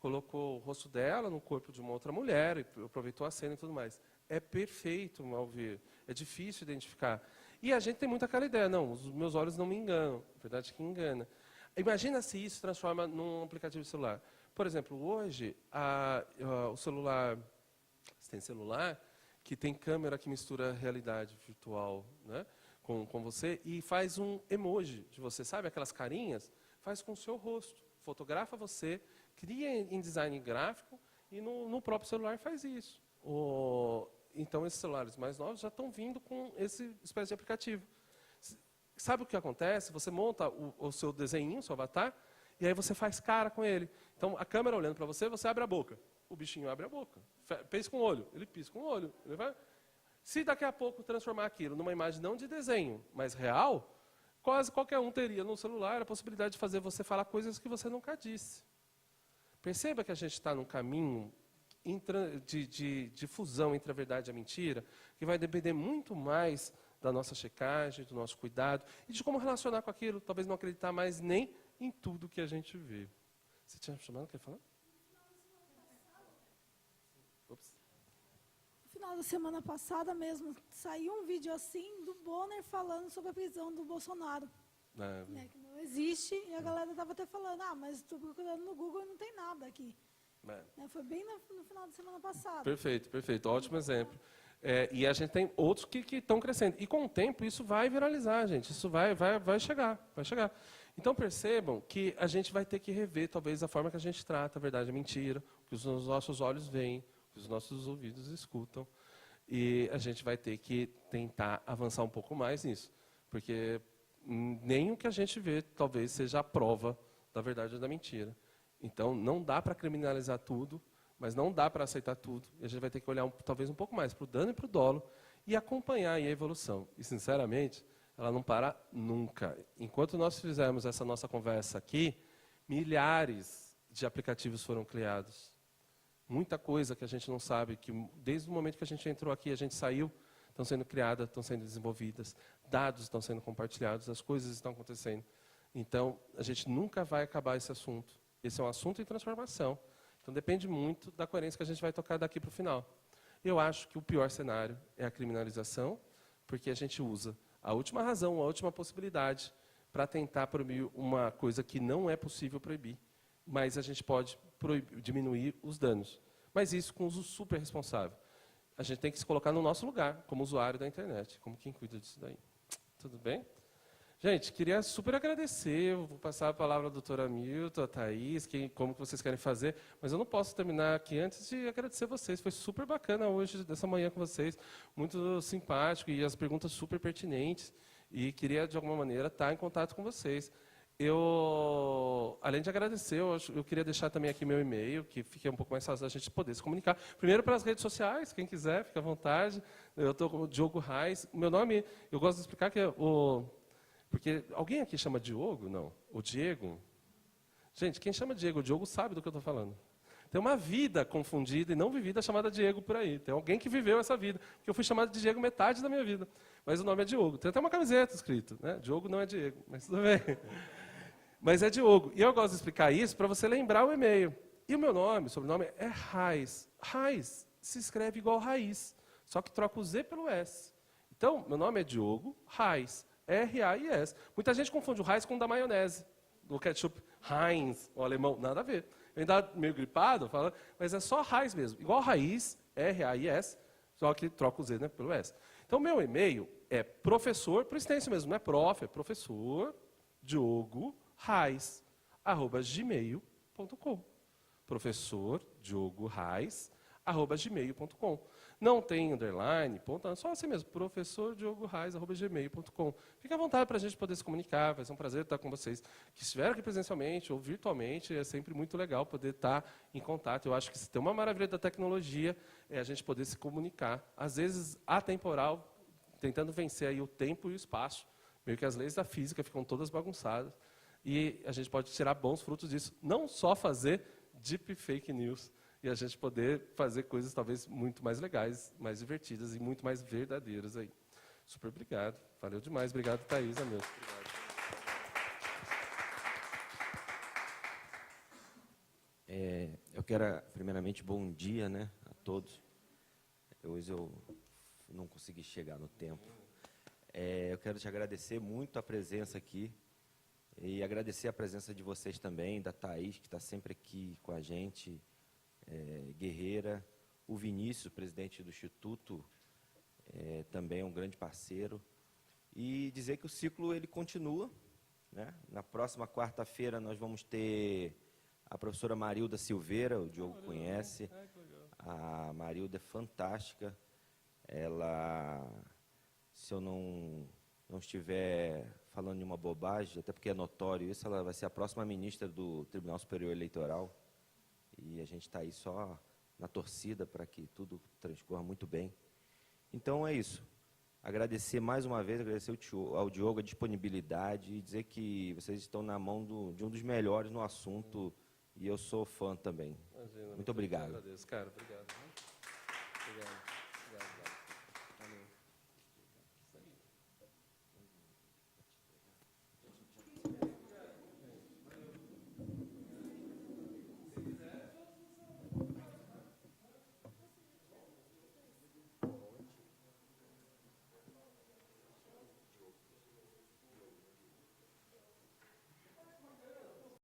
colocou o rosto dela no corpo de uma outra mulher, e aproveitou a cena e tudo mais. É perfeito, ao ver. É difícil identificar. E a gente tem muito aquela ideia, não, os meus olhos não me enganam. A verdade é que engana. Imagina se isso se transforma num aplicativo de celular. Por exemplo, hoje, o celular, você tem celular que tem câmera que mistura realidade virtual, né, com você e faz um emoji de você, sabe, aquelas carinhas, faz com o seu rosto, fotografa você, cria em design gráfico e no próprio celular faz isso. Então, esses celulares mais novos já estão vindo com esse espécie de aplicativo. Sabe o que acontece? Você monta o seu desenho, o seu avatar, e aí você faz cara com ele. Então, a câmera olhando para você, você abre a boca. O bichinho abre a boca. Pisca um olho. Ele pisca um olho. Ele vai... Se daqui a pouco transformar aquilo numa imagem não de desenho, mas real, quase qualquer um teria no celular a possibilidade de fazer você falar coisas que você nunca disse. Perceba que a gente está num caminho de fusão entre a verdade e a mentira, que vai depender muito mais da nossa checagem, do nosso cuidado, e de como relacionar com aquilo, talvez não acreditar mais nem em tudo que a gente vê. Você tinha me chamado, quer falar? Ops. No final da semana passada mesmo, saiu um vídeo assim do Bonner falando sobre a prisão do Bolsonaro. Né, que não existe, e a galera estava até falando, mas estou procurando no Google e não tem nada aqui. Foi bem no final da semana passada. Perfeito, perfeito. Ótimo exemplo. E a gente tem outros que estão crescendo. E com o tempo isso vai viralizar, gente. Isso vai chegar, vai chegar. Então percebam que a gente vai ter que rever, talvez, a forma que a gente trata a verdade e a mentira, o que os nossos olhos veem, o que os nossos ouvidos escutam. E a gente vai ter que tentar avançar um pouco mais nisso. Porque nem o que a gente vê, talvez, seja a prova da verdade ou da mentira. Então, não dá para criminalizar tudo, mas não dá para aceitar tudo. E a gente vai ter que olhar, talvez, um pouco mais para o dano e para o dolo e acompanhar aí a evolução. E, sinceramente, ela não para nunca. Enquanto nós fizermos essa nossa conversa aqui, milhares de aplicativos foram criados. Muita coisa que a gente não sabe, que desde o momento que a gente entrou aqui, a gente saiu, estão sendo criadas, estão sendo desenvolvidas, dados estão sendo compartilhados, as coisas estão acontecendo. Então, a gente nunca vai acabar esse assunto. Esse é um assunto em transformação. Então, depende muito da coerência que a gente vai tocar daqui para o final. Eu acho que o pior cenário é a criminalização, porque a gente usa a última razão, a última possibilidade, para tentar proibir uma coisa que não é possível proibir. Mas a gente pode diminuir os danos. Mas isso com uso super responsável. A gente tem que se colocar no nosso lugar, como usuário da internet, como quem cuida disso daí. Tudo bem? Gente, queria super agradecer, eu vou passar a palavra à doutora Milton, à Thaís, como que vocês querem fazer, mas eu não posso terminar aqui antes de agradecer vocês. Foi super bacana hoje, dessa manhã com vocês, muito simpático e as perguntas super pertinentes. E queria, de alguma maneira, estar em contato com vocês. Além de agradecer, eu queria deixar também aqui meu e-mail, que fique um pouco mais fácil da gente poder se comunicar. Primeiro para as redes sociais, quem quiser, fique à vontade. Eu estou com o Diogo Reis. Meu nome, eu gosto de explicar que é porque alguém aqui chama Diogo? Não. O Diego? Gente, quem chama Diego? O Diogo sabe do que eu estou falando. Tem uma vida confundida e não vivida chamada Diego por aí. Tem alguém que viveu essa vida. Porque eu fui chamado de Diego metade da minha vida. Mas o nome é Diogo. Tem até uma camiseta escrito, né? Diogo não é Diego, mas tudo bem. Mas é Diogo. E eu gosto de explicar isso para você lembrar o e-mail. E o meu nome, sobrenome, é Reis. Reis se escreve igual raiz, só que troca o Z pelo S. Então, meu nome é Diogo Reis. R-A-I-S. Muita gente confunde o Reis com o da maionese, do ketchup Heinz, o alemão, nada a ver. Eu ainda meio gripado, mas é só Reis mesmo. Igual raiz, R-A-I-S, só que troca o Z, né, pelo S. Então, meu e-mail é professor, por extenso mesmo, não é prof, é professor Diogo Reis, @gmail.com. Professor Diogo Reis, @gmail.com. Não tem underline, ponto, só assim mesmo, professor Diogo Reis, @gmail.com. Fique à vontade para a gente poder se comunicar, vai ser um prazer estar com vocês que estiveram aqui presencialmente ou virtualmente, é sempre muito legal poder estar em contato. Eu acho que se tem uma maravilha da tecnologia é a gente poder se comunicar, às vezes atemporal, tentando vencer aí o tempo e o espaço, meio que as leis da física ficam todas bagunçadas, e a gente pode tirar bons frutos disso, não só fazer deep fake news, e a gente poder fazer coisas talvez muito mais legais, mais divertidas e muito mais verdadeiras aí. Super obrigado. Valeu demais. Obrigado, Thaís, meu. quero, primeiramente, bom dia, né, a todos. Hoje eu não consegui chegar no tempo. Eu quero te agradecer muito a presença aqui e agradecer a presença de vocês também, da Thaís, que está sempre aqui com a gente, Guerreira, o Vinícius, presidente do Instituto, também é um grande parceiro, e dizer que o ciclo ele continua, né? Na próxima quarta-feira nós vamos ter a professora Marilda Silveira, o Diogo conhece. A Marilda é fantástica. Ela, se eu não estiver falando de uma bobagem, até porque é notório isso, ela vai ser a próxima ministra do Tribunal Superior Eleitoral. E a gente está aí só na torcida para que tudo transcorra muito bem. Então é isso. Agradecer mais uma vez, agradecer ao Diogo a disponibilidade e dizer que vocês estão na mão de um dos melhores no assunto e eu sou fã também. Imagina, muito obrigado. Eu agradeço, cara. Obrigado. Obrigado.